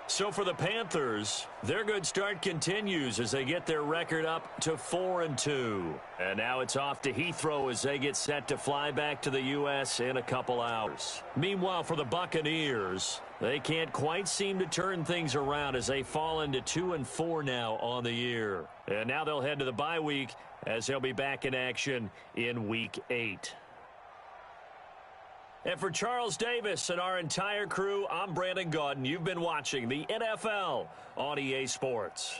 B: So for the Panthers, their good start continues as they get their record up to 4-2. And now it's off to Heathrow as they get set to fly back to the U.S. in a couple hours. Meanwhile, for the Buccaneers, they can't quite seem to turn things around as they fall into 2-4 now on the year. And now they'll head to the bye week as they'll be back in action in Week 8. And for Charles Davis and our entire crew, I'm Brandon Gaudin. You've been watching the NFL on EA Sports.